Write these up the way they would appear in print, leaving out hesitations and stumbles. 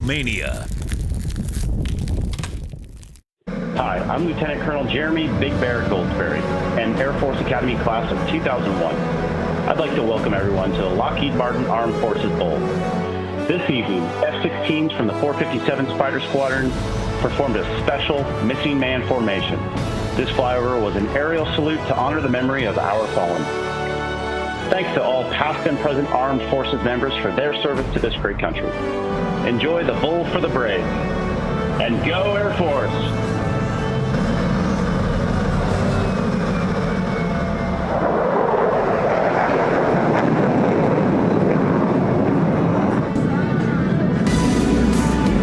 Mania. Hi, I'm Lieutenant Colonel Jeremy Big Bear Goldsberry, an Air Force Academy class of 2001. I'd like to welcome everyone to the Lockheed Martin Armed Forces Bowl. This evening, F-16s from the 457 Spider Squadron performed a special missing man formation. This flyover was an aerial salute to honor the memory of our fallen. Thanks to all past and present Armed Forces members for their service to this great country. Enjoy the Bowl for the Brave. And go Air Force!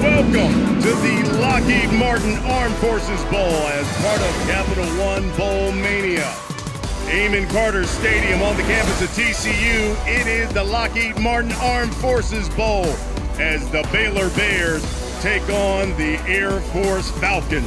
Welcome to the Lockheed Martin Armed Forces Bowl as part of Capital One Bowl Mania. Amon Carter Stadium on the campus of TCU. It is the Lockheed Martin Armed Forces Bowl as the Baylor Bears take on the Air Force Falcons.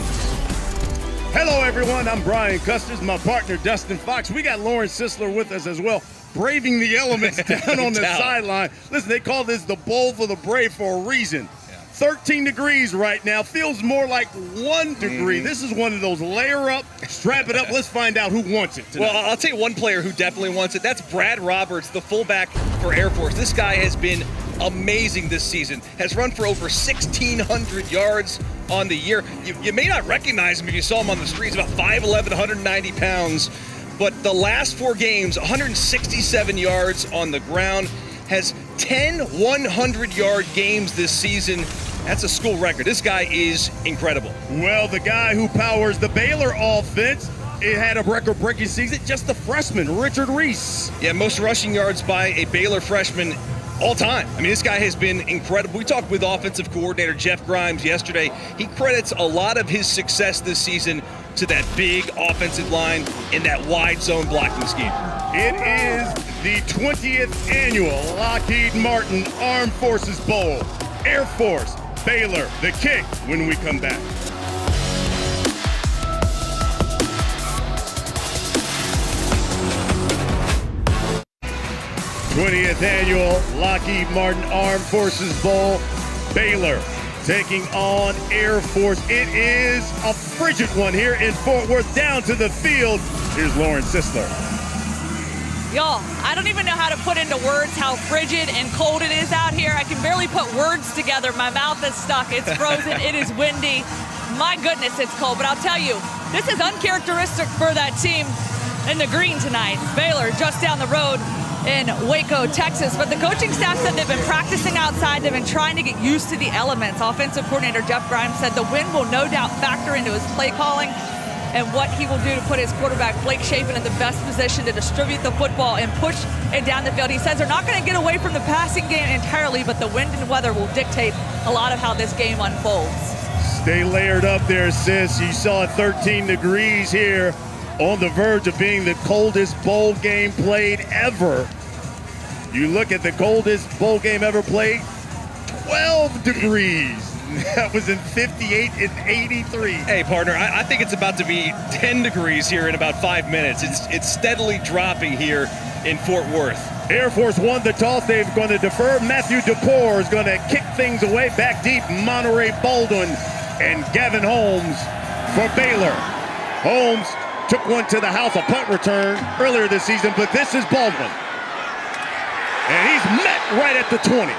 Hello everyone, I'm Brian Custers, my partner Dustin Fox. We got Lauren Sisler with us as well, braving the elements down on the sideline. Listen, they call this the Bowl for the Brave for a reason. 13 degrees right now, feels more like 1 degree. This is one of those layer up, strap it up, let's find out who wants it tonight. Well, I'll tell you one player who definitely wants it. That's Brad Roberts, the fullback for Air Force. This guy has been amazing this season, has run for over 1,600 yards on the year. You may not recognize him if you saw him on the streets, about 5'11", 190 pounds. But the last 4 games, 167 yards on the ground, has 10 100-yard games this season. That's a school record. This guy is incredible. Well, the guy who powers the Baylor offense, it had a record-breaking season, just a freshman, Richard Reese. Yeah, most rushing yards by a Baylor freshman all time. I mean, this guy has been incredible. We talked with offensive coordinator Jeff Grimes yesterday. He credits a lot of his success this season to that big offensive line and that wide zone blocking scheme. It is the 20th annual Lockheed Martin Armed Forces Bowl. Air Force, Baylor, the kick when we come back. '20th annual Lockheed Martin Armed Forces Bowl. Baylor taking on Air Force. It is a frigid one here in Fort Worth. Down to the field. Here's Lauren Sisler. Y'all, I don't even know how to put into words how frigid and cold it is out here. I can barely put words together. My mouth is stuck. It's frozen. It is windy. My goodness, it's cold. But I'll tell you, this is uncharacteristic for that team in the green tonight. Baylor just down the road in Waco, Texas. But the coaching staff said they've been practicing outside. They've been trying to get used to the elements. Offensive coordinator Jeff Grimes said the wind will no doubt factor into his play calling and what he will do to put his quarterback, Blake Shapen, in the best position to distribute the football and push it down the field. He says they're not going to get away from the passing game entirely, but the wind and weather will dictate a lot of how this game unfolds. Stay layered up there, sis. You saw 13 degrees here, on the verge of being the coldest bowl game played ever. You look at the coldest bowl game ever played, 12 degrees. That was in 58 and 83. Hey, partner, I think it's about to be 10 degrees here in about 5 minutes. It's steadily dropping here in Fort Worth. Air Force won the toss. They're going to defer. Matthew DePore is going to kick things away. Back deep, Monterey Baldwin and Gavin Holmes for Baylor. Holmes took one to the house, a punt return earlier this season, but this is Baldwin. And he's met right at the 20.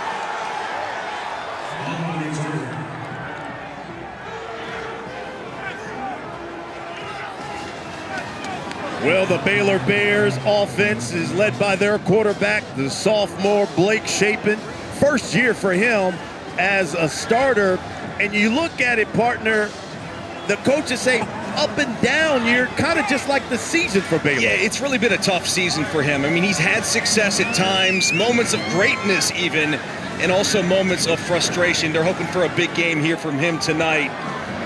Well, the Baylor Bears offense is led by their quarterback, the sophomore Blake Shapen. First year for him as a starter. And you look at it, partner, the coaches say up and down year, kind of just like the season for Baylor. Yeah, it's really been a tough season for him. I mean, he's had success at times, moments of greatness even, and also moments of frustration. They're hoping for a big game here from him tonight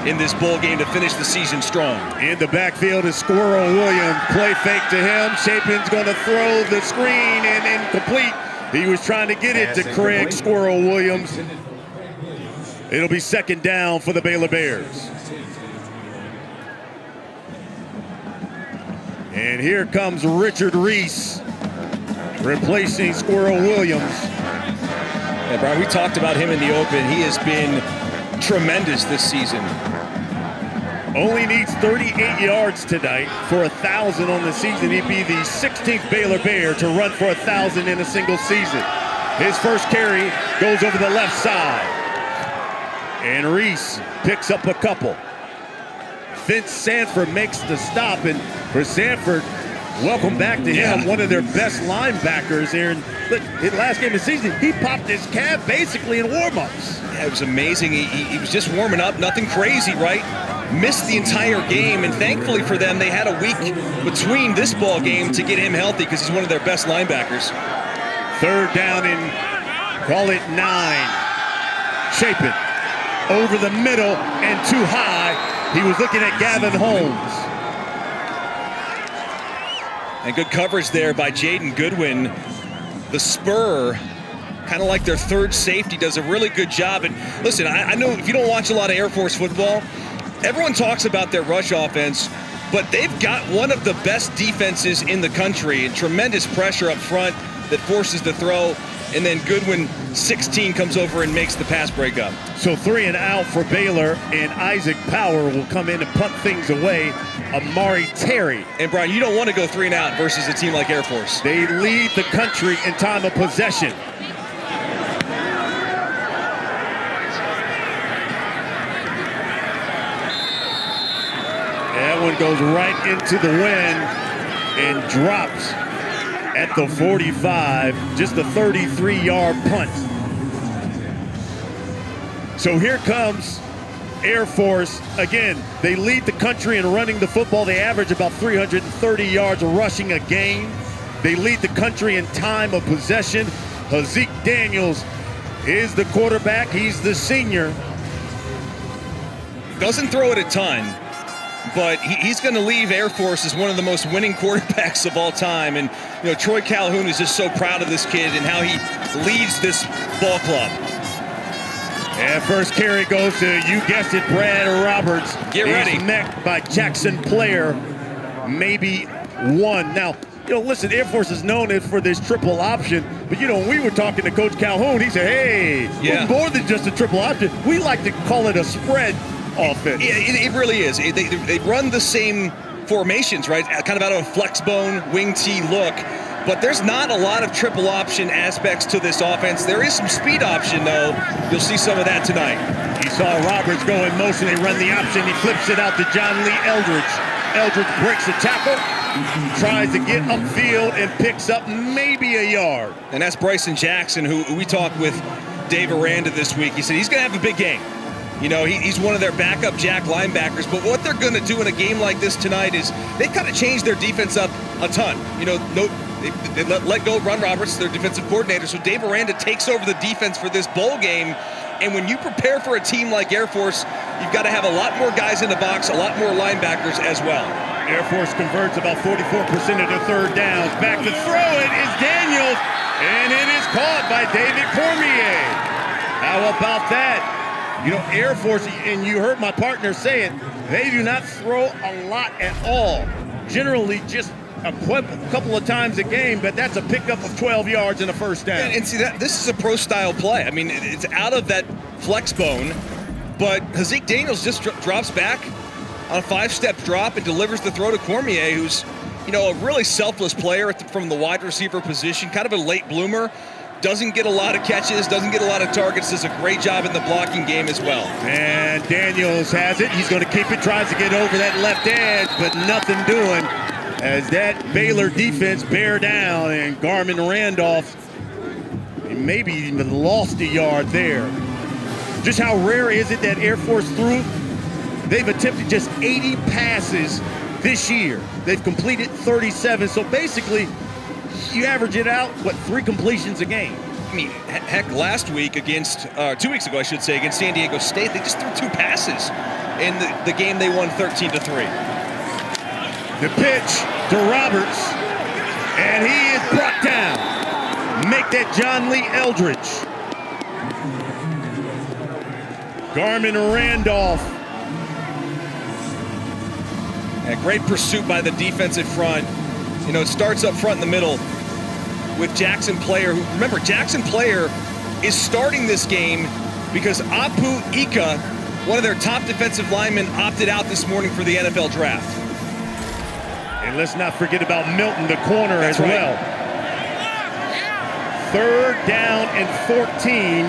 in this bowl game to finish the season strong. In the backfield is Squirrel Williams. Play fake to him. Shapen's going to throw the screen and incomplete. He was trying to get it to Craig Squirrel Williams. It'll be second down for the Baylor Bears. And here comes Richard Reese, replacing Squirrel Williams. Yeah, Brian, we talked about him in the open. He has been tremendous this season. Only needs 38 yards tonight for 1,000 on the season. He'd be the 16th Baylor Bear to run for 1,000 in a single season. His first carry goes over the left side. And Reese picks up a couple. Vince Sanford makes the stop, and for Sanford, welcome back to him, one of their best linebackers here. And look, his last game of the season, he popped his calf basically in warm-ups. Yeah, it was amazing. He was just warming up, nothing crazy, right? Missed the entire game, and thankfully for them, they had a week between this ball game to get him healthy because he's one of their best linebackers. Third down and call it 9. Chapin over the middle and too high. He was looking at Gavin Holmes. And good coverage there by Jaden Goodwin. The spur, kind of like their third safety, does a really good job. And listen, I know if you don't watch a lot of Air Force football, everyone talks about their rush offense, but they've got one of the best defenses in the country, and tremendous pressure up front that forces the throw. And then Goodwin, 16, comes over and makes the pass breakup. So 3 and out for Baylor, and Isaac Power will come in and punt things away. Amari Terry. And Brian, you don't want to go 3 and out versus a team like Air Force. They lead the country in time of possession. That one goes right into the wind and drops at the 45, just a 33-yard punt. So here comes Air Force. Again, they lead the country in running the football. They average about 330 yards rushing a game. They lead the country in time of possession. Zeke Daniels is the quarterback. He's the senior. Doesn't throw it a ton, but he's going to leave Air Force as one of the most winning quarterbacks of all time. And, you know, Troy Calhoun is just so proud of this kid and how he leads this ball club. And first carry goes to, you guessed it, Brad Roberts. Get ready. He's met by Jackson Player, maybe 1. Now, you know, listen, Air Force is known for this triple option, but, you know, when we were talking to Coach Calhoun, he said, hey, we're more than just a triple option. We like to call it a spread offense. Yeah, it really is. They run the same formations, right? Kind of out of a flex bone, wing T look. But there's not a lot of triple option aspects to this offense. There is some speed option, though. You'll see some of that tonight. You saw Roberts go in motion. They run the option. He flips it out to John Lee Eldridge. Eldridge breaks the tackle, tries to get upfield, and picks up maybe a yard. And that's Bryson Jackson, who we talked with Dave Aranda this week. He said he's going to have a big game. You know, he's one of their backup jack linebackers, but what they're going to do in a game like this tonight is they've kind of changed their defense up a ton. You know, they let go of Ron Roberts, their defensive coordinator, so Dave Aranda takes over the defense for this bowl game. And when you prepare for a team like Air Force, you've got to have a lot more guys in the box, a lot more linebackers as well. Air Force converts about 44% of their third downs. Back to throw it is Daniels, and it is caught by David Cormier. How about that? You know, Air Force, and you heard my partner say it, they do not throw a lot at all. Generally just a couple of times a game, but that's a pickup of 12 yards and a first down. And see, this is a pro-style play. I mean, it's out of that flex bone, but Zeke Daniels just drops back on a 5-step drop and delivers the throw to Cormier, who's, you know, a really selfless player from the wide receiver position, kind of a late bloomer. Doesn't get a lot of catches, doesn't get a lot of targets, does a great job in the blocking game as well. And Daniels has it. He's going to keep it, tries to get over that left edge, but nothing doing as that Baylor defense bear down, and Garmin Randolph maybe even lost a yard there. Just how rare is it that Air Force threw? They've attempted just 80 passes this year. They've completed 37, so basically you average it out, 3 completions a game? I mean, heck, last week against, 2 weeks ago, I should say, against San Diego State, they just threw 2 passes in the game they won 13-3. The pitch to Roberts, and he is brought down. Make that John Lee Eldridge. Garmin Randolph. A great pursuit by the defensive front. You know, it starts up front in the middle with Jackson Player. Remember, Jackson Player is starting this game because Apu Ika, one of their top defensive linemen, opted out this morning for the NFL draft. And let's not forget about Milton, the corner, That's as right. well. 3rd down and 14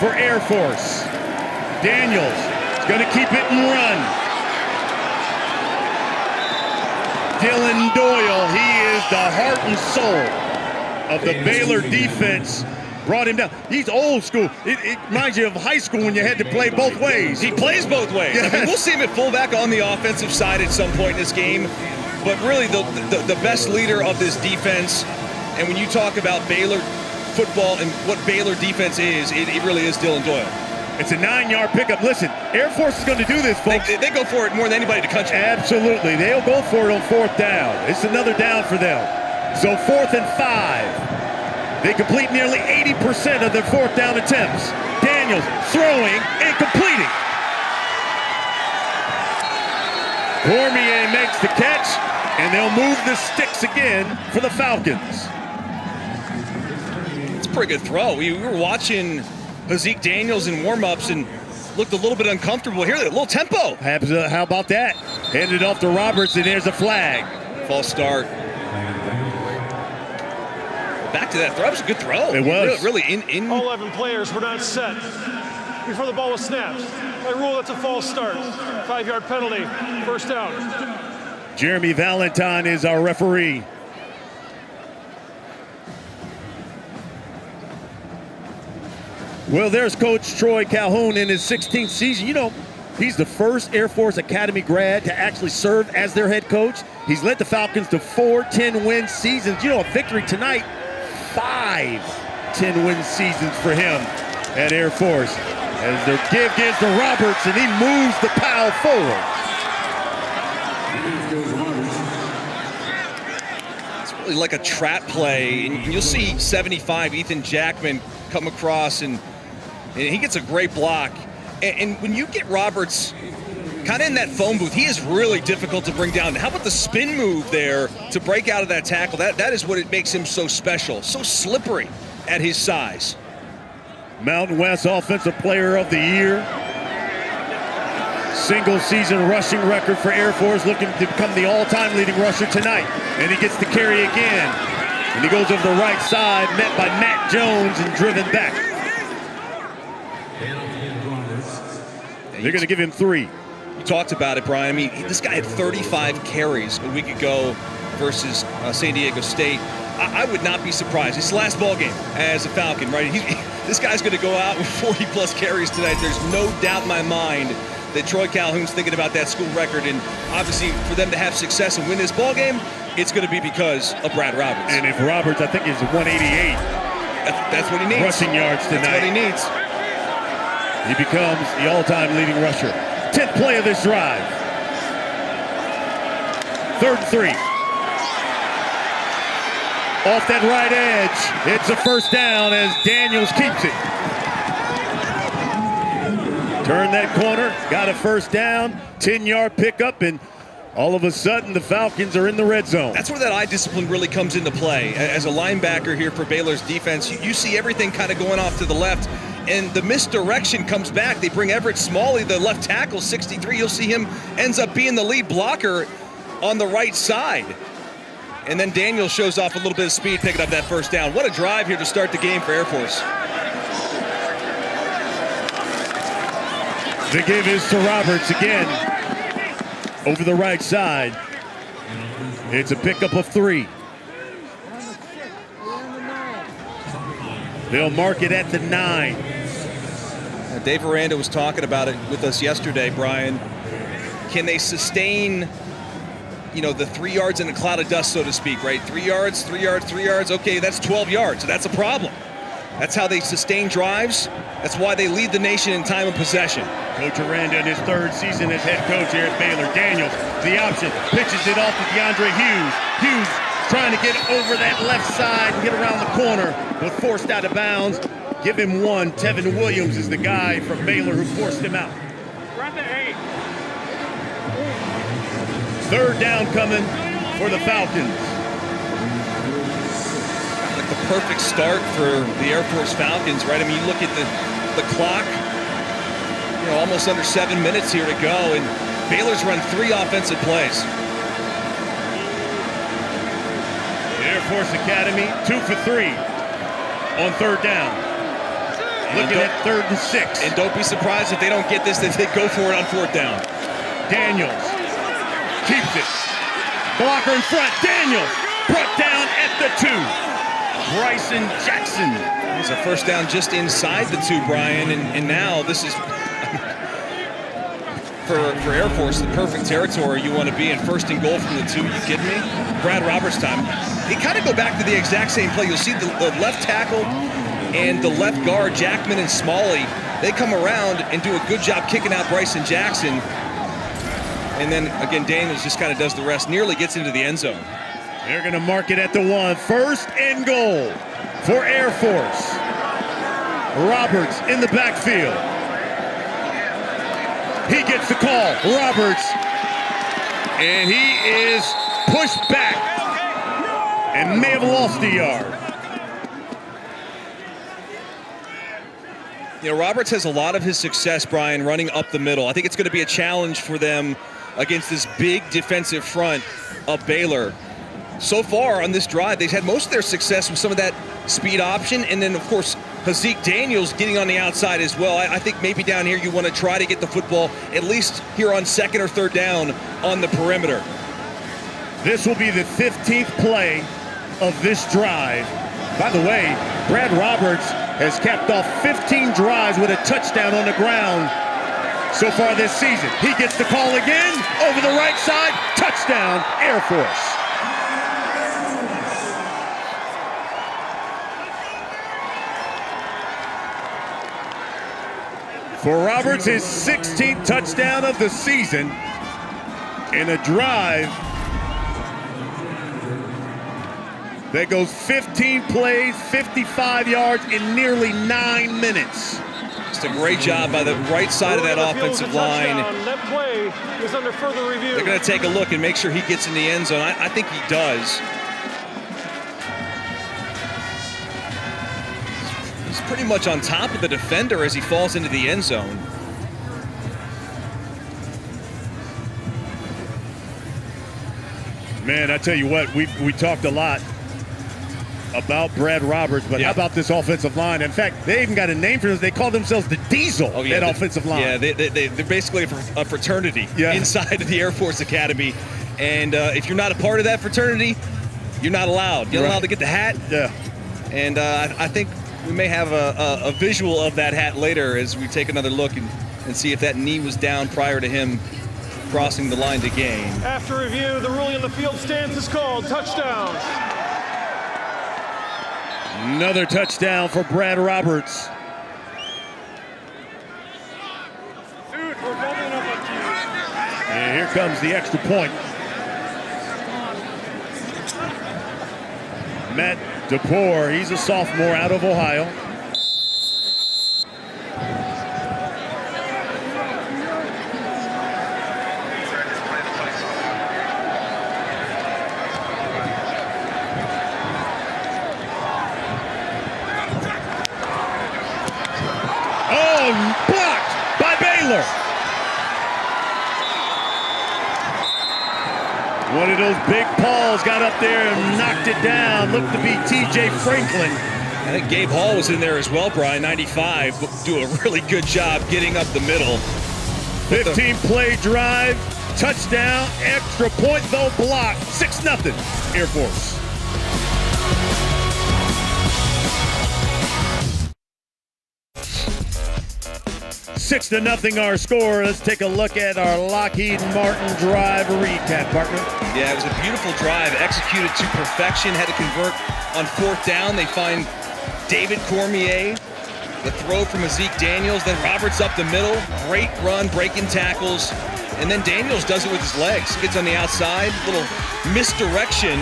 for Air Force. Daniels is going to keep it and run. Dylan Doyle, he is the heart and soul of the Baylor defense. Brought him down. He's old school. It reminds you of high school when you had to play both ways. He plays both ways. Yes. I mean, we'll see him at fullback on the offensive side at some point in this game. But really, the best leader of this defense, and when you talk about Baylor football and what Baylor defense is, it really is Dylan Doyle. It's a 9-yard pickup. Listen, Air Force is going to do this, folks. They go for it more than anybody in the country. Absolutely. They'll go for it on 4th down. It's another down for them. So 4th and 5. They complete nearly 80% of their 4th down attempts. Daniels throwing and completing. Cormier makes the catch, and they'll move the sticks again for the Falcons. It's a pretty good throw. We were watching Zeke Daniels in warm-ups and looked a little bit uncomfortable here. A little tempo. How about that? Handed off to Roberts, and there's a flag. False start. Back to that throw. It was a good throw. It was. Really in. All 11 players were not set before the ball was snapped. By rule, that's a false start. 5-yard penalty, 1st down. Jeremy Valentine is our referee. Well, there's Coach Troy Calhoun in his 16th season. You know, he's the first Air Force Academy grad to actually serve as their head coach. He's led the Falcons to 4 10-win seasons. You know, a victory tonight, 5 10-win seasons for him at Air Force. As their give gives to Roberts, and he moves the pile forward. It's really like a trap play, and you'll see 75 Ethan Jackman come across, and he gets a great block. And when you get Roberts kind of in that phone booth, he is really difficult to bring down. How about the spin move there to break out of that tackle? That is what it makes him so special, so slippery at his size. Mountain West Offensive Player of the Year. Single season rushing record for Air Force, looking to become the all-time leading rusher tonight. And he gets the carry again. And he goes over the right side, met by Matt Jones and driven back. They're going to give him 3. You talked about it, Brian. I mean, this guy had 35 carries a week ago versus San Diego State. I would not be surprised. It's his last ball game as a Falcon, right? This guy's going to go out with 40-plus carries tonight. There's no doubt in my mind that Troy Calhoun's thinking about that school record. And obviously, for them to have success and win this ball game, it's going to be because of Brad Roberts. And if Roberts, I think, is 188 that's what he needs. rushing yards tonight. That's what he needs. He becomes the all-time leading rusher. 10th play of this drive. 3rd and 3. Off that right edge. It's a 1st down as Daniels keeps it. Turn that corner. Got a 1st down. 10-yard pickup, and all of a sudden the Falcons are in the red zone. That's where that eye discipline really comes into play. As a linebacker here for Baylor's defense, you see everything kind of going off to the left, and the misdirection comes back. They bring Everett Smalley, the left tackle, 63. You'll see him ends up being the lead blocker on the right side. And then Daniel shows off a little bit of speed, picking up that 1st down. What a drive here to start the game for Air Force. The give is to Roberts again. Over the right side. It's a pickup of 3. They'll mark it at the 9. Dave Aranda was talking about it with us yesterday, Brian. Can they sustain, the 3 yards in a cloud of dust, so to speak, right? 3 yards, 3 yards, 3 yards. Okay, that's 12 yards. That's a problem. That's how they sustain drives. That's why they lead the nation in time of possession. Coach Aranda in his 3rd season as head coach here at Baylor. Daniels, the option, pitches it off to DeAndre Hughes. Hughes trying to get over that left side and get around the corner, but forced out of bounds. Give him 1. Tevin Williams is the guy from Baylor who forced him out. 3rd down coming for the Falcons. Like the perfect start for the Air Force Falcons, right? I mean, you look at the clock, you know, almost under 7 minutes here to go, and Baylor's run 3 offensive plays. Air Force Academy 2 for 3 on 3rd down. Looking at 3rd and 6. And don't be surprised if they don't get this, that they go for it on 4th down. Daniels keeps it. Blocker in front. Daniels brought down at the 2. Bryson Jackson. It's a first down just inside the 2, Brian, and now this is for Air Force the perfect territory you want to be in. 1st and goal from the 2. You kidding me? Brad Roberts time. He kind of go back to the exact same play. You'll see the left tackle and the left guard, Jackman and Smalley, they come around and do a good job kicking out Bryson Jackson. And then again, Daniels just kind of does the rest, nearly gets into the end zone. They're going to mark it at the 1. 1st and goal for Air Force. Roberts in the backfield. He gets the call. Roberts. And he is pushed back and may have lost a yard. You know, Roberts has a lot of his success, Brian, running up the middle. I think it's going to be a challenge for them against this big defensive front of Baylor. So far on this drive, they've had most of their success with some of that speed option, and then, of course, Hazik Daniels getting on the outside as well. I think maybe down here you want to try to get the football, at least here on 2nd or 3rd down on the perimeter. This will be the 15th play of this drive. By the way, Brad Roberts has capped off 15 drives with a touchdown on the ground so far this season. He gets the call again over the right side. Touchdown, Air Force. For Roberts, his 16th touchdown of the season in a drive that goes 15 plays, 55 yards in nearly 9 minutes. Just a great job by the right side of that offensive line. That play is under further review. They're going to take a look and make sure he gets in the end zone. I think he does. He's pretty much on top of the defender as he falls into the end zone. Man, I tell you what, we talked a lot about Brad Roberts, but how about this offensive line? In fact, they even got a name for this. They call themselves the Diesel, that offensive line. Yeah, they're basically a fraternity inside of the Air Force Academy. And if you're not a part of that fraternity, you're not allowed. You're not allowed to get the hat. Yeah. And I think we may have a visual of that hat later as we take another look and see if that knee was down prior to him crossing the line to gain. After review, the ruling on the field stance is called. Touchdown. Another touchdown for Brad Roberts. And here comes the extra point. Matt DePore, he's a sophomore out of Ohio. Blocked by Baylor. One of those big paws got up there and knocked it down. Looked to be T.J. Franklin. I think Gabe Hall was in there as well, Brian. 95, do a really good job getting up the middle. 15-play drive, touchdown, extra point though blocked. 6-0 Air Force. Six to nothing our score. Let's take a look at our Lockheed Martin drive recap, partner. Yeah, it was a beautiful drive, executed to perfection. Had to convert on 4th down. They find David Cormier, the throw from Hazik Daniels, then Roberts up the middle. Great run, breaking tackles. And then Daniels does it with his legs. Gets on the outside, little misdirection,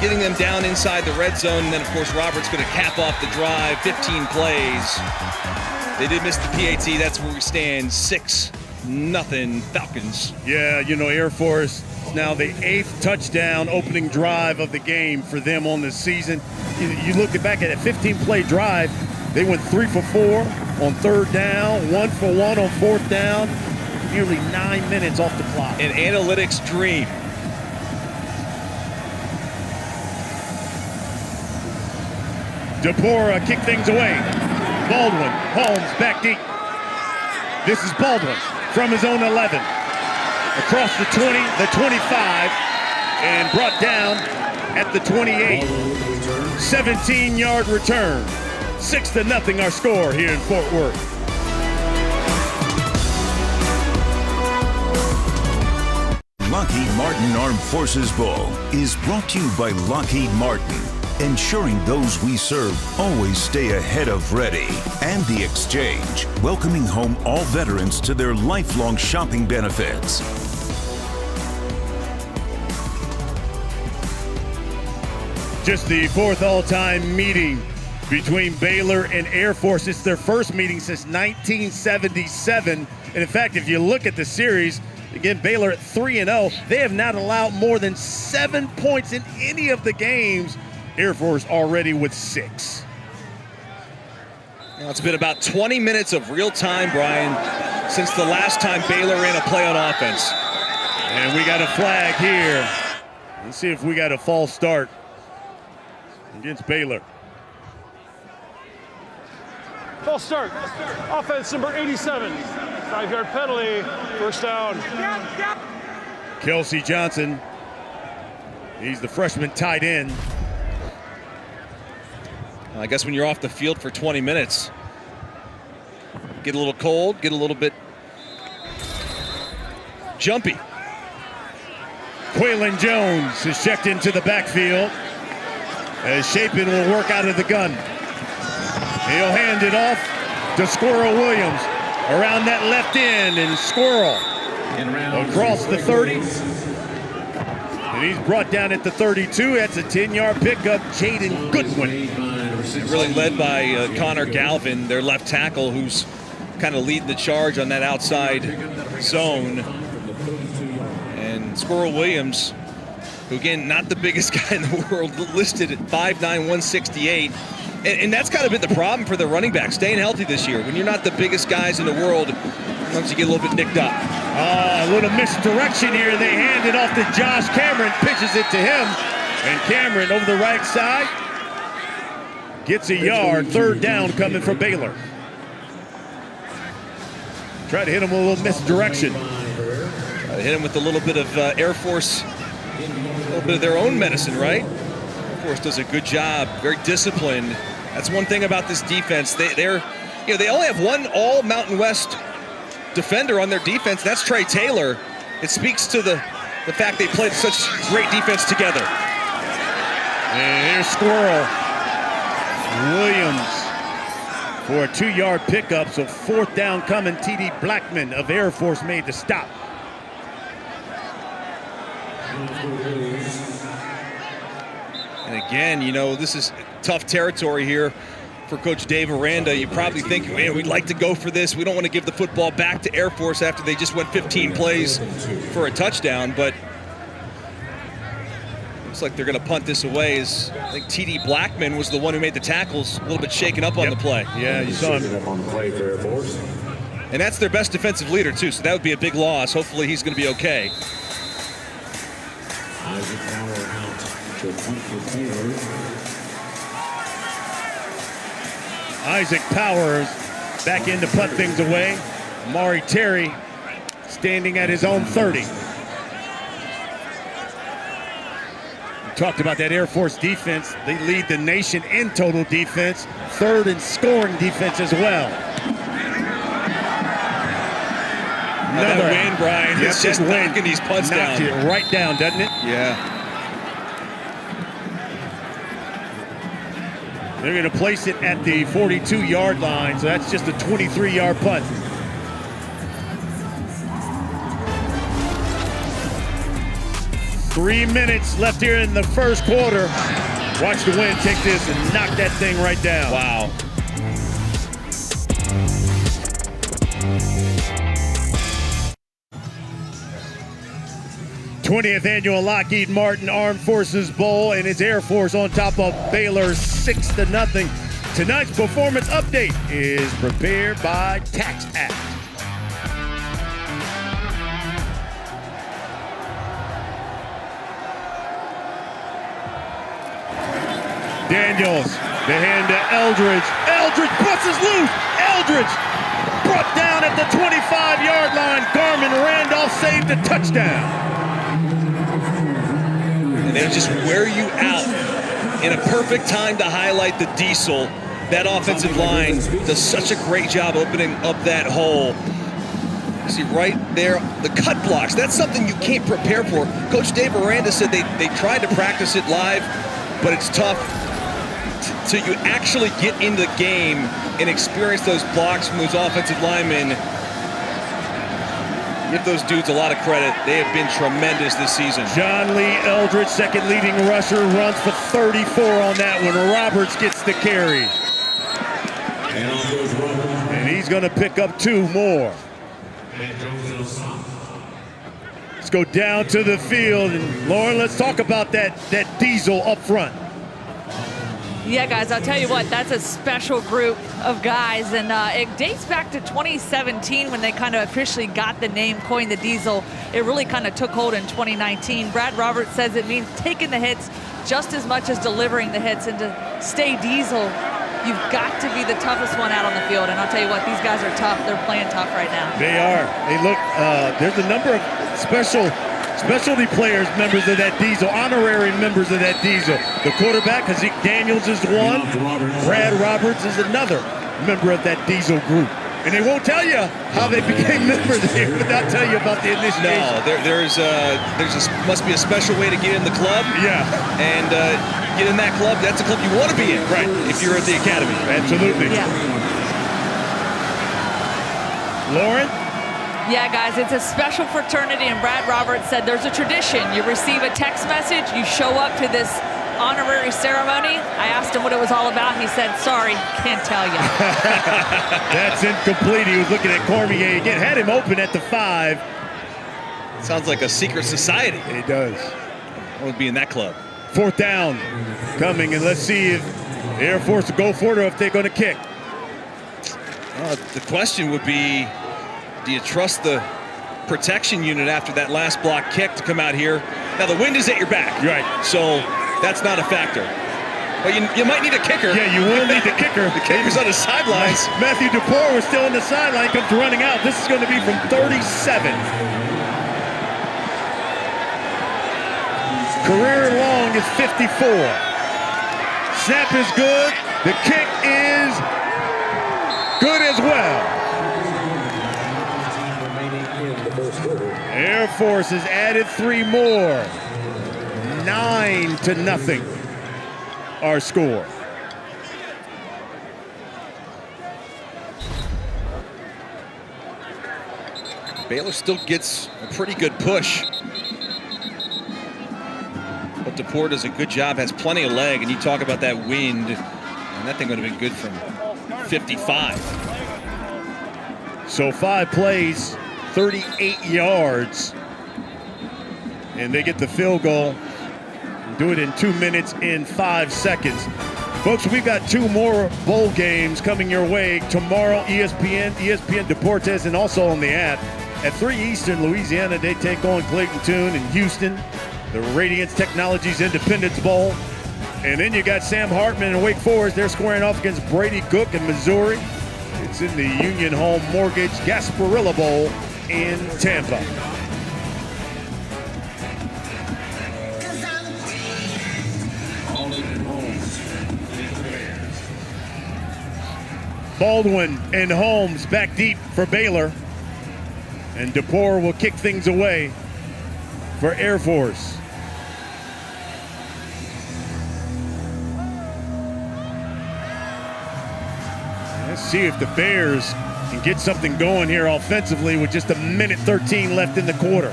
getting them down inside the red zone. And then, of course, Roberts going to cap off the drive, 15 plays. They did miss the PAT. That's where we stand, 6-0 Falcons. Yeah, you know, Air Force It's now the 8th touchdown opening drive of the game for them on the season. You look back at a 15-play drive, they went 3 for 4 on 3rd down, 1 for 1 on 4th down, nearly 9 minutes off the clock. An analytics dream. DeBora kick things away. Baldwin, Holmes back deep. This is Baldwin from his own 11. Across the 20, the 25, and brought down at the 28. 17-yard return. 6-0 our score here in Fort Worth. Lockheed Martin Armed Forces Bowl is brought to you by Lockheed Martin, ensuring those we serve always stay ahead of ready. And The Exchange, welcoming home all veterans to their lifelong shopping benefits. Just the 4th all-time meeting between Baylor and Air Force. It's their first meeting since 1977. And in fact, if you look at the series, again, Baylor at 3-0, they have not allowed more than 7 points in any of the games. Air Force already with 6. Now, it's been about 20 minutes of real time, Brian, since the last time Baylor ran a play on offense. And we got a flag here. Let's see if we got a false start against Baylor. False start. Offense number 87. 5-yard penalty. First down. Kelsey Johnson. He's the freshman tight end. I guess when you're off the field for 20 minutes, get a little cold, get a little bit jumpy. Quaylen Jones is checked into the backfield as Chapin will work out of the gun. He'll hand it off to Squirrel Williams around that left end, and Squirrel across the 30. And he's brought down at the 32. That's a 10-yard pickup. Jaden Goodwin. Really led by Connor Galvin, their left tackle, who's kind of leading the charge on that outside zone. And Squirrel Williams, who again, not the biggest guy in the world, listed at 5'9", 168. And that's kind of been the problem for the running back, staying healthy this year. When you're not the biggest guys in the world, sometimes you get a little bit nicked up. A little misdirection here. They hand it off to Josh Cameron, pitches it to him. And Cameron over the right side gets a yard. 3rd down coming for Baylor. Try to hit him with a little misdirection. Try to hit him with a little bit of Air Force, a little bit of their own medicine, right? Air Force does a good job, very disciplined. That's one thing about this defense. They only have one all Mountain West defender on their defense. That's Trey Taylor. It speaks to the fact they played such great defense together. And here's Squirrel Williams for a 2-yard pickup. So 4th down coming. TD Blackman of Air Force made the stop. And again, this is tough territory here for Coach Dave Aranda. You probably think, man, we'd like to go for this. We don't want to give the football back to Air Force after they just went 15 plays for a touchdown, but looks like they're going to punt this away. As I think TD Blackman was the one who made the tackles, a little bit shaken up on the play. Yeah, you saw him. And that's their best defensive leader, too, so that would be a big loss. Hopefully he's going to be okay. Isaac Powers back in to punt things away. Amari Terry standing at his own 30. We talked about that Air Force defense. They lead the nation in total defense, 3rd in scoring defense as well. Another win, Brian. It's just knocking these punts down. Knocked it right down, doesn't it? Yeah. They're going to place it at the 42-yard line, so that's just a 23-yard punt. Three minutes left here in the first quarter. Watch the wind take this and knock that thing right down. Wow. 20th annual Lockheed Martin Armed Forces Bowl, and it's Air Force on top of Baylor 6-0. Tonight's performance update is prepared by Tax Act. Daniels, the hand to Eldridge. Eldridge busts loose. Eldridge brought down at the 25-yard line. Garmin Randolph saved a touchdown. And they just wear you out in a perfect time to highlight the diesel. That offensive line does such a great job opening up that hole. See right there, the cut blocks. That's something you can't prepare for. Coach Dave Aranda said they tried to practice it live, but it's tough till you actually get into the game and experience those blocks from those offensive linemen. Give those dudes a lot of credit. They have been tremendous this season. John Lee Eldridge, second leading rusher, runs for 34 on that one. Roberts gets the carry. And he's going to pick up 2 more. Let's go down to the field. And Lauren, let's talk about that diesel up front. Yeah, guys, I'll tell you what, that's a special group of guys, and it dates back to 2017 when they kind of officially got the name, coined the diesel. It really kind of took hold in 2019. Brad Roberts says it means taking the hits just as much as delivering the hits, and to stay diesel, you've got to be the toughest one out on the field. And I'll tell you what, these guys are tough. They're playing tough right now. They are. They look, there's a number of specialty players, members of that diesel, honorary members of that diesel. The quarterback, Zeke Daniels, is one. Brad Roberts is another member of that diesel group. And they won't tell you how they became members here without telling you about the initiation. No, must be a special way to get in the club. Yeah. And get in that club, that's a club you want to be in. Right. If you're at the academy. Absolutely. Yeah. Lauren? Yeah, guys, it's a special fraternity, and Brad Roberts said there's a tradition. You receive a text message, you show up to this honorary ceremony. I asked him what it was all about. He said, sorry, can't tell you. That's incomplete. He was looking at Cormier again. Had him open at the 5. Sounds like a secret society. It does. I would be in that club. 4th down coming, and let's see if Air Force will go for it or if they're going to kick. The question would be, do you trust the protection unit after that last block kick to come out here? Now, the wind is at your back. Right. So that's not a factor. But you might need a kicker. Yeah, you will need the kicker. The kicker's on the sidelines. Matthew DePore was still on the sideline, comes running out. This is going to be from 37. Career long is 54. Snap is good. The kick is good as well. Air Force has added 3 more. 9-0, our score. Baylor still gets a pretty good push. But DePore does a good job, has plenty of leg, and you talk about that wind, and that thing would have been good from 55. So 5 plays, 38 yards, and they get the field goal. Do it in 2 minutes and 5 seconds. Folks, we've got 2 more bowl games coming your way tomorrow. ESPN Deportes, and also on the app. At 3 Eastern, Louisiana, they take on Clayton Tune in Houston, the Radiance Technologies Independence Bowl. And then you got Sam Hartman and Wake Forest. They're squaring off against Brady Cook in Missouri. It's in the Union Home Mortgage Gasparilla Bowl in Tampa. Baldwin and Holmes back deep for Baylor. And DePore will kick things away for Air Force. Let's see if the Bears can get something going here offensively with just 1:13 left in the quarter.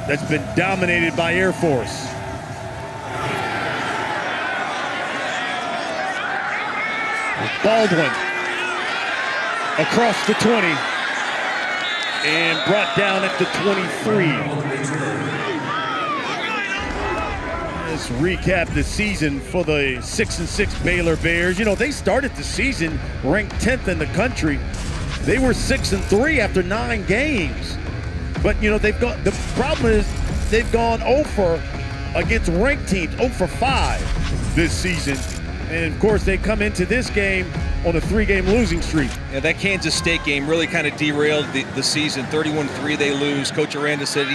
That's been dominated by Air Force. Baldwin across the 20 and brought down at the 23. Let's recap the season for the 6-6 Baylor Bears. You know, they started the season ranked 10th in the country. They were 6-3 after 9 games. But, you know, the problem is they've gone 0 against ranked teams, 0-5 this season. And, of course, they come into this game on a 3-game losing streak. Yeah, that Kansas State game really kind of derailed the season. 31-3 they lose. Coach Aranda said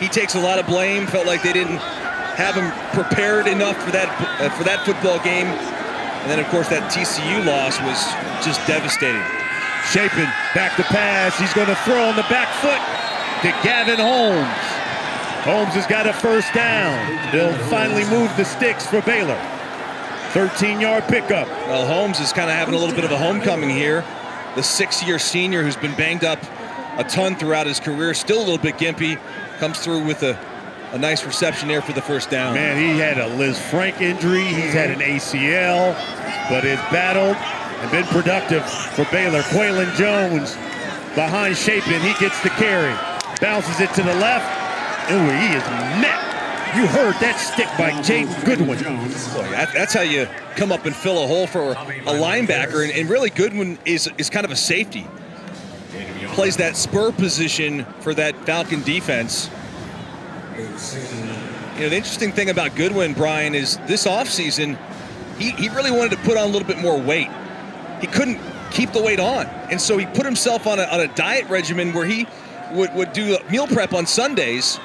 he takes a lot of blame, felt like they didn't have him prepared enough for that football game. And then, of course, that TCU loss was just devastating. Chapin back to pass. He's going to throw on the back foot to Gavin Holmes. Holmes has got a first down. They'll finally move the sticks for Baylor. 13-yard pickup. Well, Holmes is kind of having a little bit of a homecoming here. The 6-year senior who's been banged up a ton throughout his career, still a little bit gimpy, comes through with a nice reception there for the first down. Man, he had a Liz Frank injury. He's had an ACL, but has battled and been productive for Baylor. Quaylon Jones behind Chapin. He gets the carry. Bounces it to the left. Ooh, he is met. You heard that stick by Jaden Goodwin. Boy, that's how you come up and fill a hole for a linebacker. And really, Goodwin is kind of a safety. Plays that spur position for that Falcon defense. You know, the interesting thing about Goodwin, Brian, is this offseason, he really wanted to put on a little bit more weight. He couldn't keep the weight on. And so he put himself on a diet regimen where he would do a meal prep on Sundays,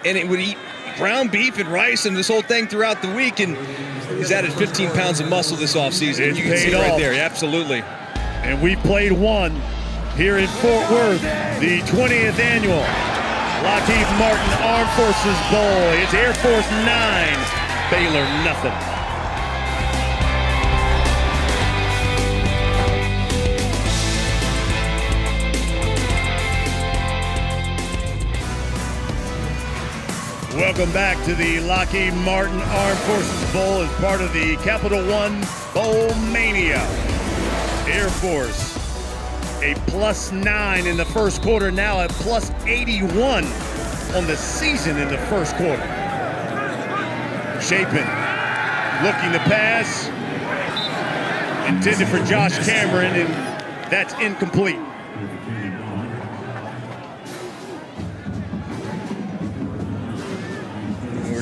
and it would eat ground beef and rice and this whole thing throughout the week, and he's added 15 pounds of muscle this offseason. You can see right there, absolutely. And we played one here in Fort Worth, the 20th annual Lockheed Martin Armed Forces Bowl. It's Air Force 9, Baylor nothing. Welcome back to the Lockheed Martin Armed Forces Bowl as part of the Capital One Bowl Mania. Air Force, a +9 in the first quarter, now at +81 on the season in the first quarter. Chapin looking to pass, intended for Josh Cameron, and that's incomplete.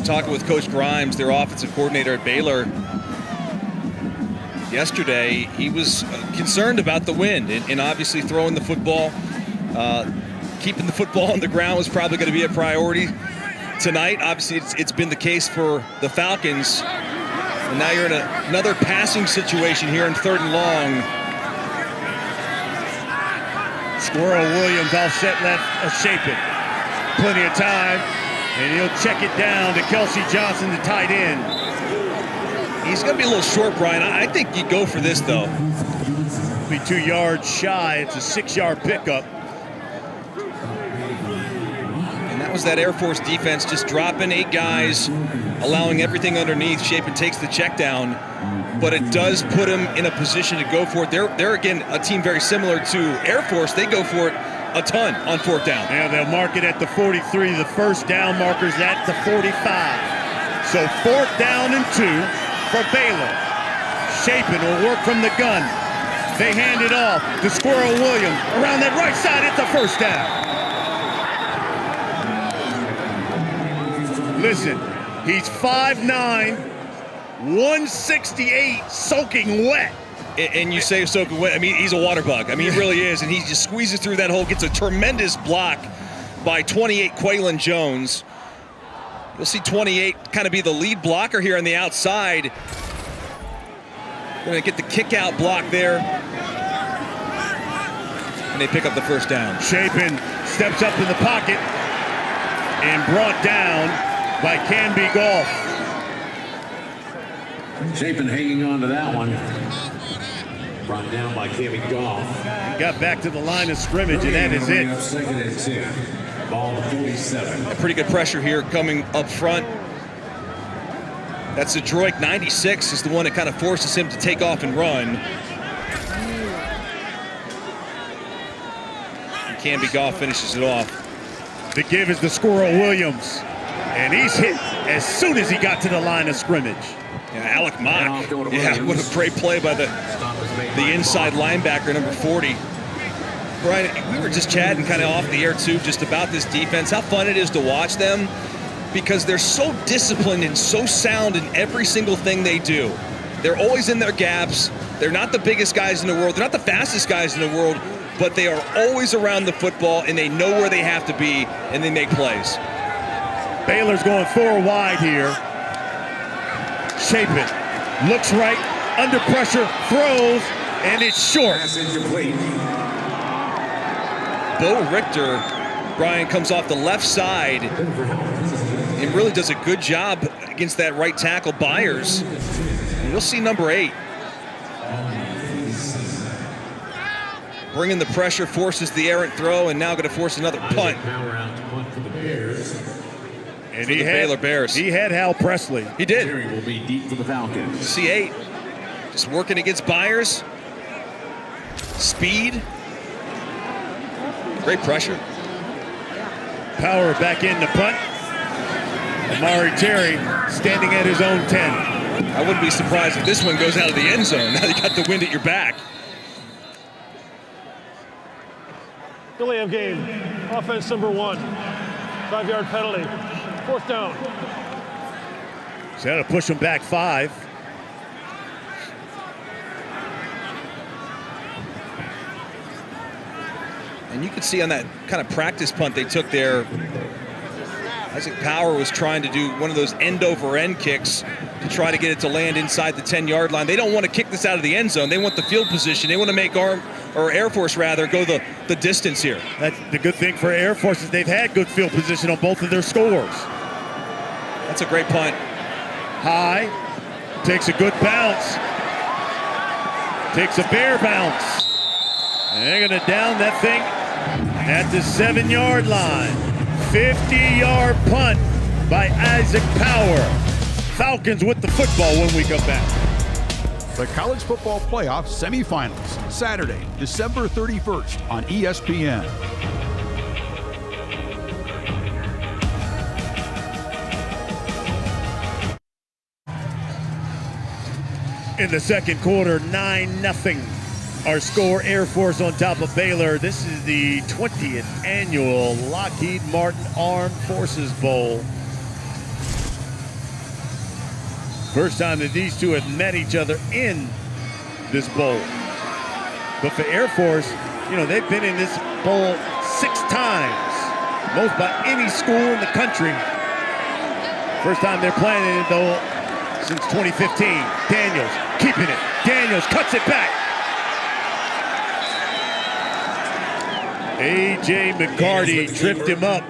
Talking with Coach Grimes, their offensive coordinator at Baylor, yesterday. He was concerned about the wind and obviously throwing the football. Keeping the football on the ground was probably going to be a priority tonight. Obviously, it's been the case for the Falcons. And now you're in another passing situation here in 3rd and long. Squirrel Williams offset left Chapin. Plenty of time. And he'll check it down to Kelsey Johnson, the tight end. He's going to be a little short, Brian. I think you go for this, though. Be 2 yards shy. It's a 6-yard pickup. And that was that Air Force defense just dropping 8 guys, allowing everything underneath. Chapin takes the check down, but it does put him in a position to go for it. They're again, a team very similar to Air Force. They go for it a ton on 4th down. Yeah, they'll mark it at the 43. The first down marker's at the 45. So 4th down and 2 for Baylor. Chapin will work from the gun. They hand it off to Squirrel Williams. Around that right side, it's a first down. Listen, he's 5'9", 168, soaking wet. And you say soaking wet. I mean, he's a water bug. I mean, he really is. And he just squeezes through that hole, gets a tremendous block by 28 Quaylon Jones. You'll see 28 kind of be the lead blocker here on the outside. Going to get the kick out block there. And they pick up the first down. Chapin steps up in the pocket and brought down by Canby Goff. Chapin hanging on to that one. Brought down by Canby Goff. He got back to the line of scrimmage, and that is it. 2nd and 10. Ball to 47. A pretty good pressure here coming up front. That's the Droik 96 is the one that kind of forces him to take off and run. And Canby Goff finishes it off. The give is to Squirrel Williams, and he's hit as soon as he got to the line of scrimmage. Yeah, Alec Mock. Yeah, what a great play by the inside linebacker, number 40. Brian, we were just chatting kind of off the air too, just about this defense, how fun it is to watch them, because they're so disciplined and so sound in every single thing they do. They're always in their gaps. They're not the biggest guys in the world. They're not the fastest guys in the world, but they are always around the football, and they know where they have to be, and they make plays. Baylor's going 4 wide here. Chapin looks right, under pressure, throws, and it's short. Bo Richter, Brian, comes off the left side and really does a good job against that right tackle, Byers. And you'll see number 8. Bringing the pressure, forces the errant throw, and now going to force another punt. And for the Baylor Bears. He had Hal Presley. He did. Will be deep for the Falcons. C8 just working against Byers. Speed. Great pressure. Power back in the punt. Amari Terry standing at his own 10. I wouldn't be surprised if this one goes out of the end zone. Now you got the wind at your back. Delay of game. Offense number 1. 5-yard penalty. 4th down. So that'll push him back 5. And you can see on that kind of practice punt they took there, Isaac Power was trying to do one of those end-over-end kicks to try to get it to land inside the 10-yard line. They don't want to kick this out of the end zone. They want the field position. They want to make Air Force rather go the distance here. That's the good thing for Air Force is they've had good field position on both of their scores. That's a great punt. High, takes a good bounce. Takes a bear bounce. And they're going to down that thing at the 7-yard line. 50-yard punt by Isaac Power. Falcons with the football when we come back. The College Football Playoff Semifinals, Saturday, December 31st on ESPN. In the second quarter, 9-0. Our score, Air Force on top of Baylor. This is the 20th annual Lockheed Martin Armed Forces Bowl. First time that these two have met each other in this bowl. But for Air Force, you know, they've been in this bowl 6 times. Most by any school in the country. First time they're playing in it, though, since 2015. Daniels keeping it. Daniels cuts it back. A.J. McCarty tripped him up,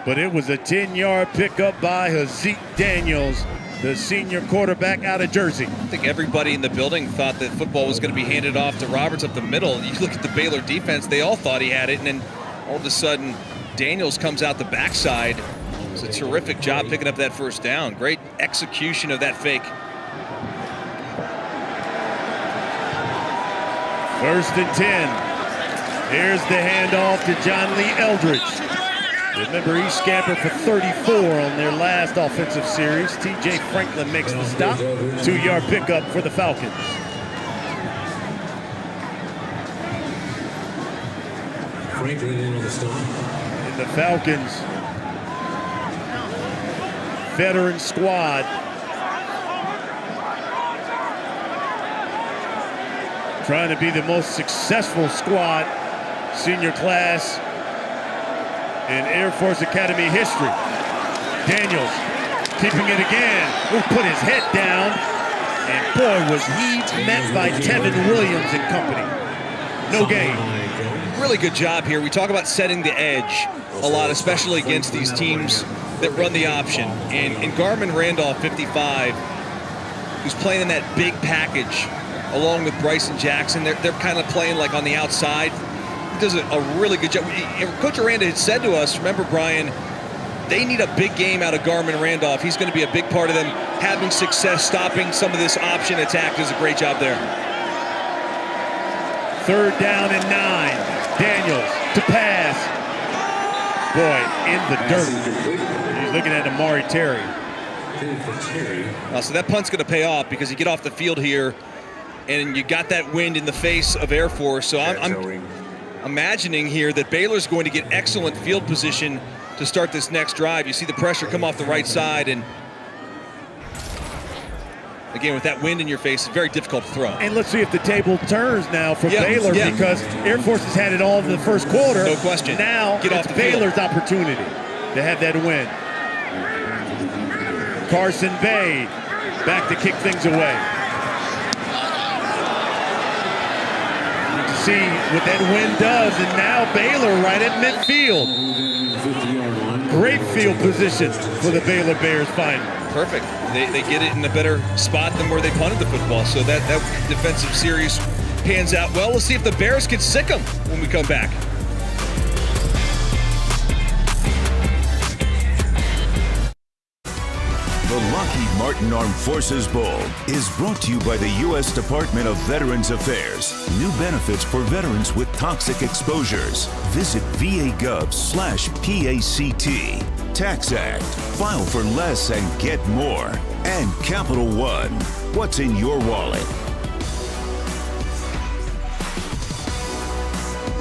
but it was a 10-yard pickup by Hazik Daniels, the senior quarterback out of Jersey. I think everybody in the building thought that football was going to be handed off to Roberts up the middle. You look at the Baylor defense, they all thought he had it, and then all of a sudden, Daniels comes out the backside. It's a terrific job picking up that first down. Great execution of that fake. 1st and 10. Here's the handoff to John Lee Eldridge. Remember, he scampered for 34 on their last offensive series. T.J. Franklin makes the stop. 2-yard pickup for the Falcons. Franklin in on the stop. And the Falcons, veteran squad, trying to be the most successful squad, senior class in Air Force Academy history. Daniels keeping it again. Put his head down, and boy, was he met by Tevin Williams and company. No gain. Really good job here. We talk about setting the edge a lot, especially against these teams that run the option. And Garmin Randolph, 55, who's playing in that big package along with Bryson Jackson. They're kind of playing like on the outside. He does a really good job. Coach Aranda had said to us, remember, Brian, they need a big game out of Garmin Randolph. He's going to be a big part of them having success, stopping some of this option attack. Does a great job there. 3rd down and 9. Daniels to pass. Boy, in the dirt. He's looking at Amari Terry. So that punt's going to pay off because you get off the field here and you got that wind in the face of Air Force. So I'm imagining here that Baylor's going to get excellent field position to start this next drive. You see the pressure come off the right side, and again, with that wind in your face, it's very difficult to throw. And let's see if the table turns now for Baylor because Air Force has had it all in the first quarter. No question. Now Get off it's the field. Baylor's opportunity to have that win. Carson Bay back to kick things away. See what that wind does, and now Baylor right at midfield. Great field position for the Baylor Bears finally. Perfect. They get it in a better spot than where they punted the football, so that defensive series pans out well. Let's see if the Bears can sick them when we come back. The Lockheed Martin Armed Forces Bowl is brought to you by the U.S. Department of Veterans Affairs. New benefits for veterans with toxic exposures. Visit va.gov/PACT. Tax Act. File for less and get more. And Capital One. What's in your wallet?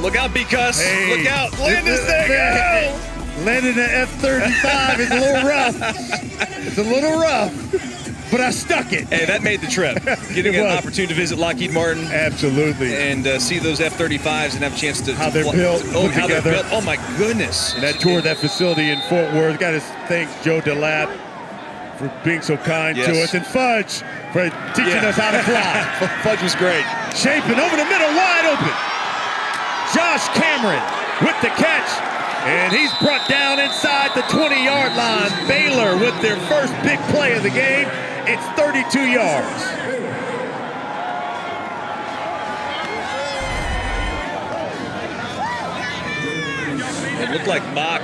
Look out, because look out. Land this thing. Go! Landing an F-35 is a little rough. It's a little rough, but I stuck it. Hey, that made the trip. Getting an opportunity to visit Lockheed Martin. Absolutely. And see those F-35s and have a chance to how they're built. How they're built. Oh, my goodness. And that tour of that facility in Fort Worth. Got to thank Joe DeLapp for being so kind to us. And Fudge for teaching us how to fly. Fudge was great. Shaping over the middle, wide open. Josh Cameron with the catch. And he's brought down inside the 20-yard line. Baylor with their first big play of the game. It's 32 yards. It looked like Mock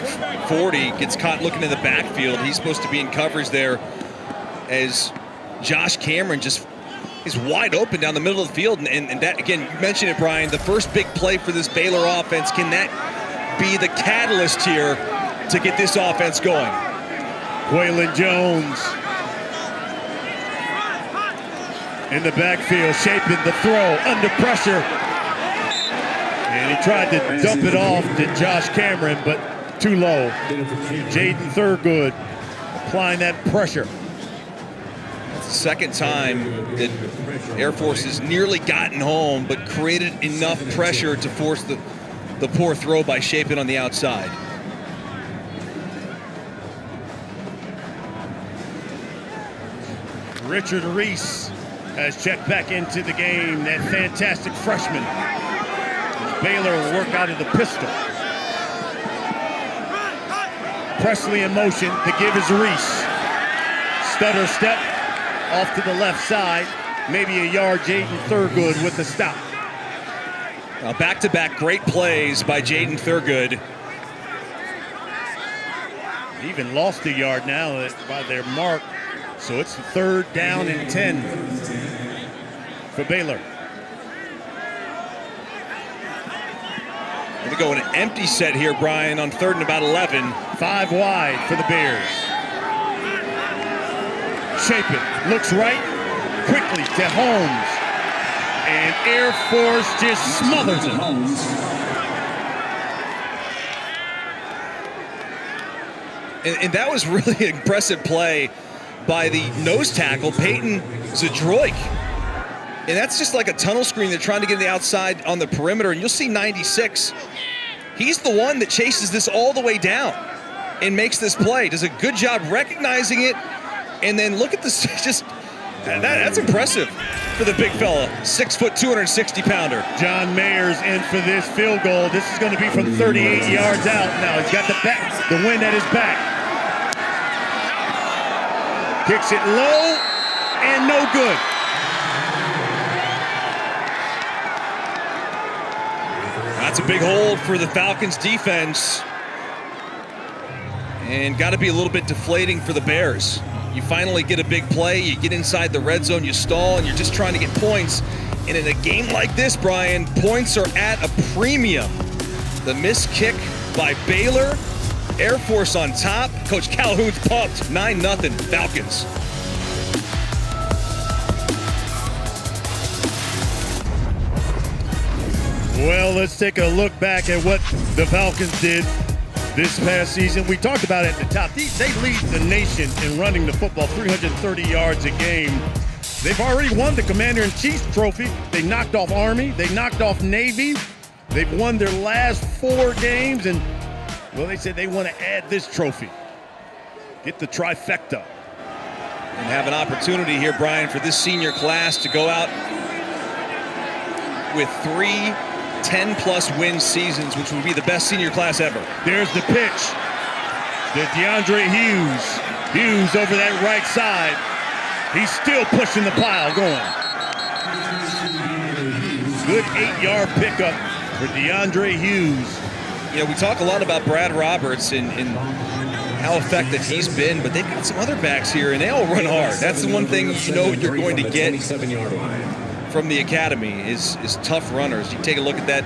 40 gets caught looking in the backfield. He's supposed to be in coverage there as Josh Cameron just is wide open down the middle of the field. And that, again, you mentioned it, Brian, the first big play for this Baylor offense. Can that be the catalyst here to get this offense going? Waylon Jones in the backfield, shaping the throw under pressure. And he tried to dump it off to Josh Cameron, but too low. Jaden Thurgood applying that pressure. It's the second time that Air Force has nearly gotten home, but created enough pressure to force the poor throw by Shapin on the outside. Richard Reese has checked back into the game, that fantastic freshman. Baylor will work out of the pistol. Presley in motion, the give is Reese. Stutter step off to the left side, maybe a yard. Jaden Thurgood with the stop. Back-to-back great plays by Jaden Thurgood. Even lost a yard now by their mark. So it's the 3rd down and 10 for Baylor. Going to go in an empty set here, Brian, on 3rd and about 11. 5 wide for the Bears. Shapin looks right, quickly to Holmes. And Air Force just smothers it. And that was really an impressive play by the nose tackle, Peyton Zadroik. And that's just like a tunnel screen. They're trying to get the outside on the perimeter, and you'll see 96. He's the one that chases this all the way down and makes this play. Does a good job recognizing it. And then look at this, just that's impressive for the big fella, 6 foot, 260-pounder. John Mayer's in for this field goal. This is going to be from 38 yards out. Now he's got the wind at his back. Kicks it low and no good. That's a big hold for the Falcons defense. And got to be a little bit deflating for the Bears. You finally get a big play, you get inside the red zone, you stall, and you're just trying to get points. And in a game like this, Brian, points are at a premium. The missed kick by Baylor Air Force on top. Coach Calhoun's pumped. 9-0 Falcons. Well, let's take a look back at what the Falcons did this past season. We talked about it at the top. They lead the nation in running the football, 330 yards a game. They've already won the Commander-in-Chief's trophy. They knocked off Army. They knocked off Navy. They've won their last 4 games, and, well, they said they want to add this trophy. Get the trifecta. And have an opportunity here, Brian, for this senior class to go out with 3 10-plus win seasons, which would be the best senior class ever. There's the pitch to DeAndre Hughes. Hughes over that right side. He's still pushing the pile, going. Good 8-yard pickup for DeAndre Hughes. You know, we talk a lot about Brad Roberts and how effective he's been, but they've got some other backs here, and they all run hard. That's the one thing you know you're going to get from the academy is tough runners. You take a look at that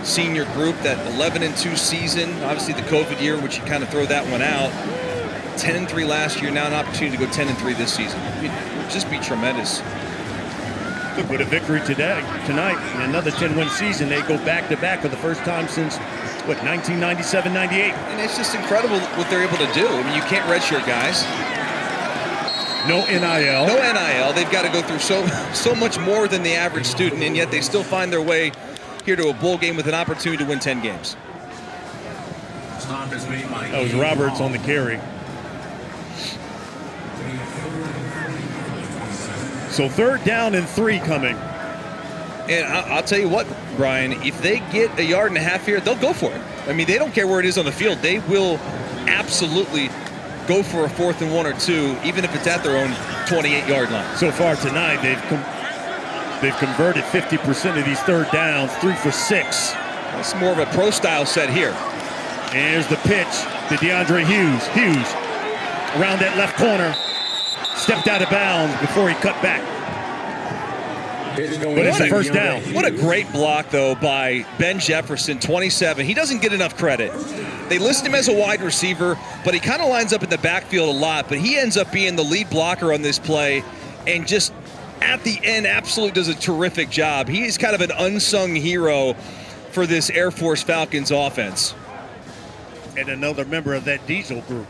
senior group, that 11-2 season, obviously the COVID year, which you kind of throw that one out. 10-3 last year, now an opportunity to go 10-3 this season. I mean, it would just be tremendous. Look, with a victory tonight, in another 10-win season, they go back-to-back for the first time since, 1997-98. And it's just incredible what they're able to do. I mean, you can't redshirt guys. No NIL. No NIL. They've got to go through so much more than the average student, and yet they still find their way here to a bowl game with an opportunity to win 10 games. That was Roberts on the carry. So 3rd down and 3 coming. And I'll tell you what, Brian, if they get 1.5 yards here, they'll go for it. I mean, they don't care where it is on the field. They will absolutely go for a 4th and 1 or 2, even if it's at their own 28-yard line. So far tonight, they've converted 50% of these 3rd downs, 3 for 6. That's more of a pro-style set here. And here's the pitch to DeAndre Hughes. Hughes around that left corner, stepped out of bounds before he cut back. But it's a 1st down. What a great block, though, by Ben Jefferson, 27. He doesn't get enough credit. They list him as a wide receiver, but he kind of lines up in the backfield a lot. But he ends up being the lead blocker on this play and just at the end absolutely does a terrific job. He's kind of an unsung hero for this Air Force Falcons offense. And another member of that Diesel group.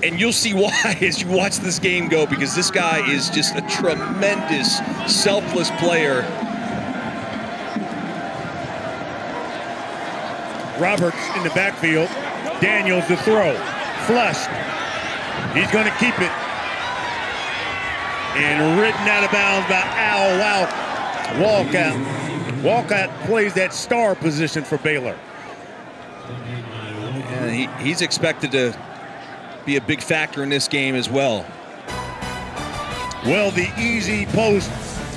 And you'll see why as you watch this game go, because this guy is just a tremendous, selfless player. Roberts in the backfield. Daniels the throw. Flushed. He's going to keep it. And ridden out of bounds by Al Walcott. Walcott plays that star position for Baylor. And he's expected to be a big factor in this game as well. Well, the Easy Post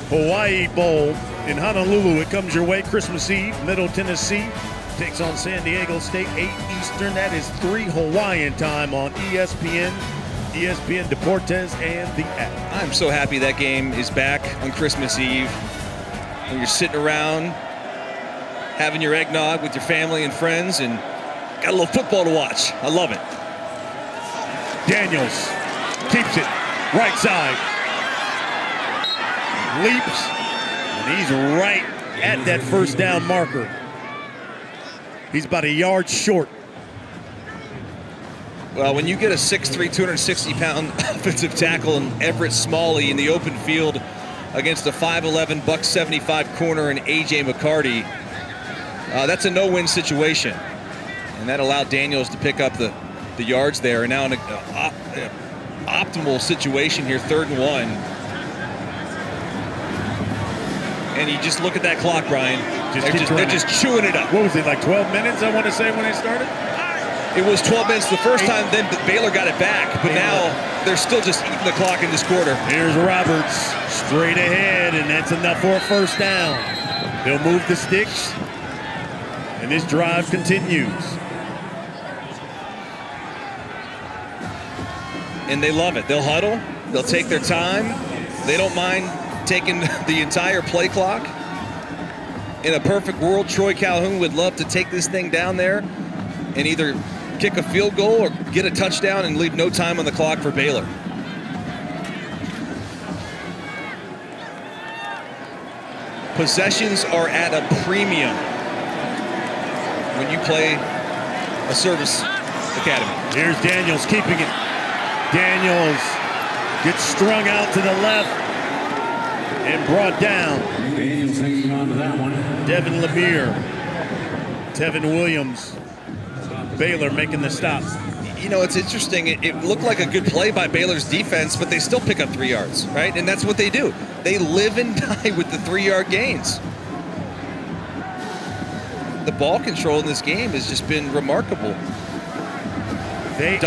Hawaii Bowl in Honolulu, it comes your way Christmas Eve. Middle Tennessee takes on San Diego State, 8 Eastern. That is 3 Hawaiian time on ESPN, ESPN Deportes, and the app. I'm so happy that game is back on Christmas Eve. When you're sitting around having your eggnog with your family and friends and got a little football to watch. I love it. Daniels keeps it right side, leaps, and he's right at that 1st down marker. He's about 1 yard short. Well, when you get a 6'3", 260-pound offensive tackle in Everett Smalley in the open field against a 5'11", $175 corner and A.J. McCarty, that's a no-win situation. And that allowed Daniels to pick up the yards there, and now in an optimal situation here, 3rd and 1. And you just look at that clock, Brian. They're just chewing it up. What was it, like 12 minutes, I want to say, when they started? It was 12 minutes the first time, then Baylor got it back, but now they're still just eating the clock in this quarter. Here's Roberts, straight ahead, and that's enough for a 1st down. They'll move the sticks, and this drive continues. And they love it. They'll huddle. They'll take their time. They don't mind taking the entire play clock. In a perfect world, Troy Calhoun would love to take this thing down there and either kick a field goal or get a touchdown and leave no time on the clock for Baylor. Possessions are at a premium when you play a service academy. Here's Daniels keeping it. Daniels gets strung out to the left and brought down. Daniels hanging on to that one. Devin Lemire. Tevin Williams. Baylor making the stop. You know, it's interesting. It looked like a good play by Baylor's defense, but they still pick up 3 yards, right? And that's what they do. They live and die with the 3-yard gains. The ball control in this game has just been remarkable. They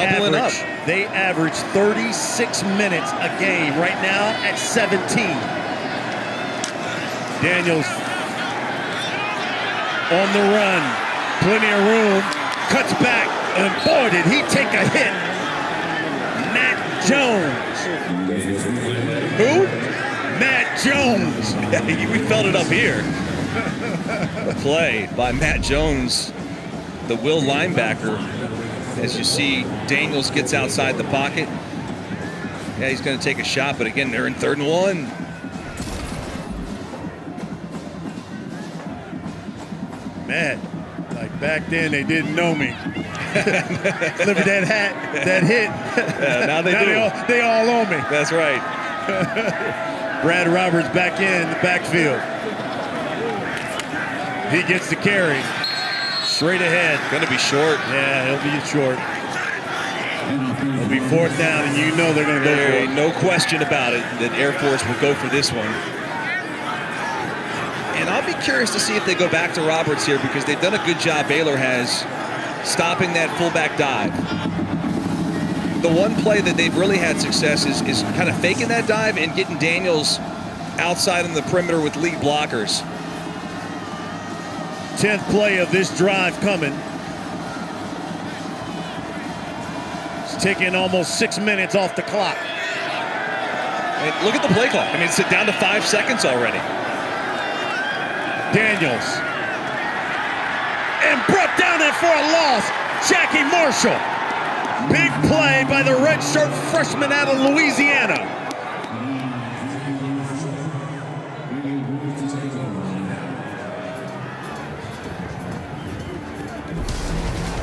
average 36 minutes a game right now at 17. Daniels on the run, plenty of room, cuts back, and boy, did he take a hit. Matt Jones. Who? Matt Jones. We felt it up here. The play by Matt Jones, the will linebacker. As you see, Daniels gets outside the pocket. Yeah, he's going to take a shot, but again, they're in 3rd and 1. Man, like back then they didn't know me. Look at that hat, that hit. Yeah, now they do. They all owe me. That's right. Brad Roberts back in the backfield. He gets the carry. Straight ahead. Going to be short. Yeah, he'll be short. It'll be 4th down, and you know they're going to go for it. No question about it that Air Force will go for this one. And I'll be curious to see if they go back to Roberts here, because they've done a good job, Baylor has, stopping that fullback dive. The one play that they've really had success is kind of faking that dive and getting Daniels outside on the perimeter with lead blockers. 10th play of this drive coming. It's taking almost 6 minutes off the clock. And look at the play clock. I mean, it's down to 5 seconds already. Daniels. And brought down there for a loss. Jackie Marshall. Big play by the redshirt freshman out of Louisiana.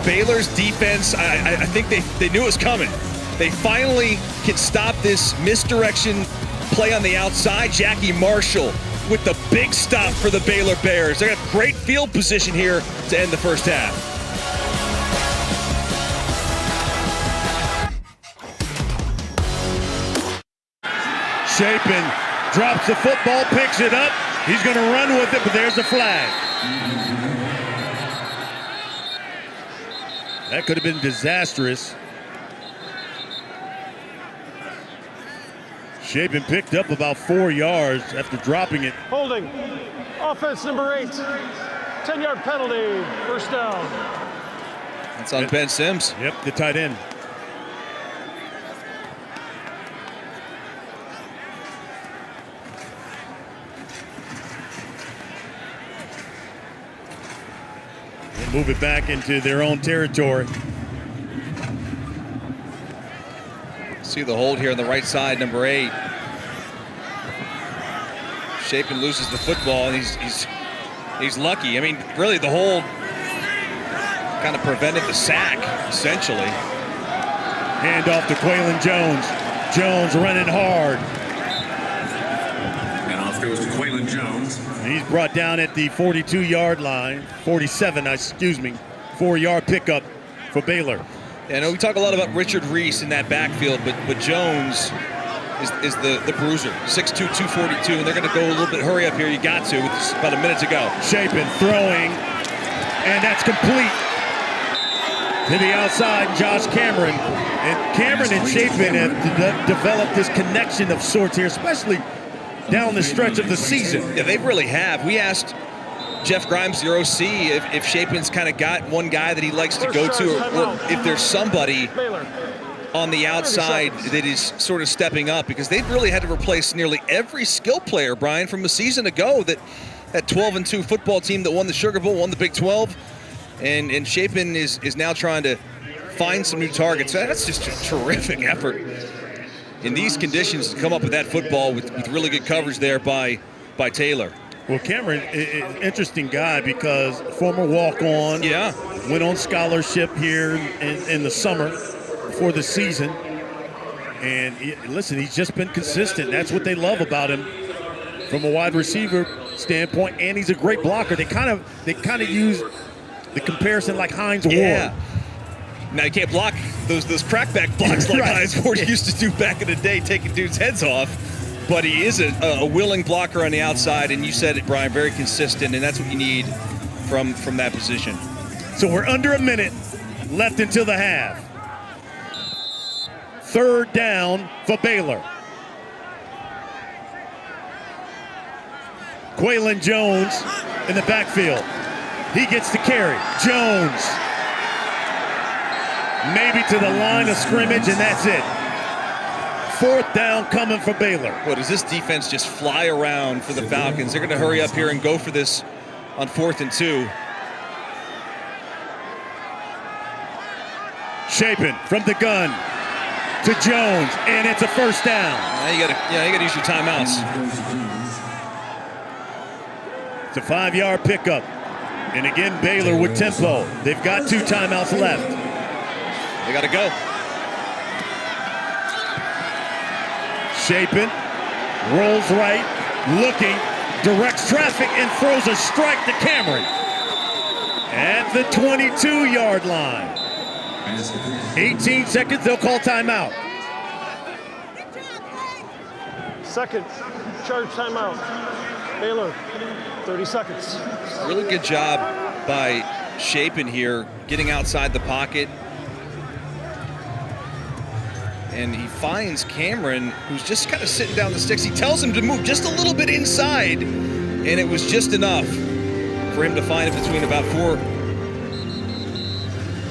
Baylor's defense, I think they knew it was coming. They finally can stop this misdirection play on the outside. Jackie Marshall with the big stop for the Baylor Bears. They got great field position here to end the first half. Chapin drops the football, picks it up. He's going to run with it, but there's a flag. That could have been disastrous. Chapin picked up about 4 yards after dropping it. Holding. Offense number 8. 10-yard penalty. First down. That's on Ben Sims. Yep, the tight end. They move it back into their own territory. See the hold here on the right side, number 8. Chapin loses the football, and he's lucky. I mean, really, the hold kind of prevented the sack, essentially. Hand off to Quaylon Jones. Jones running hard. And off goes to Quaylon Jones. He's brought down at the 42-yard line. 47, excuse me. 4-yard pickup for Baylor. Yeah, I know we talk a lot about Richard Reese in that backfield, but Jones is the bruiser. 6'2", 242, and they're going to go a little bit hurry up here. You got to. It's about a minute to go. Chapin throwing, and that's complete. To the outside, Josh Cameron. And Cameron and Chapin have developed this connection of sorts here, especially down the stretch of the season. Yeah, they really have. We asked Jeff Grimes, the OC, if Chapin's kind of got one guy that he likes to go to, or if there's somebody on the outside that is sort of stepping up, because they've really had to replace nearly every skill player, Brian, from a season ago, that 12-2 football team that won the Sugar Bowl, won the Big 12. And Chapin is now trying to find some new targets. That's just a terrific effort in these conditions to come up with that football with really good coverage there by Taylor. Well, Cameron, interesting guy because former walk-on. Yeah. Went on scholarship here in the summer before the season. And listen, he's just been consistent. That's what they love about him from a wide receiver standpoint. And he's a great blocker. They kind of use the comparison like Hines Ward. Now you can't block those crackback blocks like Hines Ward used to do back in the day, taking dudes' heads off. But he is a willing blocker on the outside, and you said it, Brian, very consistent, and that's what you need from that position. So we're under a minute left until the half. Third down for Baylor. Quaylon Jones in the backfield. He gets the carry. Jones. Maybe to the line of scrimmage, and that's it. Fourth down coming for Baylor. What does this defense just fly around for the Falcons? They're going to hurry up here and go for this on 4th and 2. Chapin from the gun to Jones, and it's a first down. Now you got to use your timeouts. It's a 5-yard pickup. And again, Baylor with tempo. They've got 2 timeouts left. They got to go. Chapin rolls right, looking, directs traffic, and throws a strike to Cameron at the 22-yard line. 18 seconds, they'll call timeout. Second, charge timeout. Baylor, 30 seconds. Really good job by Chapin here, getting outside the pocket. And he finds Cameron, who's just kind of sitting down the sticks. He tells him to move just a little bit inside, and it was just enough for him to find it between about 4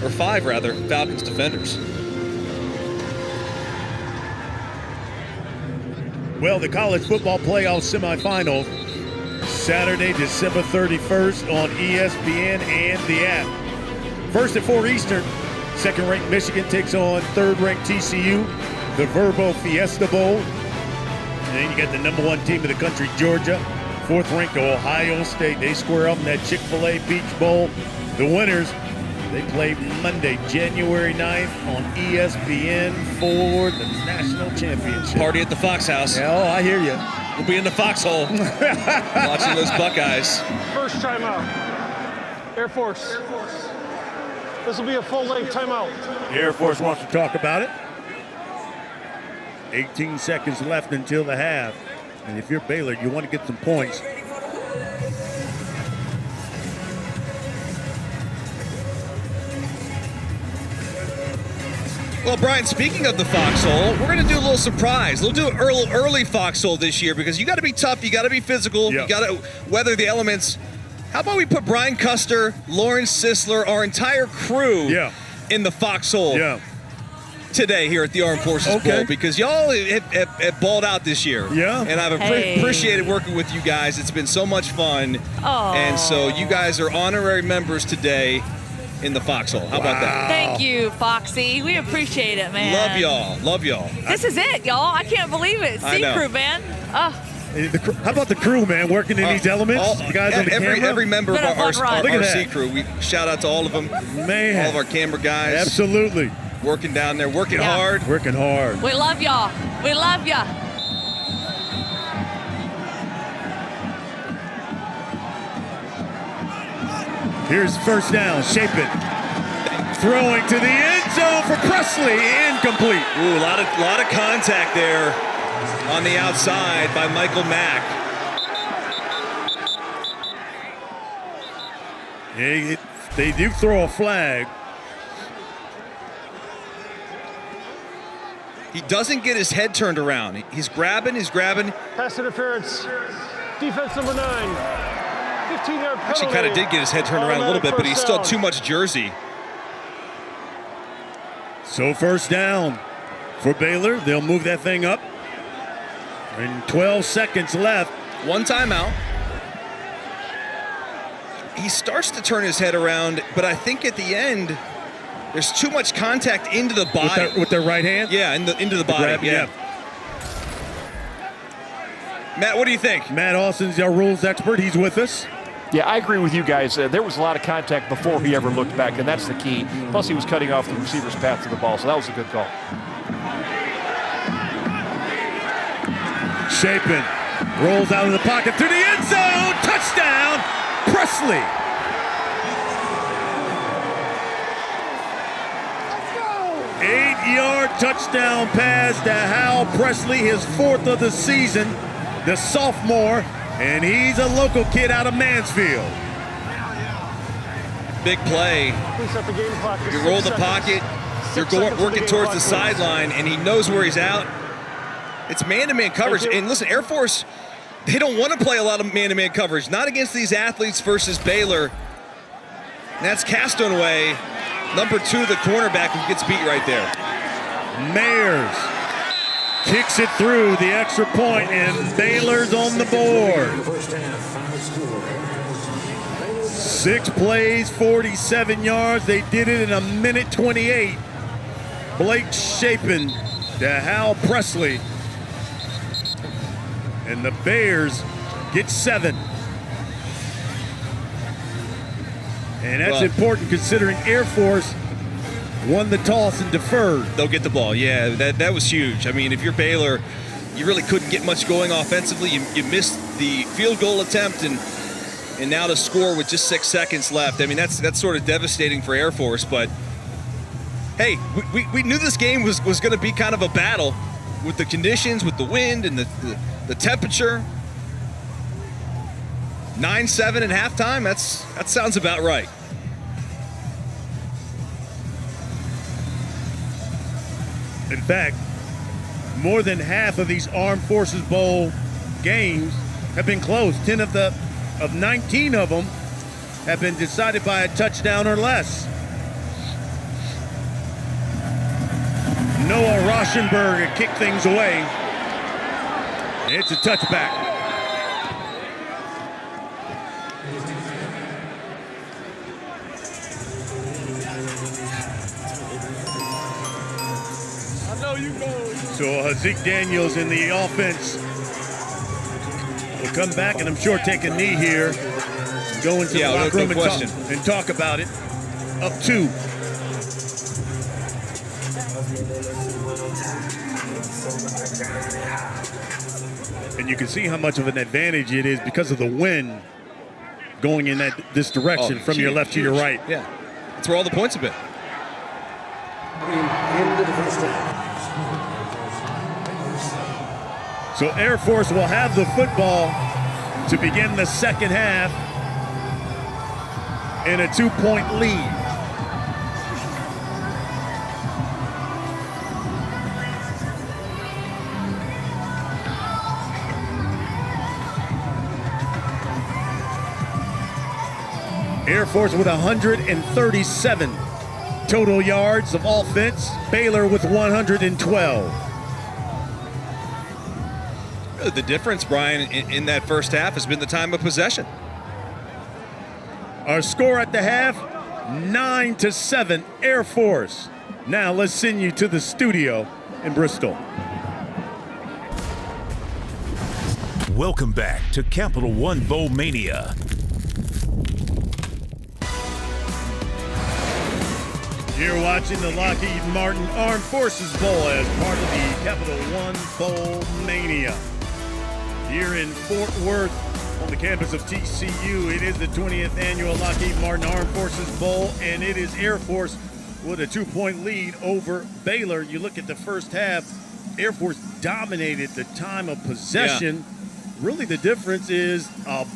or 5 rather, Falcons defenders. Well, the college football playoff semifinals, Saturday, December 31st on ESPN and the app. First at 4 Eastern, second-ranked Michigan takes on third-ranked TCU, the Verbo Fiesta Bowl. And then you got the number 1 team of the country, Georgia. Fourth-ranked Ohio State. They square up in that Chick-fil-A Beach Bowl. The winners, they play Monday, January 9th on ESPN for the national championship. Party at the Fox House. Yeah, oh, I hear you. We'll be in the foxhole watching those Buckeyes. First timeout. Air Force. This will be a full-length timeout. The Air Force wants to talk about it. 18 seconds left until the half. And if you're Baylor, you want to get some points. Well, Brian, speaking of the foxhole, we're going to do a little surprise. We'll do an early foxhole this year because you got to be tough, you got to be physical, you got to weather the elements. How about we put Brian Custer, Lawrence Sisler, our entire crew in the foxhole today here at the Armed Forces Bowl, because y'all have balled out this year. And I've appreciated working with you guys. It's been so much fun. And so you guys are honorary members today in the foxhole. How about that? Thank you, Foxy. We appreciate it, man. Love y'all. Love y'all. This is it, y'all. I can't believe it. I know. Sea Crew, man. How about the crew, man, working in these elements? The guys on the camera? Every member of our sea crew. We shout out to all of them. Man. All of our camera guys. Absolutely. Working down there, working hard. Working hard. We love y'all. We love ya. Here's first down. Chapin throwing to the end zone for Presley. Incomplete. Ooh, a lot of contact there on the outside by Michael Mack. They do throw a flag. He doesn't get his head turned around. He's grabbing. Pass interference. Defense number 9. 15-yard penalty. Actually kind of did get his head turned around a little bit, but he's still too much jersey. So first down for Baylor. They'll move that thing up. And 12 seconds left. 1 timeout. he starts to turn his head around, but I think at the end, there's too much contact into the body. With their right hand? Yeah, into the body. Grab, yeah. Matt, what do you think? Matt Austin's our rules expert. He's with us. Yeah, I agree with you guys. There was a lot of contact before he ever looked back, and that's the key. Plus, he was cutting off the receiver's path to the ball, so that was a good call. Chapin rolls out of the pocket through the end zone. Touchdown, Presley. Let's go. 8-yard touchdown pass to Hal Presley, his 4th of the season, the sophomore, and he's a local kid out of Mansfield. Big play. You roll the pocket, you're working towards the sideline, and he knows where he's out. It's man-to-man coverage. And listen, Air Force, they don't want to play a lot of man-to-man coverage. Not against these athletes versus Baylor. And that's Castonway, number 2, the cornerback, who gets beat right there. Mayers kicks it through the extra point, and Baylor's on the board. 6 plays, 47 yards. They did it in a minute 28. Blake Chapin to Hal Presley. And the Bears get 7. And that's important considering Air Force won the toss and deferred. They'll get the ball. Yeah, that was huge. I mean, if you're Baylor, you really couldn't get much going offensively. You missed the field goal attempt, and now to score with just 6 seconds left. I mean, that's sort of devastating for Air Force. But hey, we knew this game was going to be kind of a battle with the conditions, with the wind and the temperature. 9-7 at halftime. That sounds about right. In fact, more than half of these Armed Forces Bowl games have been close. 10 of 19 of them have been decided by a touchdown or less. Noah Rauschenberg kicked things away. It's a touchback. So Zeke Daniels in the offense will come back, and I'm sure take a knee here, go into the locker room and talk about it. Up 2. And you can see how much of an advantage it is because of the wind going in this direction from your left to your right. Yeah, that's where all the points have been. So Air Force will have the football to begin the second half in a 2-point lead. Air Force with 137 total yards of offense. Baylor with 112. The difference, Brian, in that first half has been the time of possession. Our score at the half, 9-7 Air Force. Now let's send you to the studio in Bristol. Welcome back to Capital One Bowl Mania. You're watching the Lockheed Martin Armed Forces Bowl as part of the Capital One Bowl Mania. Here in Fort Worth on the campus of TCU, it is the 20th annual Lockheed Martin Armed Forces Bowl, and it is Air Force with a 2-point lead over Baylor. You look at the first half, Air Force dominated the time of possession. Yeah. Really the difference is a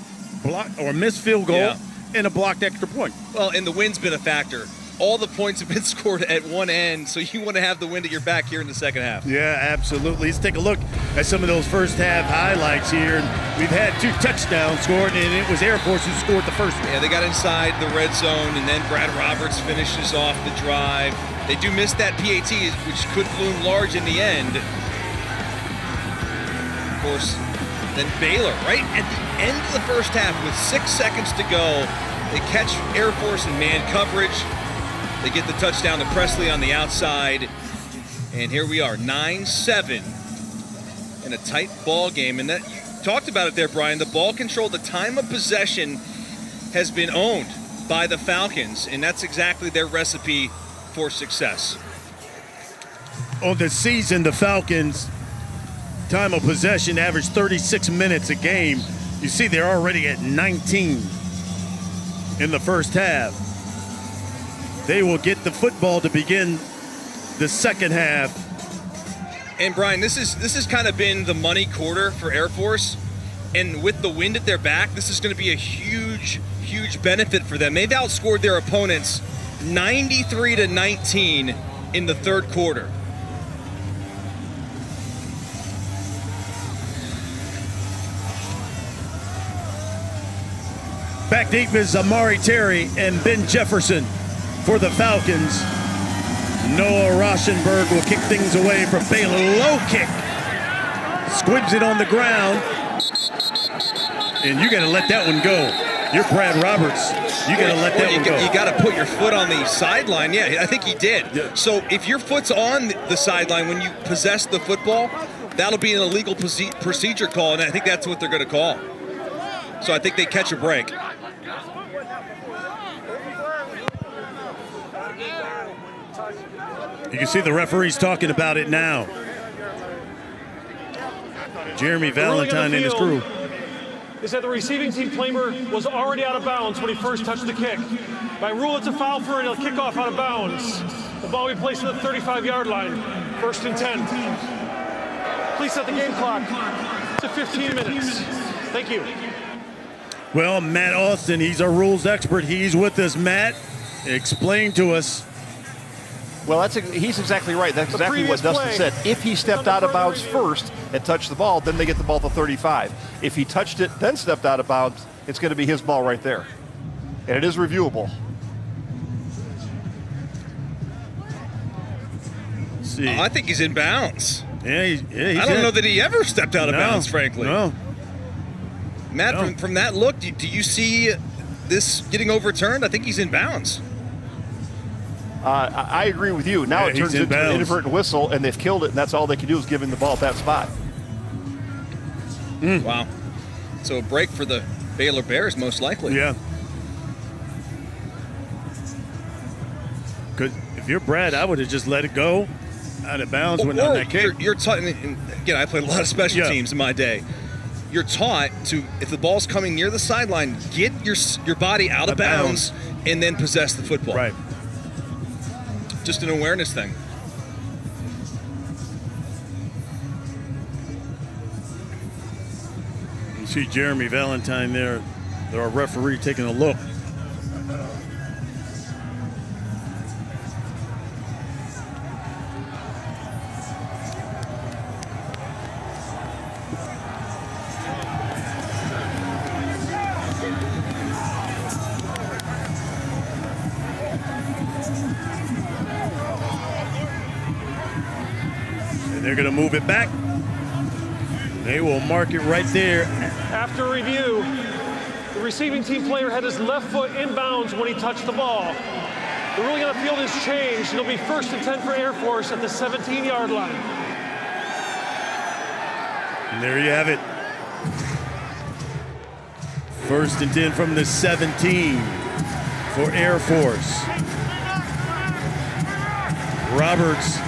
block or a missed field goal and a blocked extra point. Well, and the wind's been a factor. All the points have been scored at one end, so you want to have the wind at your back here in the second half. Yeah, absolutely. Let's take a look at some of those first half highlights here. We've had 2 touchdowns scored, and it was Air Force who scored the first one. Yeah, they got inside the red zone, and then Brad Roberts finishes off the drive. They do miss that PAT, which could loom large in the end. Of course, then Baylor, right at the end of the first half with 6 seconds to go, They catch Air Force in man coverage. They get the touchdown to Presley on the outside. And here we are, 9-7 in a tight ball game. And that, you talked about it there, Brian. The ball control, the time of possession has been owned by the Falcons, and that's exactly their recipe for success. On the season, the Falcons' time of possession averaged 36 minutes a game. You see they're already at 19 in the first half. They will get the football to begin the second half. And Brian, this has kind of been the money quarter for Air Force, and with the wind at their back, this is going to be a huge benefit for them. They've outscored their opponents 93-19 in the third quarter. Back deep is Amari Terry and Ben Jefferson for the Falcons. Noah Rauschenberg will kick things away from Baylor. Low kick. Squibs it on the ground. And you got to let that one go. You're Brad Roberts. You got to let that one go. You got to put your foot on the sideline. Yeah, I think he did. Yeah. So if your foot's on the sideline when you possess the football, that'll be an illegal procedure call, and I think that's what they're going to call. So I think they catch a break. You can see the referees talking about it now. Jeremy Valentine and his crew. Is that the receiving team player was already out of bounds when he first touched the kick. By rule, it's a foul for a kickoff out of bounds. The ball will be placed at the 35-yard line. 1st and 10. Please set the game clock to 15 minutes. Thank you. Well, Matt Austin, he's our rules expert. He's with us. Matt, explain to us. Well, he's exactly right. That's exactly what Dustin said. If he stepped out of bounds first and touched the ball, then they get the ball to 35. If he touched it, then stepped out of bounds, it's going to be his ball right there. And it is reviewable. See. I think he's in bounds. Yeah, he's I don't know that he ever stepped out of bounds, frankly. No. Matt, from that look, do you see this getting overturned? I think he's in bounds. I agree with you. Now it turns into an inadvertent whistle, and they've killed it, and that's all they can do is give him the ball at that spot. Wow. So a break for the Baylor Bears, most likely. Yeah. Because if you're Brad, I would have just let it go out of bounds when on that kick. You're taught, again, I played a lot of special teams in my day. You're taught to, if the ball's coming near the sideline, get your body out of bounds and then possess the football. Right. Just an awareness thing. You see Jeremy Valentine there, our referee, taking a look. They're going to move it back. They will mark it right there. After review, the receiving team player had his left foot inbounds when he touched the ball. The ruling on the field has changed. It'll be 1st and 10 for Air Force at the 17-yard line. And there you have it. 1st and 10 from the 17 for Air Force. Roberts,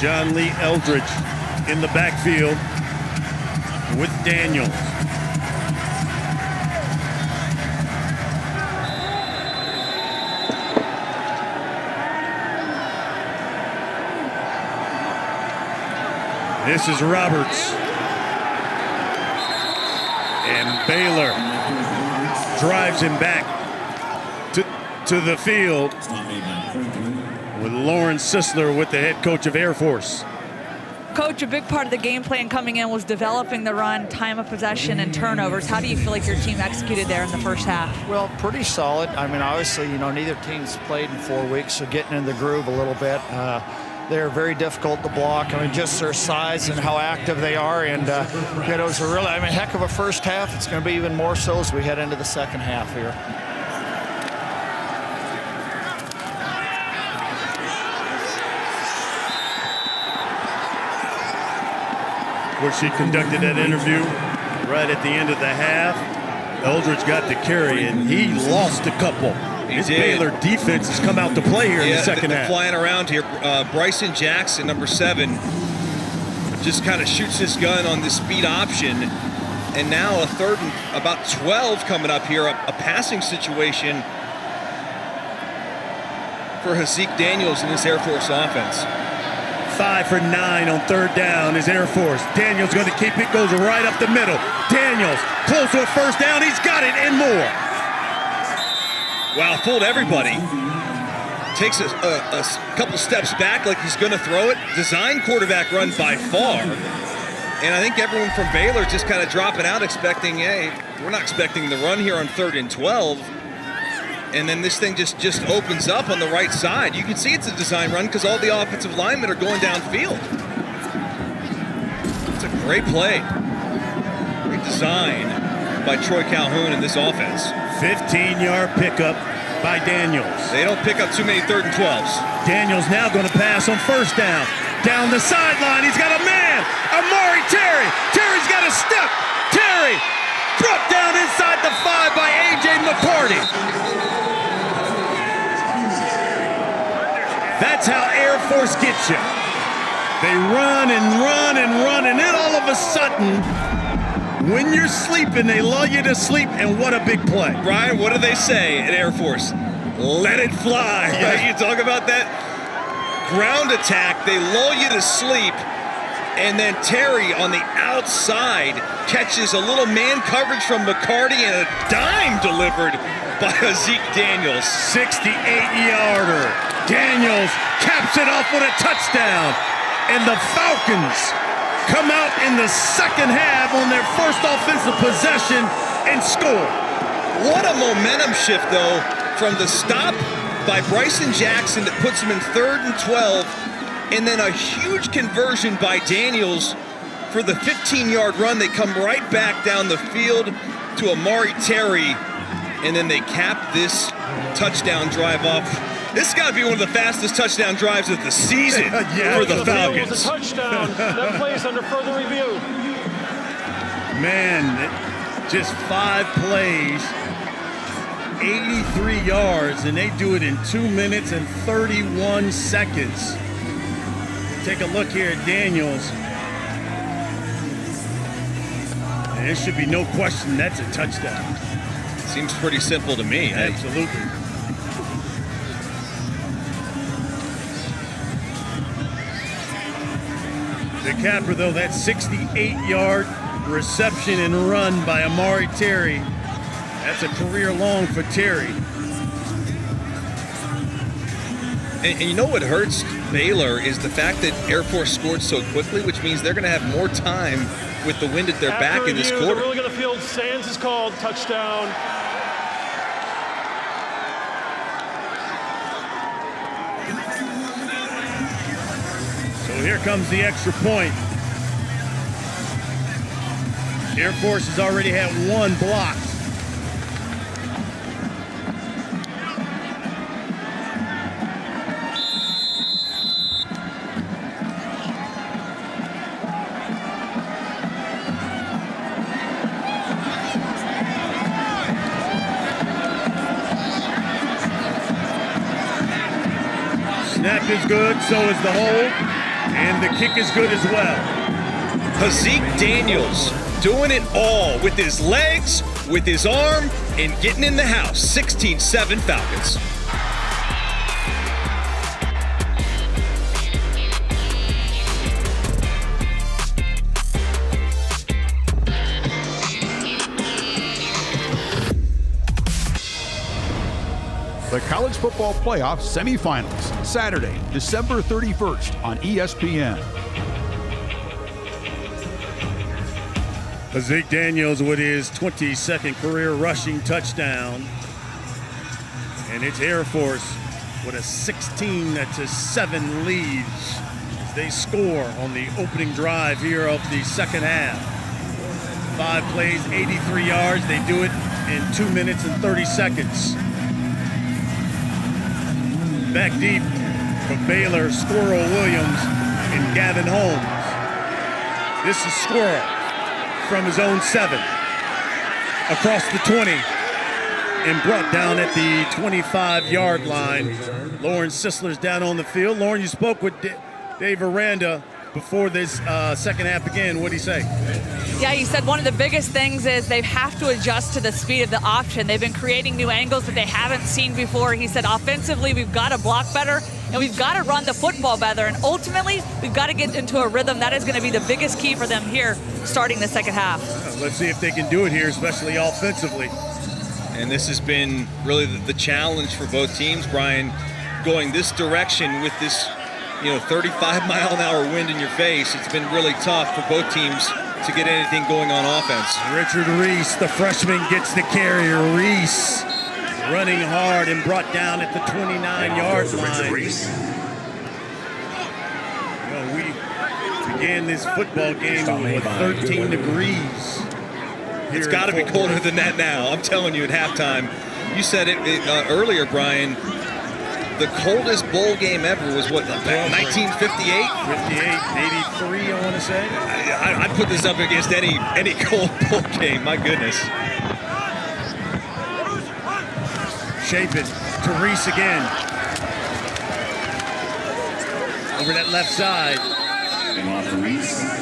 John Lee Eldridge in the backfield with Daniels. This is Roberts. And Baylor drives him back to the field with Lauren Sisler with the head coach of Air Force. Coach, a big part of the game plan coming in was developing the run, time of possession, and turnovers. How do you feel like your team executed there in the first half? Well, pretty solid. I mean, obviously, neither team's played in 4 weeks, so getting in the groove a little bit. They're very difficult to block. I mean, just their size and how active they are. And, it was a really, heck of a first half. It's going to be even more so as we head into the second half here. where she conducted that interview right at the end of the half. Eldridge got the carry, and he lost a couple. His Baylor defense has come out to play here in the second half. Flying around here. Bryson Jackson, number 7, just kind of shoots his gun on the speed option. And now a 3rd and about 12 coming up here, a passing situation for Hazik Daniels in this Air Force offense. 5 for 9 on 3rd down is Air Force. Daniels going to keep it, goes right up the middle. Daniels close to a 1st down. He's got it and more. Wow, fooled everybody. Takes a couple steps back like he's going to throw it. Design quarterback run by far. And I think everyone from Baylor just kind of dropping out expecting, hey, we're not expecting the run here on 3rd and 12. And then this thing just opens up on the right side. You can see it's a design run because all the offensive linemen are going downfield. It's a great play. Great design by Troy Calhoun in this offense. 15-yard pickup by Daniels. They don't pick up too many 3rd and 12s. Daniels now going to pass on 1st down. Down the sideline, he's got a man. Amari Terry. Terry's got a step. Terry brought down inside the 5 by A.J. McCarty. That's how Air Force gets you. They run and run and run, and then all of a sudden, when you're sleeping, they lull you to sleep, and what a big play. Brian, what do they say at Air Force? Let it fly. Right? You talk about that ground attack, they lull you to sleep, and then Terry on the outside catches a little man coverage from McCarty and a dime delivered by Hazik Daniels. 68-yarder. Daniels caps it off with a touchdown, and the Falcons come out in the second half on their first offensive possession and score. What a momentum shift, though, from the stop by Bryson Jackson that puts him in 3rd and 12, and then a huge conversion by Daniels for the 15-yard run. They come right back down the field to Amari Terry, and then they cap this touchdown drive off. This has got to be one of the fastest touchdown drives of the season for the Falcons. It was a touchdown. That plays under further review. Man, just 5 plays, 83 yards, and they do it in 2 minutes and 31 seconds. Take a look here at Daniels. And there should be no question that's a touchdown. Seems pretty simple to me. Absolutely. The capper, though, that 68-yard reception and run by Amari Terry. That's a career long for Terry. And you know what hurts Baylor is the fact that Air Force scored so quickly, which means they're going to have more time with the wind at their back in this quarter. They're really going to field. Sands is called touchdown. So here comes the extra point. Air Force has already had 1 block. Snap is good, so is the hold, and the kick is good as well. Hazik Daniels doing it all with his legs, with his arm, and getting in the house. 16-7 Falcons. The College Football Playoff Semifinals, Saturday, December 31st on ESPN. Hazik Daniels with his 22nd career rushing touchdown. And it's Air Force with a 16-7 lead as they score on the opening drive here of the second half. 5 plays, 83 yards. They do it in 2 minutes and 30 seconds. Back deep for Baylor, Squirrel Williams and Gavin Holmes. This is Squirrel from his own 7. Across the 20. And brought down at the 25-yard line. Lauren Sisler's down on the field. Lauren, you spoke with Dave Aranda before this second half began. What did he say? Yeah, he said one of the biggest things is they have to adjust to the speed of the option. They've been creating new angles that they haven't seen before. He said offensively, we've got to block better, and we've got to run the football better. And ultimately, we've got to get into a rhythm. That is going to be the biggest key for them here starting the second half. Let's see if they can do it here, especially offensively. And this has been really the challenge for both teams, Brian, going this direction with this 35-mile-an-hour wind in your face. It's been really tough for both teams to get anything going on offense. Richard Reese, the freshman, gets the carry. Reese running hard and brought down at the 29-yard line. We began this football game with 13 degrees. It's got to be colder than that now. I'm telling you, at halftime. You said it earlier, Brian. The coldest bowl game ever was what, 1958? 58, 83, I want to say. I'd put this up against any cold bowl game. My goodness. Chapin to Reese again. Over that left side. And off to Reese.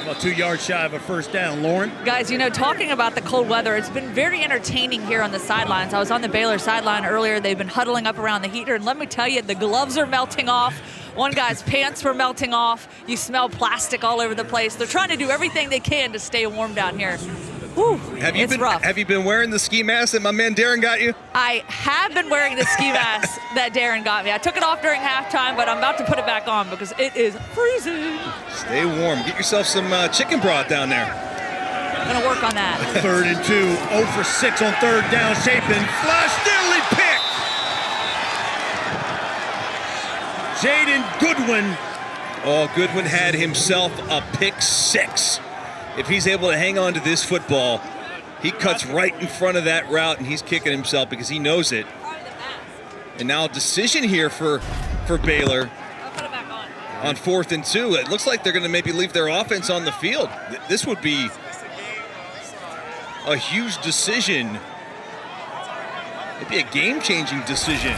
About 2 yards shy of a first down. Lauren? Guys, talking about the cold weather, it's been very entertaining here on the sidelines. I was on the Baylor sideline earlier. They've been huddling up around the heater, and let me tell you, the gloves are melting off. One guy's pants were melting off. You smell plastic all over the place. They're trying to do everything they can to stay warm down here. Whew, it's rough. Have you been wearing the ski mask that my man Darren got you? I have been wearing the ski mask that Darren got me. I took it off during halftime, but I'm about to put it back on because it is freezing. Stay warm. Get yourself some chicken broth down there. I'm going to work on that. 3rd and 2, 0 for 6 on 3rd down. Chapin, flush, nearly picked. Jaden Goodwin. Oh, Goodwin had himself a pick 6. If he's able to hang on to this football, he cuts right in front of that route, and he's kicking himself because he knows it. And now a decision here for Baylor on 4th and 2. It looks like they're going to maybe leave their offense on the field. This would be a huge decision. Maybe a game-changing decision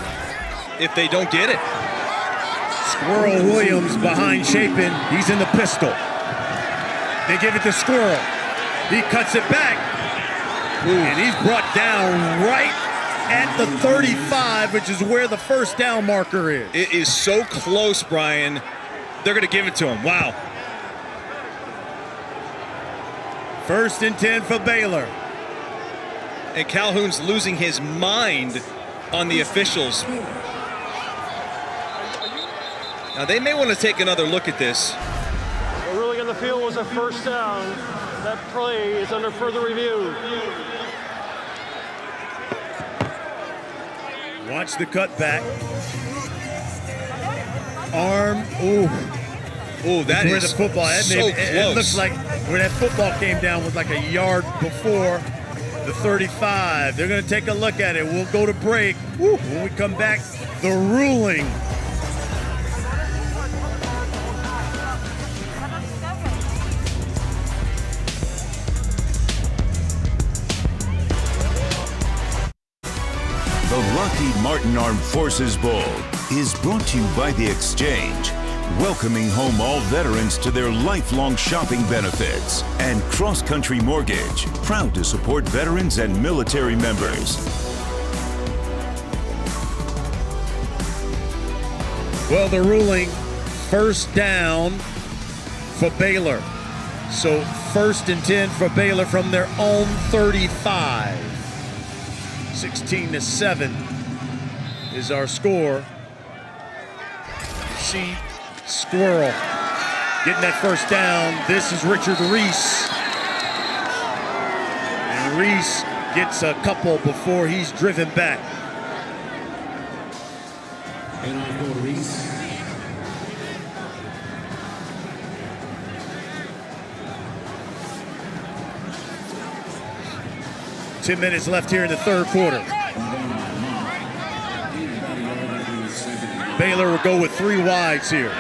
if they don't get it. Squirrel Williams behind Chapin. He's in the pistol. They give it to Squirrel. He cuts it back. And he's brought down right at the 35, which is where the first down marker is. It is so close, Brian. They're going to give it to him. Wow. 1st and 10 for Baylor. And Calhoun's losing his mind on the officials. Now, they may want to take another look at this. The ruling on the field was a first down. That play is under further review. Watch the cutback. Arm. Ooh. Oh, that where is the football. so close. It looks like where that football came down was like a yard before the 35. They're going to take a look at it. We'll go to break. Woo. When we come back, the ruling. The Lockheed Martin Armed Forces Bowl is brought to you by The Exchange, welcoming home all veterans to their lifelong shopping benefits, and Cross Country Mortgage, proud to support veterans and military members. Well, the ruling, first down for Baylor. So 1st and 10 for Baylor from their own 35. 16-7 is our score. See Squirrel getting that first down. This is Richard Reese. And Reese gets a couple before he's driven back. And on for Reese. Ten minutes left here in the 3rd quarter. Baylor will go with 3 wides here.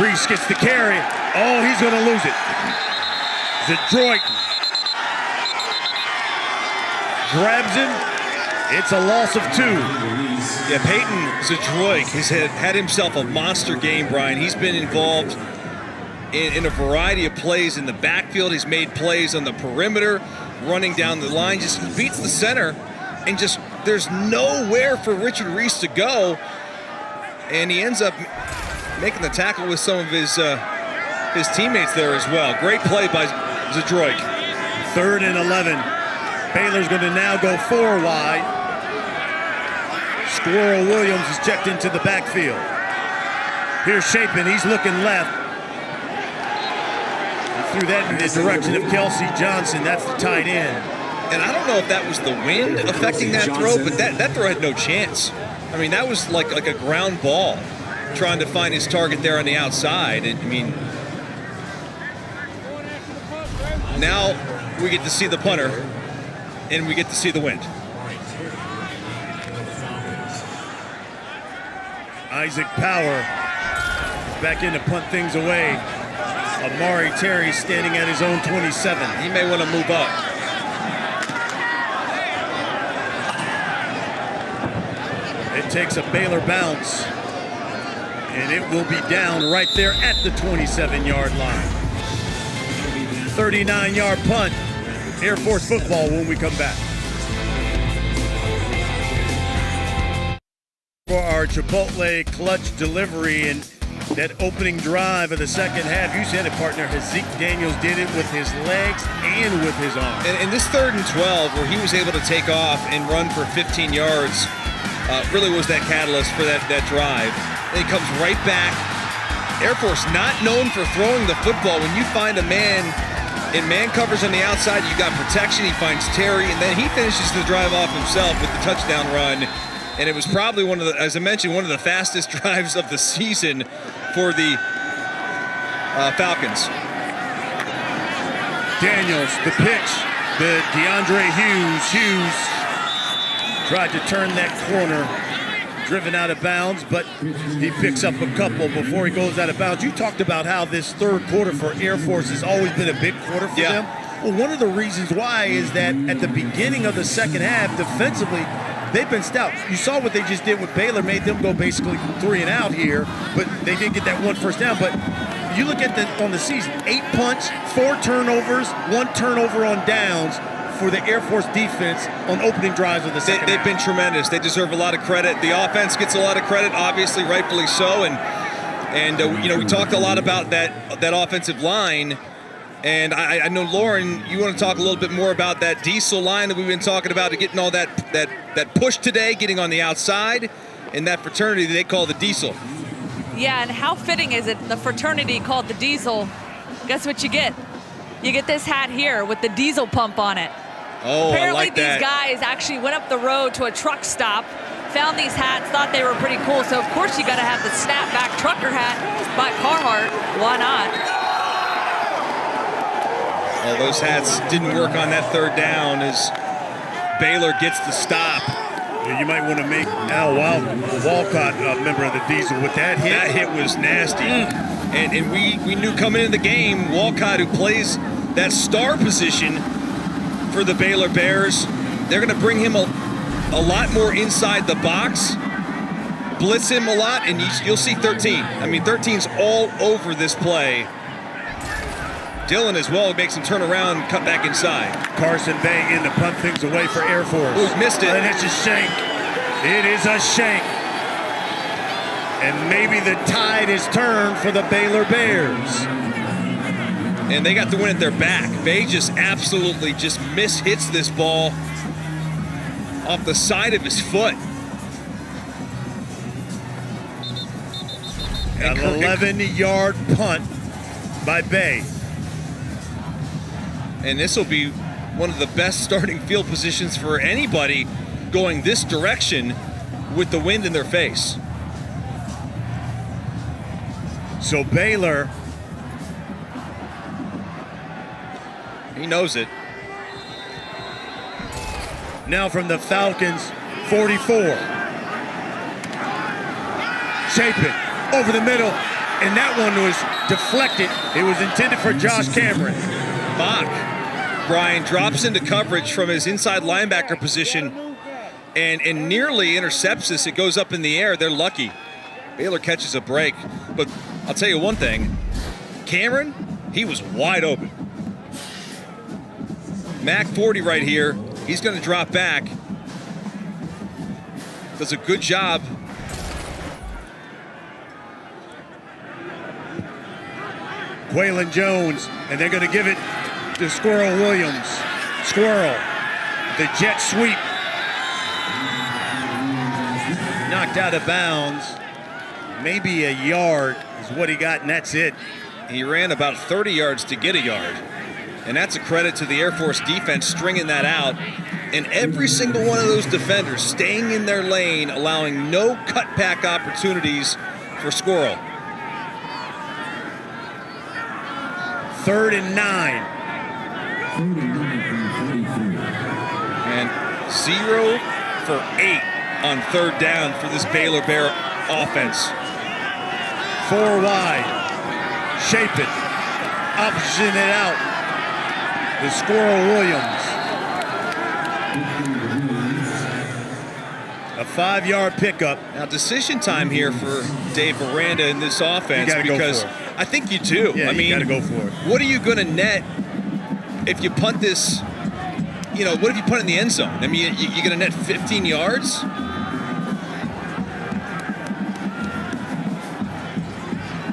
Reese gets the carry. Oh, he's going to lose it. Zadroik grabs him. It's a loss of 2. Yeah, Peyton Zadroik has had himself a monster game, Brian. He's been involved in a variety of plays in the backfield. He's made plays on the perimeter, running down the line. Just he beats the center, and just there's nowhere for Richard Reese to go. And he ends up making the tackle with some of his teammates there as well. Great play by Zadroik. 3rd and 11. Baylor's going to now go 4 wide. Squirrel Williams is checked into the backfield. Here's Chapin. He's looking left. He threw that in the direction of Kelsey Johnson. That's the tight end. And I don't know if that was the wind affecting that throw, but that throw had no chance. I mean, that was like a ground ball, trying to find his target there on the outside. And, I mean, now we get to see the punter, and we get to see the wind. Isaac Power back in to punt things away. Amari Terry standing at his own 27. He may want to move up. It takes a Baylor bounce, and it will be down right there at the 27-yard line. 39-yard punt. Air Force football when we come back. For our Chipotle clutch delivery and that opening drive of the second half, you said it, partner. Zeke Daniels did it with his legs and with his arms. And this 3rd and 12, where he was able to take off and run for 15 yards, really was that catalyst for that drive. And he comes right back. Air Force not known for throwing the football. When you find a man in man covers on the outside, you got protection. He finds Terry, and then he finishes the drive off himself with the touchdown run. And it was probably one of the, as I mentioned, one of the fastest drives of the season for the Falcons. Daniels, the pitch, the DeAndre Hughes tried to turn that corner, driven out of bounds, but he picks up a couple before he goes out of bounds. You talked about how this 3rd quarter for Air Force has always been a big quarter for them. Well, one of the reasons why is that at the beginning of the second half, defensively, they've been stout. You saw what they just did with Baylor, made them go basically 3 and out here, but they did get that 1 first down. But you look at on the season, 8 punts, 4 turnovers, 1 turnover on downs for the Air Force defense on opening drives of the second half. They've been tremendous. They deserve a lot of credit. The offense gets a lot of credit, obviously, rightfully so. And you know, we talked a lot about that offensive line. And I know, Lauren, you want to talk a little bit more about that diesel line that we've been talking about, getting all that push today, getting on the outside, and that fraternity they call the diesel. Yeah, and how fitting is it, the fraternity called the diesel? Guess what you get? You get this hat here with the diesel pump on it. Oh, apparently I like that. These guys actually went up the road to a truck stop, found these hats, thought they were pretty cool. So, of course, you got to have the snapback trucker hat by Carhartt. Why not? Well, those hats didn't work on that 3rd down as Baylor gets the stop. Yeah, you might want to make Al Walcott a member of the diesel with that hit. That hit was nasty. And we knew coming into the game, Walcott, who plays that star position for the Baylor Bears, they're going to bring him a lot more inside the box, blitz him a lot, and you'll see 13. I mean, 13's all over this play. Dillon as well makes him turn around and cut back inside. Carson Bay in to punt things away for Air Force. Ooh, missed it. And it's a shank. It is a shank. And maybe the tide is turned for the Baylor Bears. And they got the win at their back. Bay just absolutely just mishits this ball off the side of his foot. An 11-yard punt by Bay. And this will be one of the best starting field positions for anybody going this direction with the wind in their face. So Baylor, he knows it. Now from the Falcons, 44. Chapin over the middle, and that one was deflected. It was intended for Josh Cameron. Bach, Brian, drops into coverage from his inside linebacker position and nearly intercepts this. It goes up in the air. They're lucky. Baylor catches a break. But I'll tell you one thing. Cameron, he was wide open. Mac 40 right here. He's going to drop back. Does a good job. Quaylon Jones, and they're going to give it to Squirrel Williams. Squirrel, the jet sweep. Knocked out of bounds. Maybe a yard is what he got, and that's it. He ran about 30 yards to get a yard. And that's a credit to the Air Force defense stringing that out. And every single one of those defenders staying in their lane, allowing no cutback opportunities for Squirrel. 3rd and 9. And 0 for 8 on 3rd down for this Baylor Bear offense. 4 wide. Shape it. Option it out. The Squirrel Williams. A 5-yard pickup. Now decision time here for Dave Aranda in this offense, because I think you do. Yeah, I mean, you got to go for it. What are you going to net if you punt this? You know, what if you punt in the end zone? I mean, you're going to net 15 yards?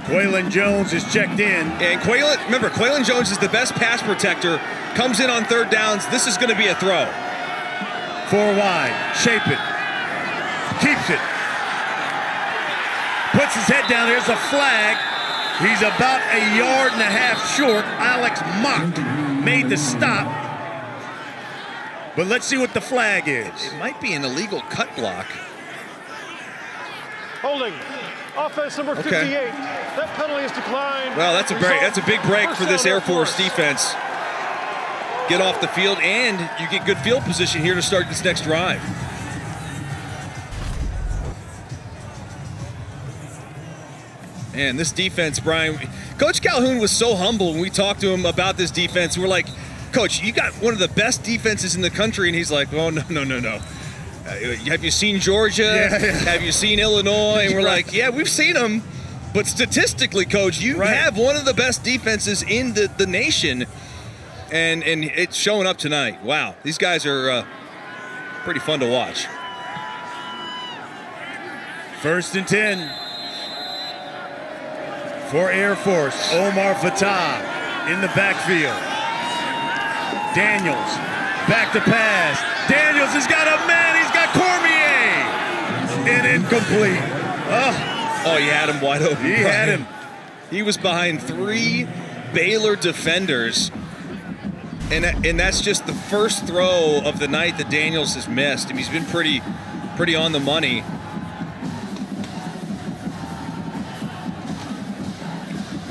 Quaylon Jones is checked in. And Quaylon Jones is the best pass protector. Comes in on 3rd downs. This is going to be a throw. 4 wide. Shape it. Keeps it. Puts his head down. There's a flag. He's about 1.5 yards short. Alex Mock made the stop. But let's see what the flag is. It might be an illegal cut block. Holding. Offense number 58. That penalty is declined. Well, that's a break. That's a big break for this Air Force defense. Get off the field, and you get good field position here to start this next drive. And this defense, Brian, Coach Calhoun was so humble when we talked to him about this defense. We're like, Coach, you got one of the best defenses in the country. And he's like, oh, no. Have you seen Georgia? Yeah. Have you seen Illinois? And we're like, yeah, we've seen them. But statistically, Coach, you have one of the best defenses in the nation. And it's showing up tonight. Wow, these guys are pretty fun to watch. 1st and 10 for Air Force. Omar Fatah in the backfield. Daniels back to pass. Daniels has got a man. He's got Cormier. And incomplete. Oh, he had him wide open. He had him. He was behind 3 Baylor defenders. And that's just the first throw of the night that Daniels has missed. I mean, he's been pretty on the money.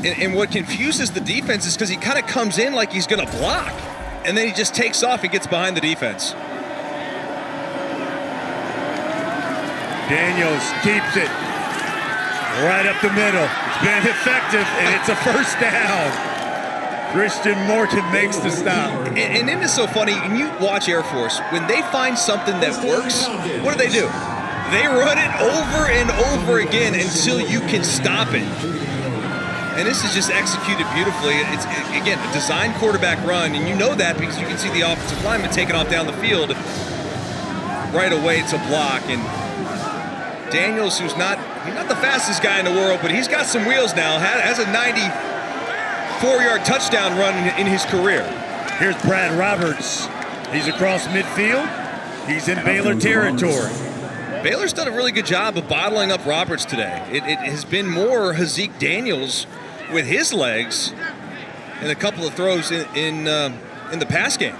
And what confuses the defense is because he kind of comes in like he's going to block, and then he just takes off and gets behind the defense. Daniels keeps it right up the middle. It's been effective, and it's a 1st down. Christian Morgan makes the stop. And it is so funny, when you watch Air Force, when they find something that works, what do? They run it over and over again until you can stop it. And this is just executed beautifully. It's, again, a design quarterback run, and you know that because you can see the offensive lineman taking off down the field. Right away, it's a block. And Daniels, he's not the fastest guy in the world, but he's got some wheels now. Has a 94-yard touchdown run in his career. Here's Brad Roberts. He's across midfield. He's in Baylor territory. Baylor's done a really good job of bottling up Roberts today. It has been more Hazik Daniels with his legs and a couple of throws in the pass game.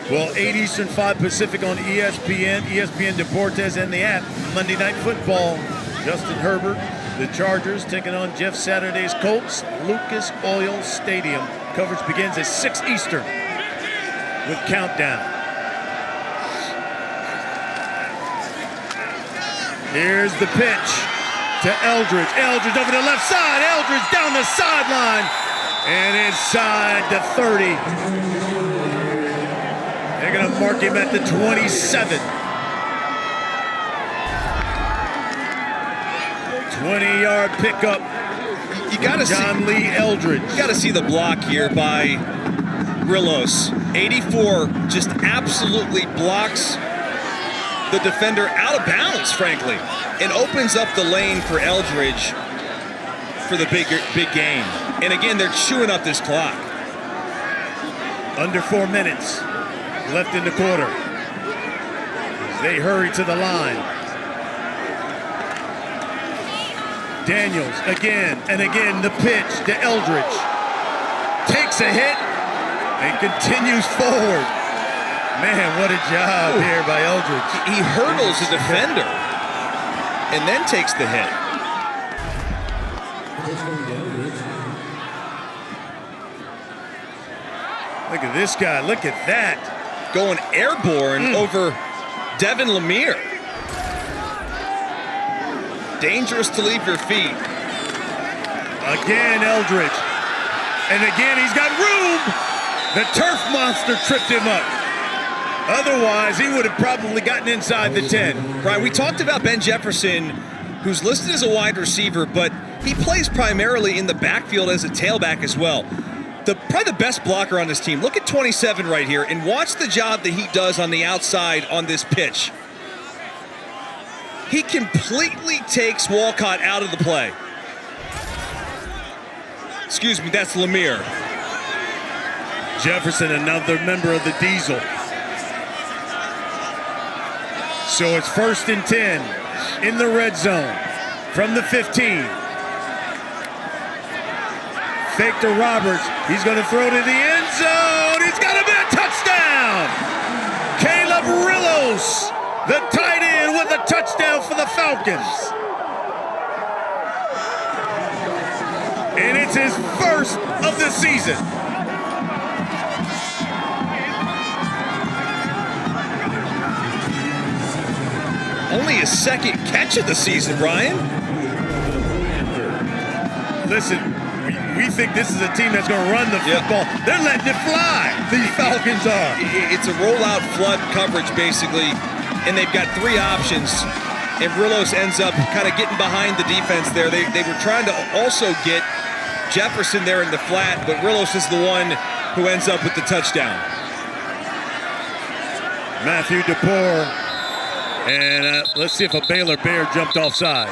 Well, 8 Eastern, 5 Pacific on ESPN, ESPN Deportes, and the app. Monday Night Football. Justin Herbert, the Chargers, taking on Jeff Saturday's Colts, Lucas Oil Stadium. Coverage begins at 6 Eastern with countdown. Here's the pitch. to Eldridge. Eldridge over the left side. Eldridge down the sideline and inside the 30. They're going to mark him at the 27. 20-yard pickup. You got to John Lee Eldridge. You got to see the block here by Rillos. 84 just absolutely blocks the defender out of bounds, frankly, and opens up the lane for Eldridge for the big game. And again, they're chewing up this clock. Under 4 minutes left in the quarter. They hurry to the line. Daniels again and again, the pitch to Eldridge. Takes a hit and continues forward. Man, what a job here by Eldridge. He hurdles the defender and then takes the hit. Look at this guy, look at that. Going airborne over Devin Lemire. Dangerous to leave your feet. Again, Eldridge. And again, he's got room. The turf monster tripped him up. Otherwise, he would have probably gotten inside the 10. Right, we talked about Ben Jefferson, who's listed as a wide receiver, but he plays primarily in the backfield as a tailback as well. Probably the best blocker on this team. Look at 27 right here, and watch the job that he does on the outside on this pitch. He completely takes Walcott out of the play. Excuse me, that's Lemire. Jefferson, another member of the Diesel. So it's 1st and 10 in the red zone from the 15. Fake to Roberts. He's going to throw to the end zone. He's got a touchdown. Caleb Rillos, the tight end, with a touchdown for the Falcons. And it's his first of the season. Only his second catch of the season, Brian. Listen, we think this is a team that's going to run the football. They're letting it fly. These Falcons are. It's a rollout flood coverage, basically, and they've got 3 options. And Rillos ends up kind of getting behind the defense there. They were trying to also get Jefferson there in the flat, but Rillos is the one who ends up with the touchdown. Matthew DePore. And let's see if a Baylor Bear jumped offside.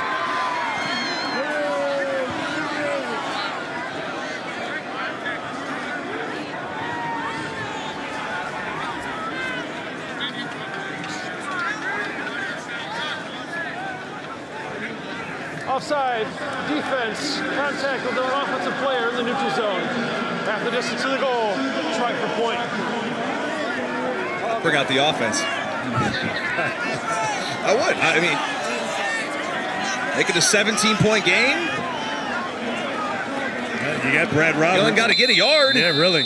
Offside, defense, contact with an offensive player in the neutral zone. Half the distance to the goal, try for point. Bring out the offense. I would. I mean, make it a 17-point game. You got Brad Roberts. You only got to get a yard. Yeah, really.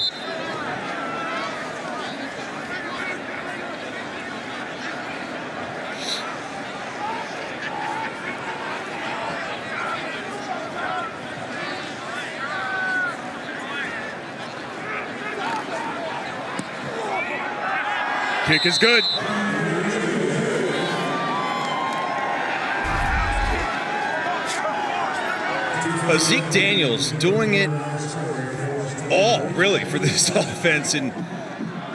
Kick is good. Zeke Daniels doing it all, really, for this offense, and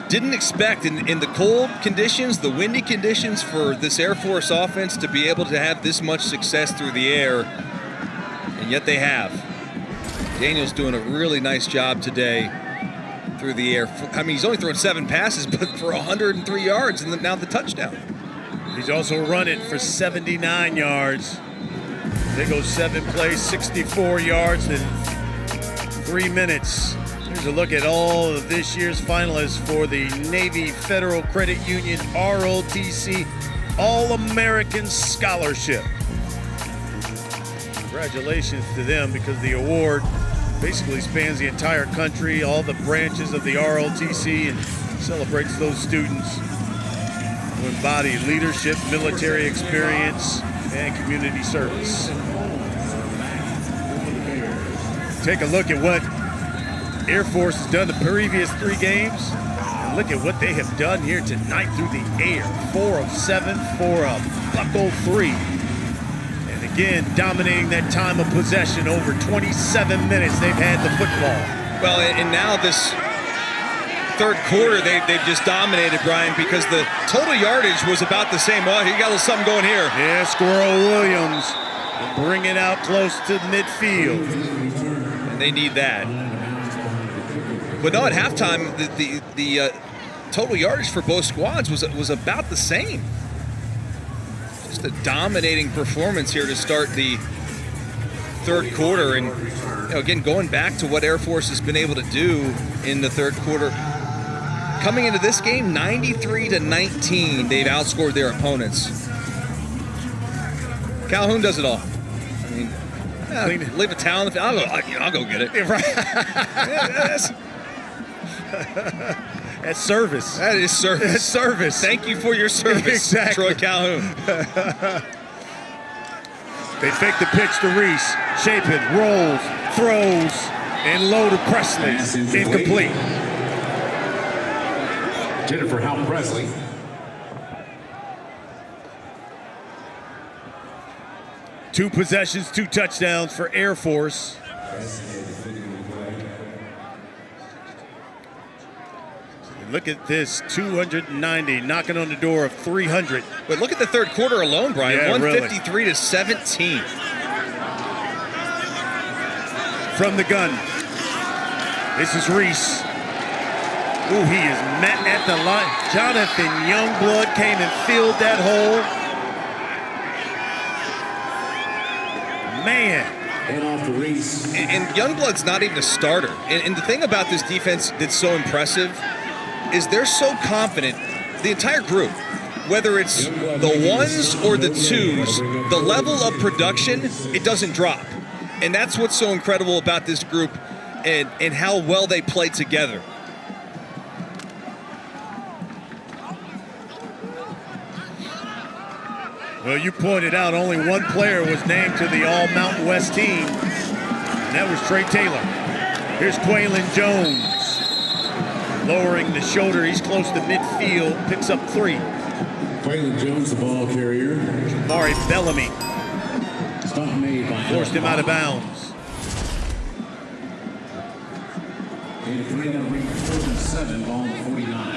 didn't expect in the cold conditions, the windy conditions, for this Air Force offense to be able to have this much success through the air, and yet they have. Daniels doing a really nice job today through the air. I mean, he's only thrown 7 passes, but for 103 yards, and now the touchdown. He's also run it for 79 yards. They go 7 plays, 64 yards in 3 minutes. Here's a look at all of this year's finalists for the Navy Federal Credit Union ROTC All-American Scholarship. Congratulations to them, because the award basically spans the entire country, all the branches of the ROTC, and celebrates those students who embody leadership, military experience, and community service. Take a look at what Air Force has done the previous 3 games. And look at what they have done here tonight through the air. 4 of 7 for a buckle 3. And again, dominating that time of possession. Over 27 minutes they've had the football. Well, and now this third quarter, they've just dominated, Brian, because the total yardage was about the same. Well, he got a little something going here. Yeah, Squirrel Williams will bring it out close to midfield. And they need that. But no, at halftime, the total yardage for both squads was about the same. Just a dominating performance here to start the third quarter. And again, going back to what Air Force has been able to do in the third quarter. Coming into this game, 93-19, they've outscored their opponents. Calhoun does it all. I mean, leave a towel in the field. I'll go get it. Yeah, right. That's service. That is service. That's service. Thank you for your service, Exactly. Troy Calhoun. They fake the pitch to Reese. Chapin rolls, throws, and low to Presley. Incomplete. Jennifer Hal Presley. Two possessions, 2 touchdowns for Air Force. Look at this, 290, knocking on the door of 300. But look at the third quarter alone, Brian. Yeah, 153-17. From the gun. This is Reese. Ooh, he is met at the line. Jonathan Youngblood came and filled that hole. Man. And off to Reese. And Youngblood's not even a starter. And the thing about this defense that's so impressive is they're so confident, the entire group, whether it's the ones or the twos, the level of production, it doesn't drop. And that's what's so incredible about this group and how well they play together. Well, you pointed out only one player was named to the All-Mountain West team, and that was Trey Taylor. Here's Quaylen Jones. Lowering the shoulder, he's close to midfield, picks up 3. Quaylen Jones, the ball carrier. Mari Bellamy Stop made by forced him out of bounds. And the play number 7, ball 49.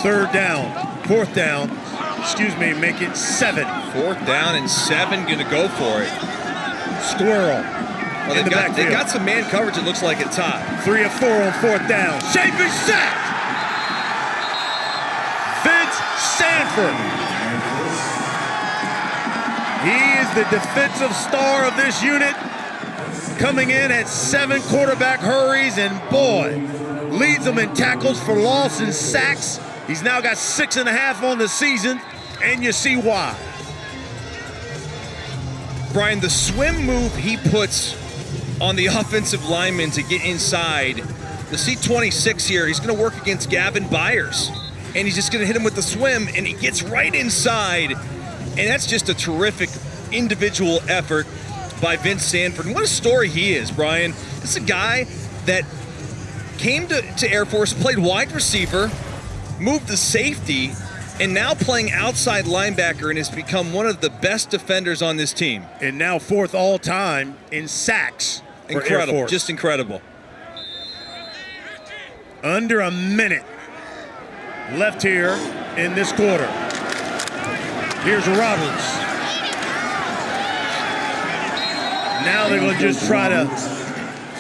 Third down, 4th down, make it 7. 4th down and 7, gonna go for it. Squirrel Well, in the backfield. they've got some man coverage, it looks like, at top. 3 of 4 on 4th down. Chapin sacked! Vince Sanford. He is the defensive star of this unit. Coming in at 7 quarterback hurries, and boy, leads them in tackles for loss and sacks. He's now got 6.5 on the season, and you see why. Brian, the swim move he puts on the offensive lineman to get inside, the C26 here, he's going to work against Gavin Byers, and he's just going to hit him with the swim, and he gets right inside, and that's just a terrific individual effort by Vince Sanford. And what a story he is, Brian. This is a guy that came to Air Force, played wide receiver, moved to safety, and now playing outside linebacker, and has become one of the best defenders on this team. And now 4th all-time in sacks for Air Incredible, Force. just incredible. Under a minute left here in this quarter. Here's Roberts. Now they're going to just try to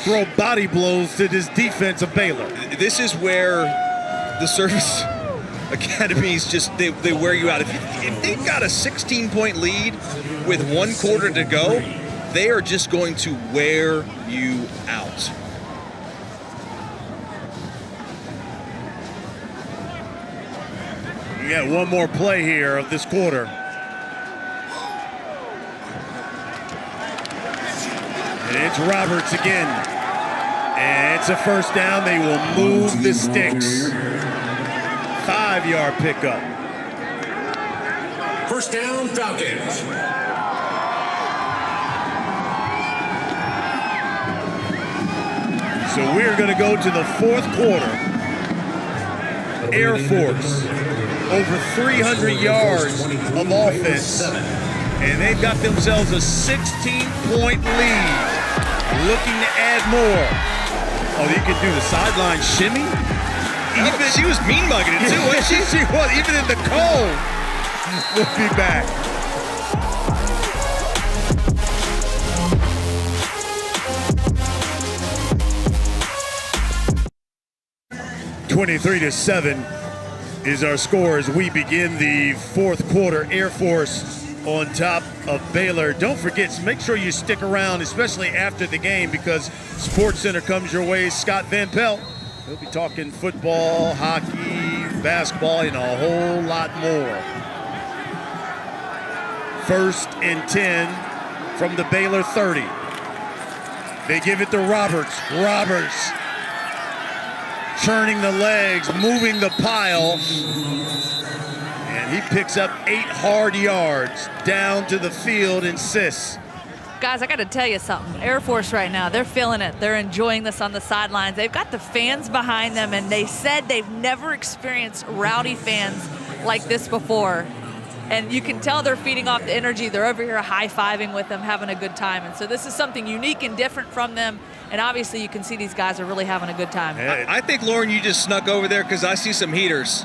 throw body blows to this defense of Baylor. This is where the service academies just, they wear you out. If they've got a 16-point lead with 1 quarter to go, they are just going to wear you out. You got one more play here of this quarter. And it's Roberts again. And it's a first down. They will move the sticks. 5-yard pickup. First down, Falcons. So we're going to go to the fourth quarter. Air Force, over 300 yards of offense, and they've got themselves a 16-point lead. Looking to add more. Oh, you can do the sideline shimmy? She was mean mugging it too, wasn't she? She was, even in the cold. We'll be back. (23-7) is our score as we begin the fourth quarter. Air Force on top of Baylor. Don't forget, make sure you stick around, especially after the game, because Sports Center comes your way. Scott Van Pelt, he'll be talking football, hockey, basketball, and a whole lot more. 1st and 10 from the Baylor 30. They give it to Roberts. Roberts churning the legs, moving the pile. And he picks up 8 hard yards down to the field and assists. Guys, I got to tell you something. Air Force right now, they're feeling it. They're enjoying this on the sidelines. They've got the fans behind them, and they said they've never experienced rowdy fans like this before. And you can tell they're feeding off the energy. They're over here high-fiving with them, having a good time. And so this is something unique and different from them. And obviously you can see these guys are really having a good time. I think, Lauren, you just snuck over there because I see some heaters.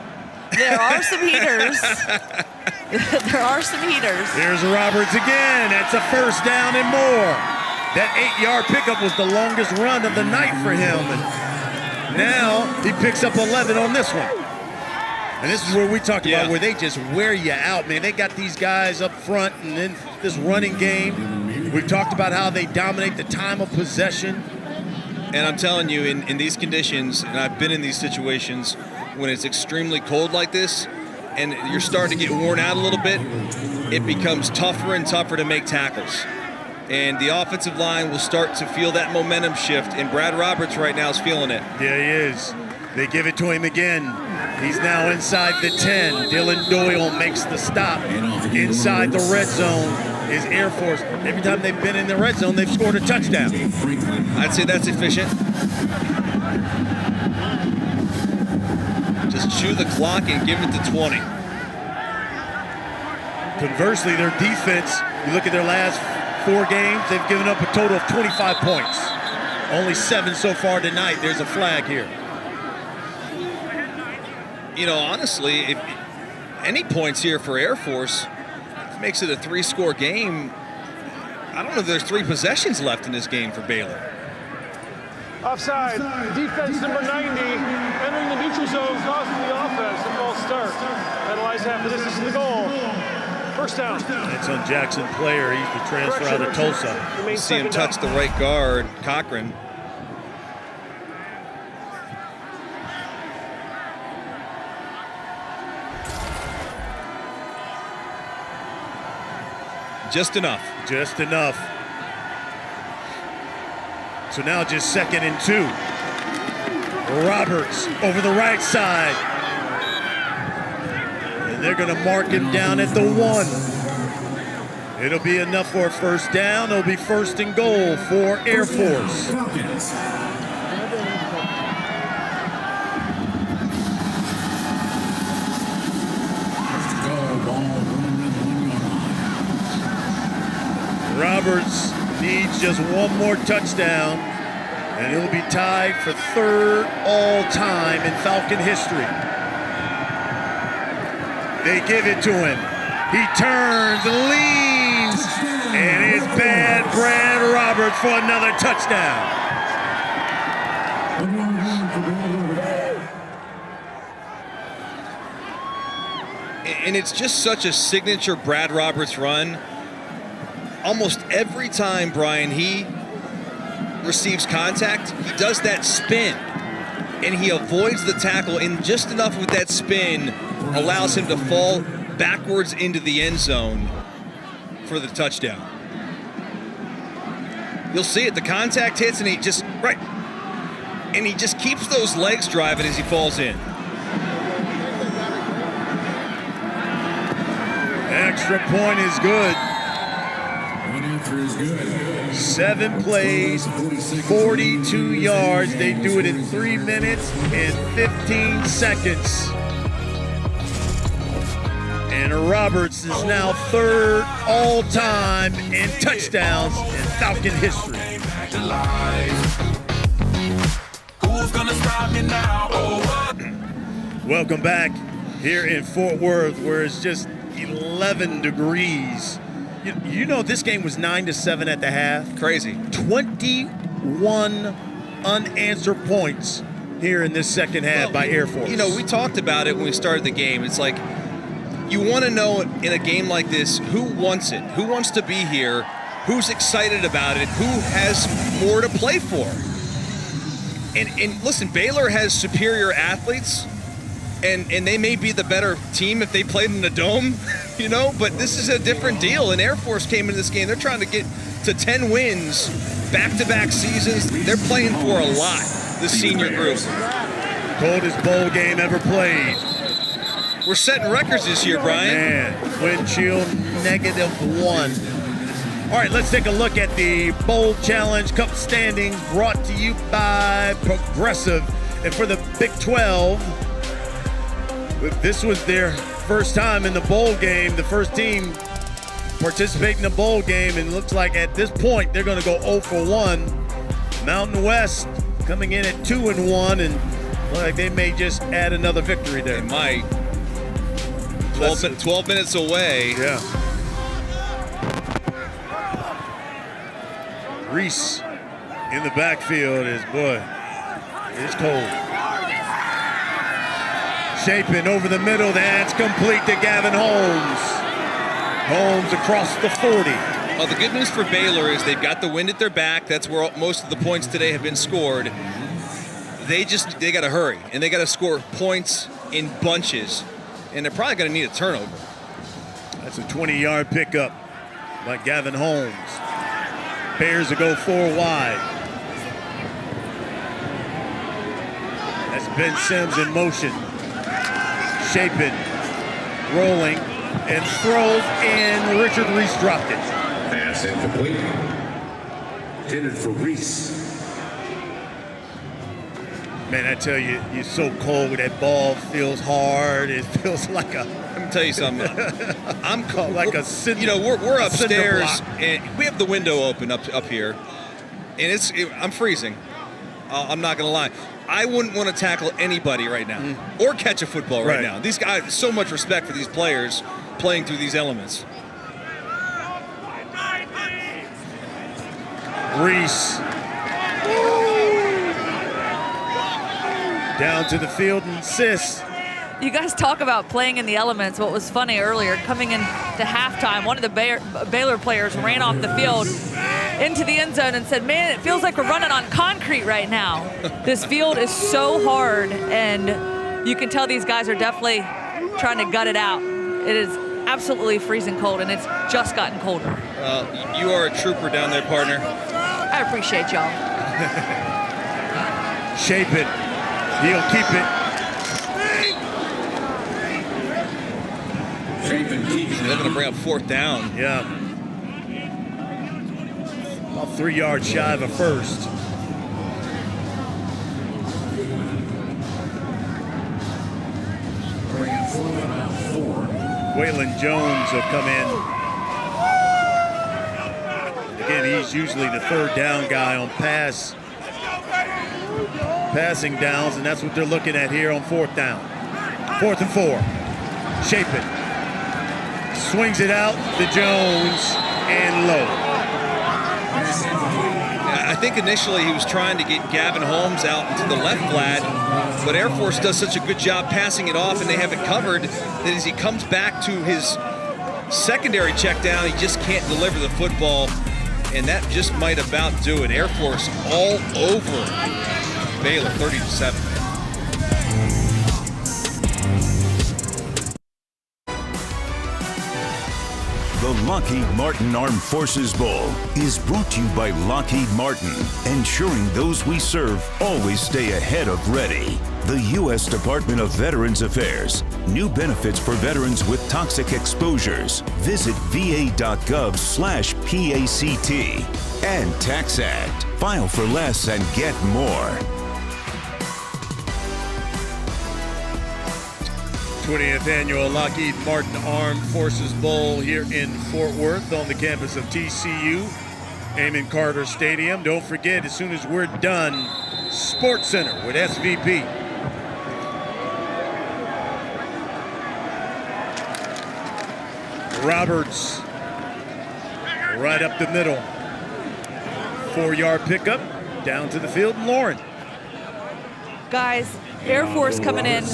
There are some heaters. There are some heaters. Here's Roberts again. That's a first down and more. That 8-yard pickup was the longest run of the night for him. And now he picks up 11 on this one. And this is where we talked about where they just wear you out, man. They got these guys up front, and then this running game. We've talked about how they dominate the time of possession. And I'm telling you, in these conditions, and I've been in these situations, when it's extremely cold like this and you're starting to get worn out a little bit, it becomes tougher and tougher to make tackles. And the offensive line will start to feel that momentum shift, and Brad Roberts right now is feeling it. Yeah, he is. They give it to him again. He's now inside the 10. Dylan Doyle makes the stop. Inside the red zone is Air Force. Every time they've been in the red zone, they've scored a touchdown. I'd say that's efficient. Just chew the clock and give it to 20. Conversely, their defense, you look at their last 4 games, they've given up a total of 25 points. Only 7 so far tonight. There's a flag here. You know, honestly, if any points here for Air Force makes it a 3-score game. I don't know if there's 3 possessions left in this game for Baylor. Offside. Defense number 90 entering the neutral zone, causing the offense a false start. Penalized half the distance to the goal. First down. It's on Jackson Player. He's the transfer out of Tulsa. You see him touch the right guard, Cochran. Just enough. Just enough. So now just 2nd and 2. Roberts over the right side. And they're going to mark him down at the 1. It'll be enough for a first down. It'll be 1st and goal for Air Force. Roberts needs just one more touchdown, and he'll be tied for 3rd all-time in Falcon history. They give it to him. He turns, leans, and it's bad Brad Roberts for another touchdown. And it's just such a signature Brad Roberts run. Almost every time, Brian, he receives contact, he does that spin, and he avoids the tackle, and just enough with that spin allows him to fall backwards into the end zone for the touchdown. You'll see it, the contact hits, and he just, and he just keeps those legs driving as he falls in. Extra point is good. 7 plays, 42 yards. They do it in 3 minutes and 15 seconds. And Roberts is now third all-time in touchdowns in Falcon history. Welcome back here in Fort Worth, where it's just 11 degrees. You know this game was 9-7 at the half. Crazy. 21 unanswered points here in this second half by Air Force. You know, we talked about it when we started the game. It's like you want to know in a game like this who wants it, who wants to be here, who's excited about it, who has more to play for. And listen, Baylor has superior athletes, and they may be the better team if they played in the dome, you know, but this is a different deal. And Air Force came into this game, they're trying to get to 10 wins, back-to-back seasons. They're playing for a lot, the senior group. Coldest bowl game ever played. We're setting records this year, Brian. Man, wind chill -1. All right, let's take a look at the Bowl Challenge Cup standings brought to you by Progressive. And for the Big 12, this was their first time in the bowl game, the first team participating in the bowl game, and it looks like at this point they're going to go 0 for 1. Mountain West coming in at 2-1, and look like they may just add another victory there. They might. 12 minutes away. Yeah. Reese in the backfield is, boy, it's cold. Shaping over the middle, that's complete to Gavin Holmes. Holmes across the 40. Well, the good news for Baylor is they've got the wind at their back. That's where most of the points today have been scored. They got to hurry, and they got to score points in bunches, and they're probably going to need a turnover. That's a 20-yard pickup by Gavin Holmes. Bears will go 4 wide. That's Ben Sims in motion. Shaping, rolling, and throws, and Richard Reese dropped it. Pass incomplete. Intended for Reese. Man, I tell you, you're so cold. That ball feels hard. It feels like a. Let me tell you something. I'm cold. Like a cinder. You know, we're upstairs, block. and we have the window open up here, and I'm freezing. I'm not gonna lie. I wouldn't want to tackle anybody right now, or catch a football right now. These guys, so much respect for these players playing through these elements. Reese. Down to the field and Sis. You guys talk about playing in the elements. What was funny earlier, coming into halftime, one of the Baylor players ran off the field into the end zone and said, man, it feels like we're running on concrete right now. This field is so hard, and you can tell these guys are definitely trying to gut it out. It is absolutely freezing cold, and it's just gotten colder. You are a trooper down there, partner. I appreciate y'all. Shape it. He'll keep it. They're going to bring up 4th down. Yeah. About 3 yards shy of a first. Waylon Jones will come in. Again, he's usually the 3rd down guy on passing downs, and that's what they're looking at here on 4th down. 4th and 4. Shape it. Swings it out to Jones and low. I think initially he was trying to get Gavin Holmes out into the left flat, but Air Force does such a good job passing it off, and they have it covered that as he comes back to his secondary check down, he just can't deliver the football, and that just might about do it. Air Force all over Baylor, 30-7. The The Lockheed Martin Armed Forces Bowl is brought to you by Lockheed Martin, ensuring those we serve always stay ahead of ready. The U.S. Department of Veterans Affairs. New benefits for veterans with toxic exposures. Visit va.gov/PACT. And Tax Act. File for less and get more. 20th Annual Lockheed Martin Armed Forces Bowl here in Fort Worth on the campus of TCU, Amon Carter Stadium. Don't forget, as soon as we're done, Sports Center with SVP. Roberts right up the middle. 4-yard pickup down to the field, and Lauren. Guys, Air Force coming in,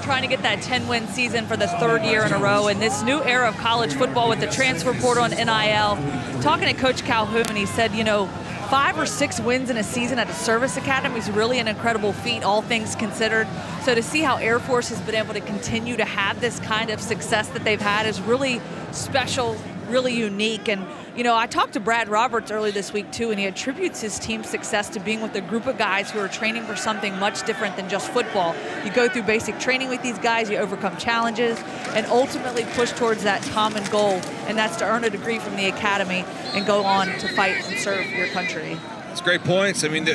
trying to get that 10-win season for the 3rd year in a row in this new era of college football with the transfer portal and NIL. Talking to Coach Calhoun, he said, 5 or 6 wins in a season at a service academy is really an incredible feat, all things considered. So to see how Air Force has been able to continue to have this kind of success that they've had is really special, really unique. And, I talked to Brad Roberts early this week, too, and he attributes his team's success to being with a group of guys who are training for something much different than just football. You go through basic training with these guys, you overcome challenges, and ultimately push towards that common goal, and that's to earn a degree from the academy and go on to fight and serve your country. It's great points. I mean,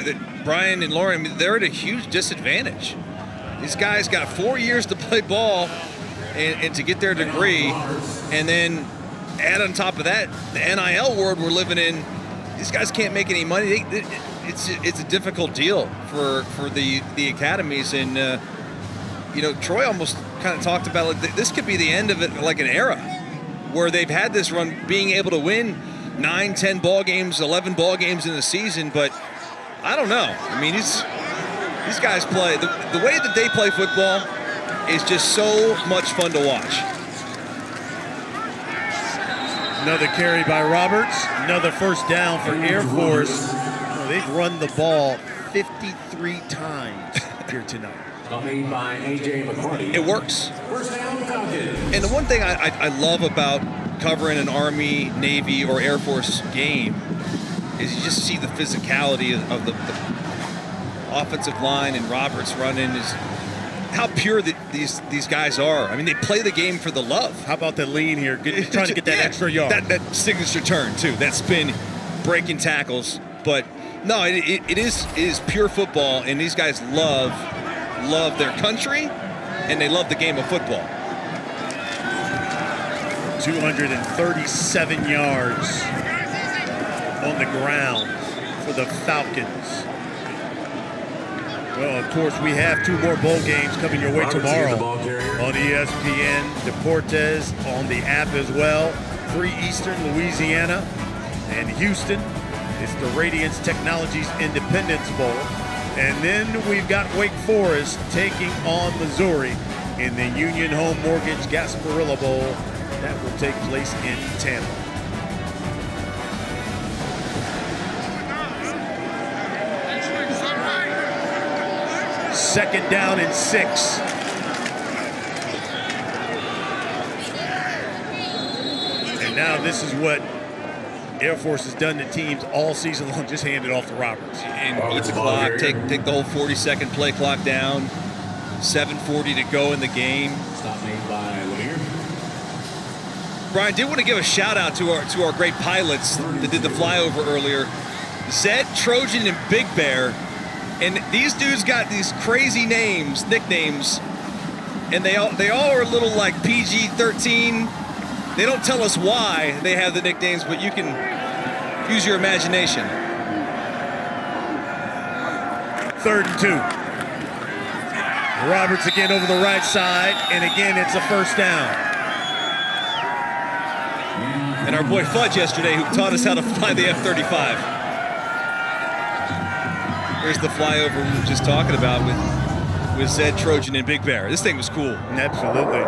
Brian and Lauren, they're at a huge disadvantage. These guys got 4 years to play ball and to get their degree, and then add on top of that the NIL world we're living in. These guys can't make any money. It's a difficult deal for the academies, and Troy almost kind of talked about it. This could be the end of it, like an era where they've had this run, being able to win 9, 10 ball games, 11 ball games in the season. But I don't know. I mean, these guys play the way that they play football is just so much fun to watch. Another carry by Roberts. Another first down for Air Force. They've run the ball 53 times here tonight. It works. And the one thing I love about covering an Army, Navy, or Air Force game is you just see the physicality of the offensive line, and Roberts running is how pure these guys are. I mean, they play the game for the love. How about the lean here? Trying to get that extra yard. That signature turn, too. That spin, breaking tackles. But, no, it is pure football, and these guys love their country, and they love the game of football. 237 yards on the ground for the Falcons. Well, of course, we have 2 more bowl games coming your way tomorrow on ESPN, Deportes, on the app as well. 3 Eastern, Louisiana, and Houston. It's the Radiance Technologies Independence Bowl. And then we've got Wake Forest taking on Missouri in the Union Home Mortgage Gasparilla Bowl. That will take place in Tampa. Second down and 6. And now this is what Air Force has done to teams all season long, just hand it off to Roberts. And eat the clock, take the whole 40-second play clock down, 7:40 to go in the game. Stop made by Lemire. Brian, did want to give a shout out to our great pilots that did the flyover earlier. Zed, Trojan, and Big Bear. And these dudes got these crazy nicknames, and they all are a little like PG-13. They don't tell us why they have the nicknames, but you can use your imagination. 3rd and 2. Roberts again over the right side, and again it's a first down. And our boy Fudge yesterday, who taught us how to fly the F-35. Here's the flyover we were just talking about with Zed, Trojan, and Big Bear. This thing was cool. Absolutely.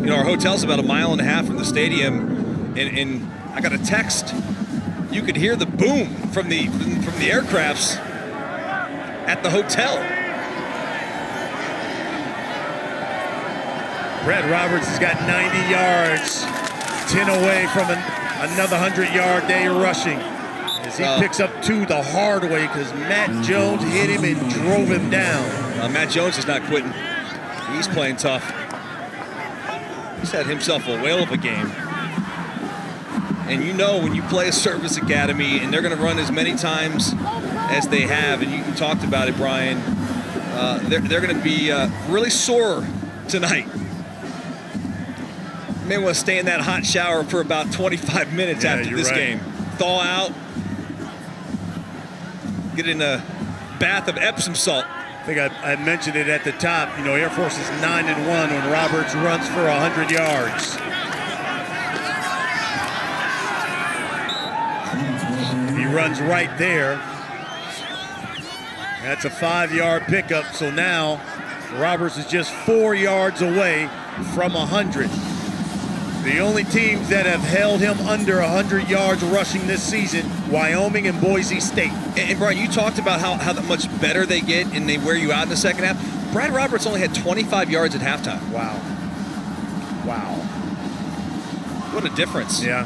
Our hotel's about 1.5 miles from the stadium, and I got a text. You could hear the boom from the aircrafts at the hotel. Brad Roberts has got 90 yards, 10 away from another 100-yard day rushing. As he picks up 2 the hard way because Matt Jones hit him and drove him down. Matt Jones is not quitting. He's playing tough. He's had himself a whale of a game. And you know when you play a service academy and they're going to run as many times as they have, and you talked about it, Brian, they're going to be really sore tonight. You may want to stay in that hot shower for about 25 minutes after this game. Thaw out. Get in a bath of Epsom salt. I think I mentioned it at the top. You know, Air Force is 9-1 when Roberts runs for 100 yards. He runs right there. That's a 5-yard pickup. So now Roberts is just 4 yards away from 100. The only teams that have held him under 100 yards rushing this season, Wyoming and Boise State. And Brian, you talked about how much better they get and they wear you out in the second half. Brad Roberts only had 25 yards at halftime. Wow. Wow. What a difference. Yeah.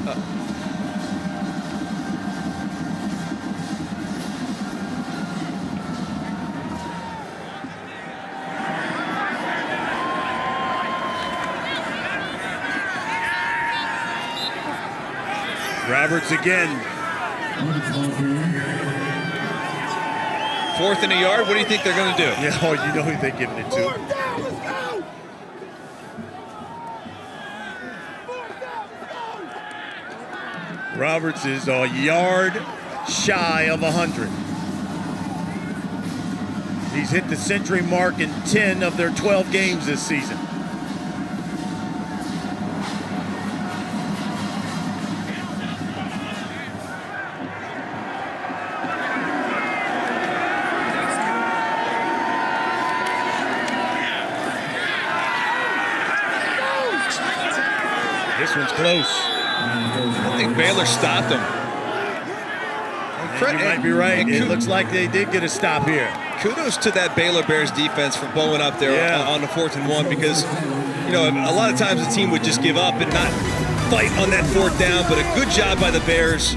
Roberts again. 4th and a yard. What do you think they're going to do? Yeah, oh, you know who they're giving it to. Roberts is a yard shy of 100. He's hit the century mark in 10 of their 12 games this season. This one's close. I think Baylor stopped him. You might be right. It looks like they did get a stop here. Kudos to that Baylor Bears defense for bowling up there on the 4th and 1, because, you know, a lot of times the team would just give up and not fight on that 4th down, but a good job by the Bears.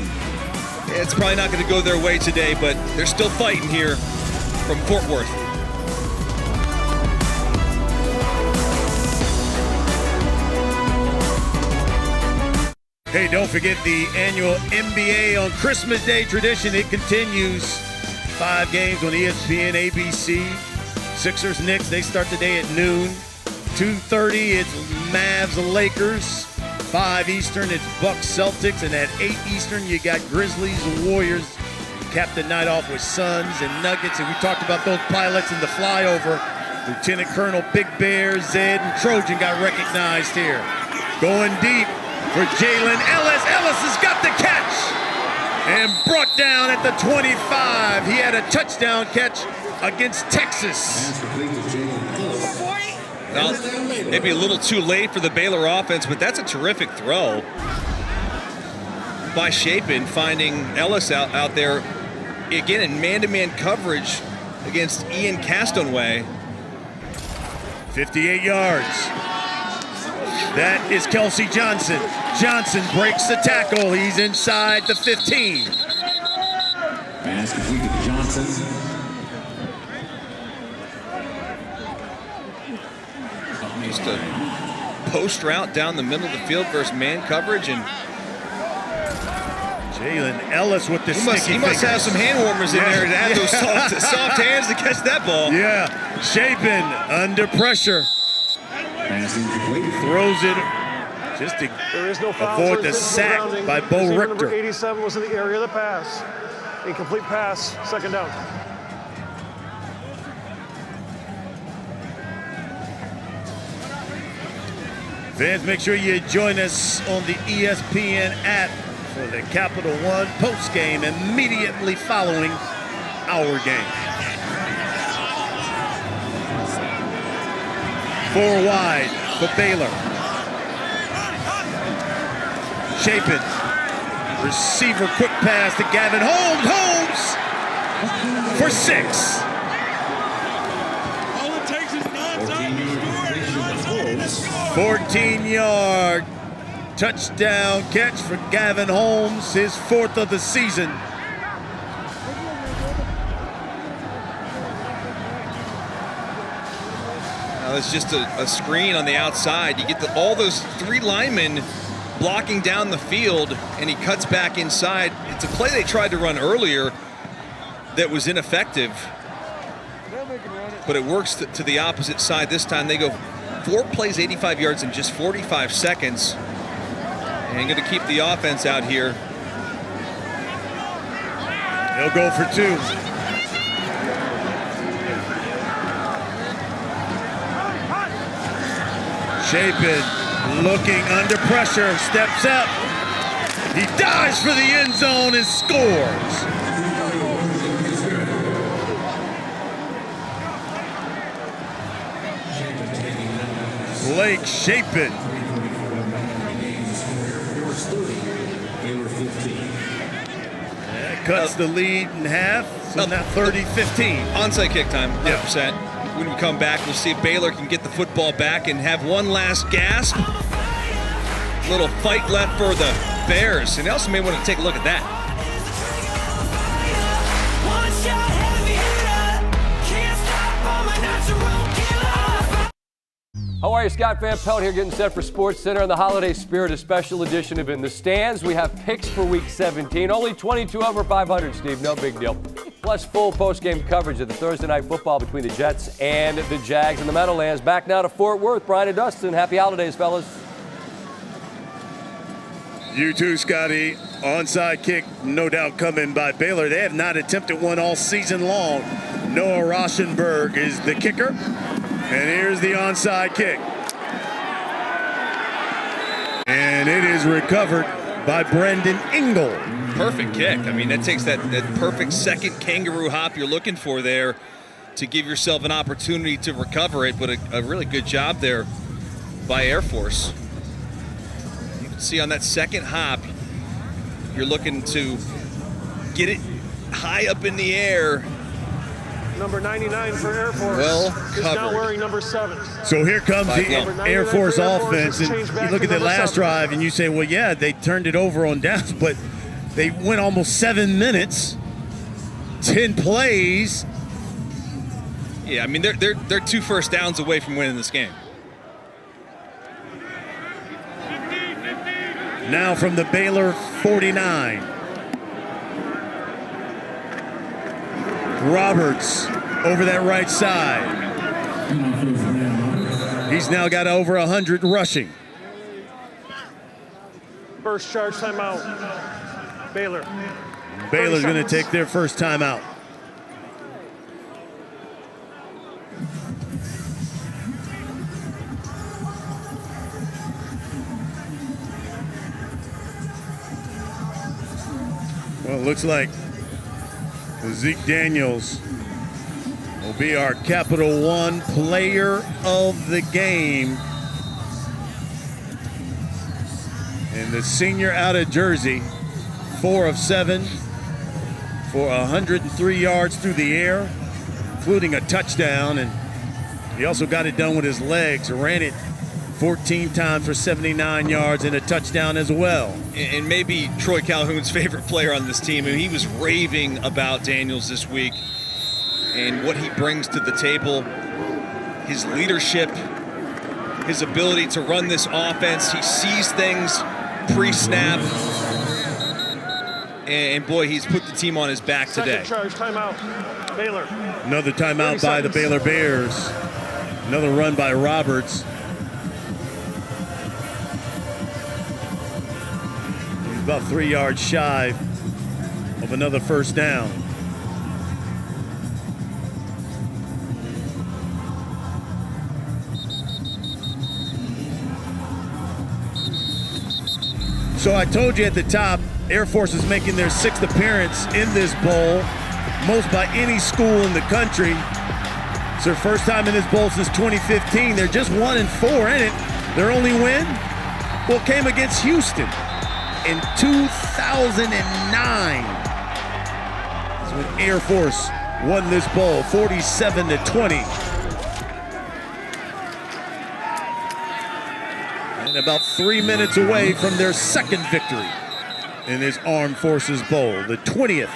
It's probably not going to go their way today, but they're still fighting here from Fort Worth. Hey, don't forget the annual NBA on Christmas Day tradition. It continues. 5 games on ESPN, ABC. Sixers, Knicks, they start the day at noon. 2:30, it's Mavs, Lakers. 5 Eastern, it's Bucks, Celtics. And at 8 Eastern, you got Grizzlies, Warriors. Cap the night off with Suns and Nuggets. And we talked about those pilots in the flyover. Lieutenant Colonel Big Bear, Zed, and Trojan got recognized here. Going deep for Jalen Ellis. Ellis has got the catch and brought down at the 25. He had a touchdown catch against Texas. Well, maybe a little too late for the Baylor offense, but that's a terrific throw by Chapin, finding Ellis out there again in man-to-man coverage against Ian Castonway. 58 yards. That is Kelsey Johnson. Johnson breaks the tackle. He's inside the 15. Pass complete to Johnson. Just a post route down the middle of the field versus man coverage, and Jalen Ellis with the he must have some hand warmers in there to have those soft hands to catch that ball. Yeah, Chapin under pressure. Throws it just to avoid the sack by Bo Richter. Number 87 was in the area of the pass. Incomplete pass, 2nd down. Fans, make sure you join us on the ESPN app for the Capital One post game immediately following our game. 4 wide for Baylor. Chapin. Receiver quick pass to Gavin Holmes. Holmes for 6. All it takes is 9 times to score. 14-yard touchdown catch for Gavin Holmes, his 4th of the season. Now it's just a screen on the outside. You get all those 3 linemen blocking down the field, and he cuts back inside. It's a play they tried to run earlier that was ineffective, but it works to the opposite side this time. They go 4 plays, 85 yards in just 45 seconds, and going to keep the offense out here. He'll go for 2. Chapin looking under pressure, steps up. He dives for the end zone and scores. Blake Chapin. That cuts the lead in half, so now 30-15. Onside kick time, 100%. When we come back, we'll see if Baylor can get the football back and have one last gasp. Little fight left for the Bears, and they also may want to take a look at that. How are you? Scott Van Pelt here, getting set for Sports Center in the holiday spirit, a special edition of In the Stands. We have picks for Week 17. Only 22 over 500, Steve. No big deal. Plus full post-game coverage of the Thursday night football between the Jets and the Jags in the Meadowlands. Back now to Fort Worth. Brian and Dustin, happy holidays, fellas. You too, Scotty. Onside kick, no doubt coming by Baylor. They have not attempted one all season long. Noah Rauschenberg is the kicker. And here's the onside kick. And it is recovered by Brendan Ingle. Perfect kick. I mean, that takes that perfect second kangaroo hop you're looking for there to give yourself an opportunity to recover it, but a really good job there by Air Force. You can see on that second hop, you're looking to get it high up in the air. Number 99 for Air Force Well is now covered. wearing number 7. So here comes the Air Force offense. And changed back you look to at the number last 7. drive and you say, well, yeah, they turned it over on downs, but they went almost 7 minutes, 10 plays. Yeah, I mean, they're 2 first downs away from winning this game. Now from the Baylor 49. Roberts over that right side. He's now got over 100 rushing. First charge timeout. Baylor. Baylor's going to take their first timeout. Well, it looks like Zeke Daniels will be our Capital One player of the game. And the senior out of Jersey, 4 of 7 for 103 yards through the air, including a touchdown. And he also got it done with his legs, ran it 14 times for 79 yards and a touchdown as well. And maybe Troy Calhoun's favorite player on this team. I mean, he was raving about Daniels this week and what he brings to the table, his leadership, his ability to run this offense. He sees things pre-snap. And boy, he's put the team on his back today. Second charge timeout. Baylor. Another timeout by the Baylor Bears. Another run by Roberts. About 3 yards shy of another first down. So I told you at the top, Air Force is making their 6th appearance in this bowl, most by any school in the country. It's their first time in this bowl since 2015. They're just 1-4 in it. Their only win, well, came against Houston in 2009. That's when Air Force won this bowl, 47-20. about 3 minutes away from their second victory in this Armed Forces Bowl, the 20th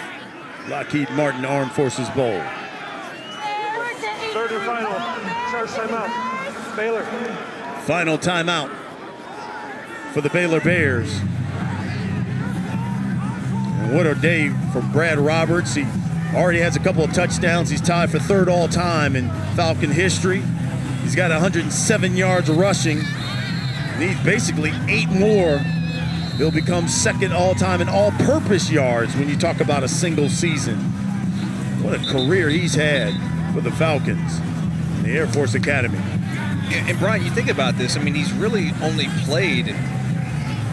Lockheed Martin Armed Forces Bowl. Third and final. Charge timeout. Baylor. Final timeout for the Baylor Bears. And what a day for Brad Roberts. He already has a couple of touchdowns. He's tied for third all-time in Falcon history. He's got 107 yards rushing. Needs basically 8 more. He'll become second all-time in all-purpose yards when you talk about a single season. What a career he's had for the Falcons in the Air Force Academy. And Brian, you think about this, I mean, he's really only played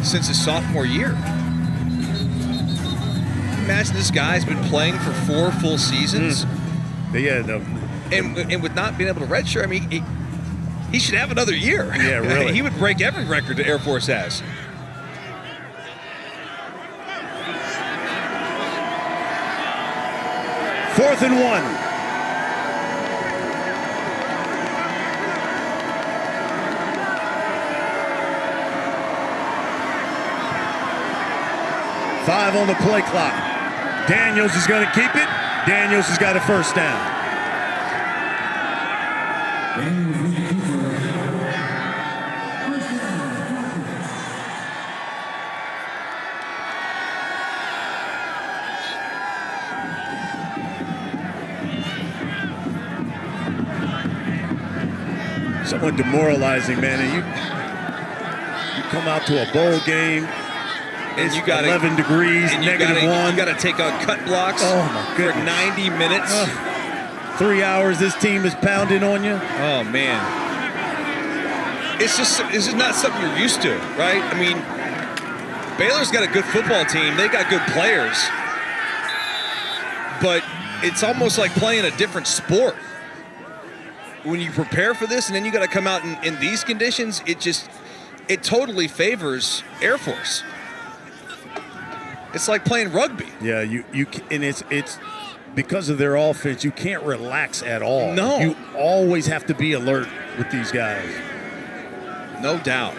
since his sophomore year. Imagine this guy's been playing for 4 full seasons. Yeah, no. And with not being able to redshirt, I mean, he should have another year. Yeah, really. He would break every record the Air Force has. Fourth and 1. Five on the play clock. Daniels is going to keep it. Daniels has got a first down. Somewhat demoralizing, man. And you come out to a bowl game. And you got 11 degrees, and -1. You got to take on cut blocks for 90 minutes. 3 hours this team is pounding on you. Oh, man. It's just not something you're used to, right? I mean, Baylor's got a good football team. They got good players. But it's almost like playing a different sport. When you prepare for this and then you got to come out in these conditions, it totally favors Air Force. It's like playing rugby. Yeah, and it's because of their offense, you can't relax at all. No. You always have to be alert with these guys. No doubt.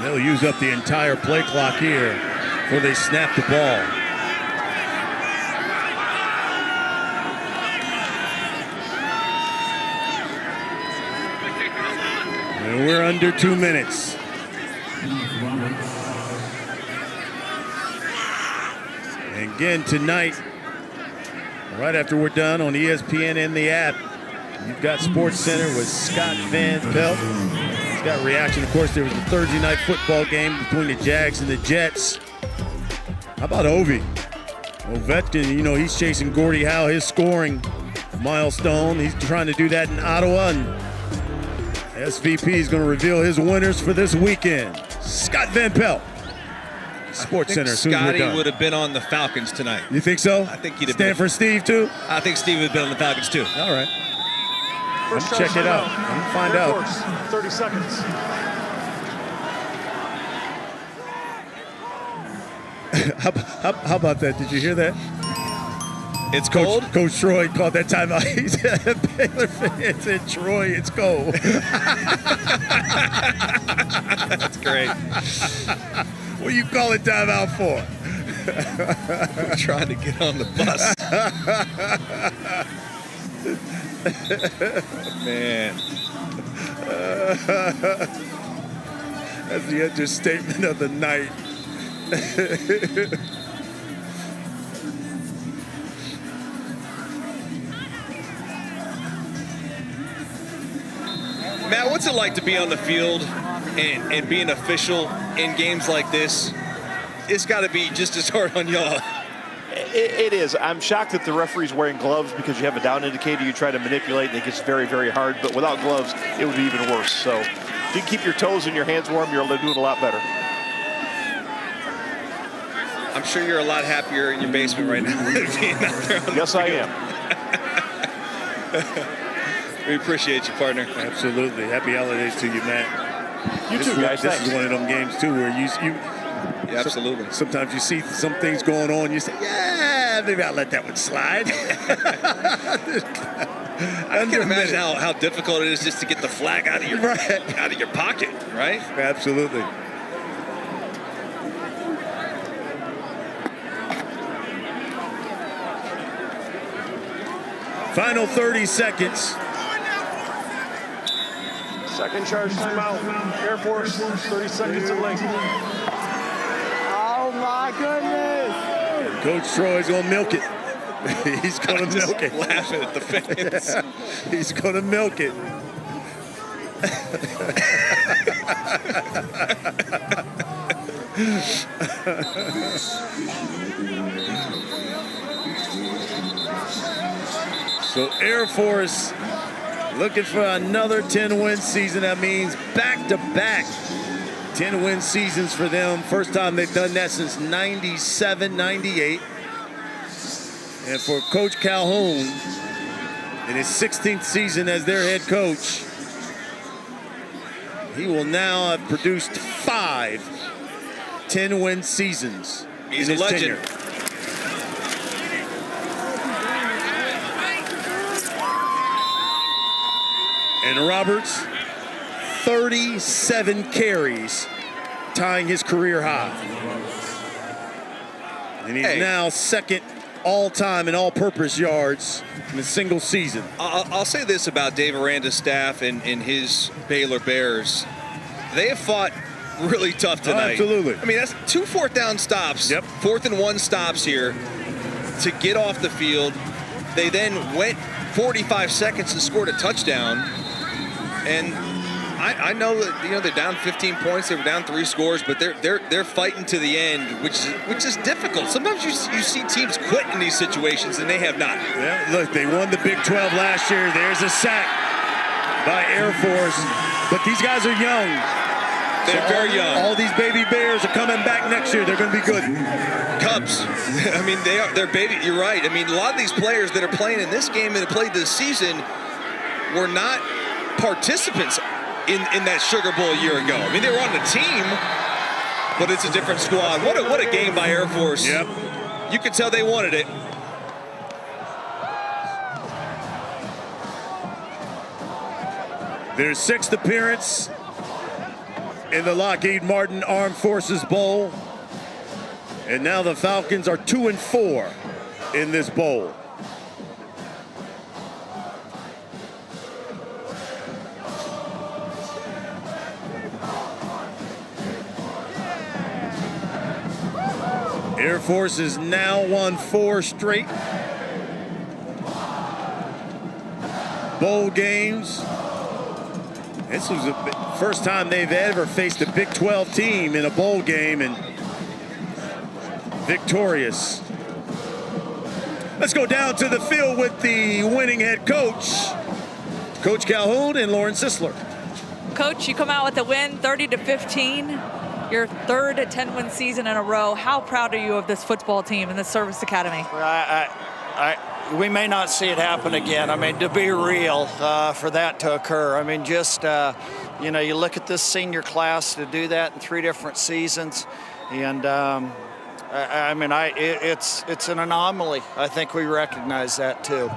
They'll use up the entire play clock here before they snap the ball. And we're under 2 minutes. And again tonight, right after we're done on ESPN and the app, you've got Sports Center with Scott Van Pelt. He's got reaction. Of course, there was the Thursday night football game between the Jags and the Jets. How about Ovi? Ovechkin, he's chasing Gordie Howe, his scoring milestone. He's trying to do that in Ottawa, and SVP is going to reveal his winners for this weekend. Scott Van Pelt, Sports Center. Scotty would have been on the Falcons tonight. You think so? I think he'd have stand for Steve too. I think Steve would have been on the Falcons too. All right. First check it out. I'm gonna find out. Force, 30 seconds. How about that? Did you hear that? It's cold. Coach Troy called that timeout. He said, Baylor fans said, Troy, it's cold. That's great. What do you call it timeout for? We're trying to get on the bus. Man. That's the understatement of the night. Matt, what's it like to be on the field and be an official in games like this? It's got to be just as hard on y'all. It is. I'm shocked that the referee's wearing gloves because you have a down indicator you try to manipulate and it gets very, very hard. But without gloves, it would be even worse. So if you can keep your toes and your hands warm, you're able to do it a lot better. I'm sure you're a lot happier in your basement right now. Yes, I am. We appreciate you, partner. Absolutely. Happy holidays to you, Matt. You too, guys. This is one of them games, too, where you yeah, absolutely. Sometimes you see some things going on, you say, yeah, maybe I'll let that one slide. I can imagine how difficult it is just to get the flag out of your pocket, right? Absolutely. Final 30 seconds. Second charge timeout. Air Force, 30 seconds in length. Oh my goodness. Coach Troy's going to milk it. He's going to milk it. Laughing at the fans. He's going to milk it. So Air Force looking for another 10-win season. That means back-to-back 10-win seasons for them. First time they've done that since 97, 98. And for Coach Calhoun, in his 16th season as their head coach, he will now have produced 5 10-win seasons. He's in a his legend. tenure. And Roberts, 37 carries, tying his career high. And he's now second all-time in all-purpose yards in a single season. I'll say this about Dave Aranda's staff and his Baylor Bears. They have fought really tough tonight. Absolutely. I mean, that's 2 4th down stops. Yep. 4th and 1 stops here to get off the field. They then went 45 seconds and scored a touchdown. And I know that they're down 15 points. They were down 3 scores, but they're fighting to the end, which is difficult. Sometimes you see teams quit in these situations, and they have not. Yeah, look, they won the Big 12 last year. There's a sack by Air Force, but these guys are young. They're very young. All these baby Bears are coming back next year. They're going to be good. Cubs. I mean, they're baby. You're right. I mean, a lot of these players that are playing in this game and that played this season were not participants in that Sugar Bowl a year ago. I mean, they were on the team, but it's a different squad. What a game by Air Force. Yep. You could tell they wanted it. Their 6th appearance in the Lockheed Martin Armed Forces Bowl. And now the Falcons are 2-4 in this bowl. Air Force has now won 4 straight bowl games. This was the first time they've ever faced a Big 12 team in a bowl game and victorious. Let's go down to the field with the winning head coach, Coach Calhoun and Lauren Sisler. Coach, you come out with a win, 30-15. Your 3rd 10-win season in a row. How proud are you of this football team and this service academy? We may not see it happen again. I mean, to be real, for that to occur. I mean, just, you look at this senior class to do that in 3 different seasons. And, it's an anomaly. I think we recognize that, too.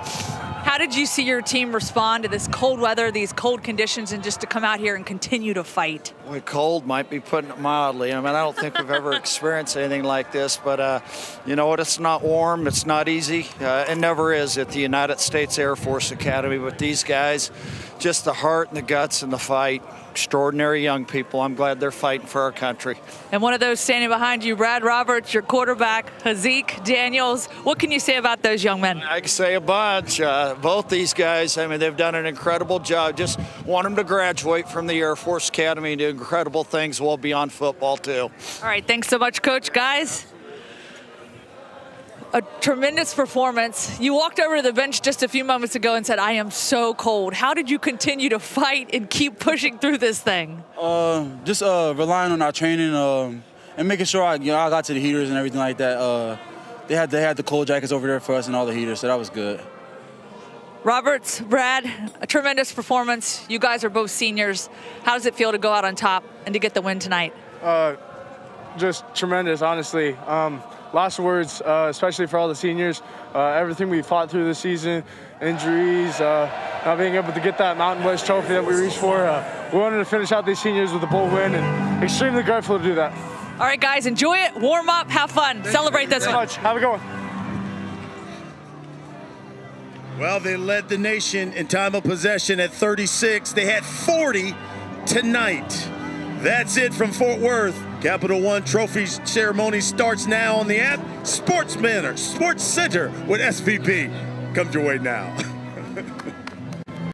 How did you see your team respond to this cold weather, these cold conditions, and just to come out here and continue to fight? Boy, cold might be putting it mildly. I mean, I don't think we've ever experienced anything like this, but you know what? It's not warm. It's not easy. It never is at the United States Air Force Academy. But these guys, just the heart and the guts and the fight. Extraordinary young people. I'm glad they're fighting for our country. And one of those standing behind you, Brad Roberts, your quarterback, Hazik Daniels. What can you say about those young men? I can say a bunch. Both these guys, I mean, they've done an incredible job. Just want them to graduate from the Air Force Academy and do incredible things well beyond football, too. All right, thanks so much, Coach. Guys, a tremendous performance. You walked over to the bench just a few moments ago and said, I am so cold. How did you continue to fight and keep pushing through this thing? Just relying on our training and making sure I got to the heaters and everything like that. They had the cold jackets over there for us and all the heaters, so that was good. Roberts, Brad, a tremendous performance. You guys are both seniors. How does it feel to go out on top and to get the win tonight? Just tremendous, honestly. lost words, especially for all the seniors. Everything we fought through this season, injuries, not being able to get that Mountain West trophy that we reached for. We wanted to finish out these seniors with a bowl win, and extremely grateful to do that. All right, guys, enjoy it, warm up, have fun, celebrate this one. Thank you so much. Have a good one. Well, they led the nation in time of possession at 36. They had 40 tonight. That's it from Fort Worth. Capital One Trophy ceremony starts now on the app. Sports Center with SVP comes your way now.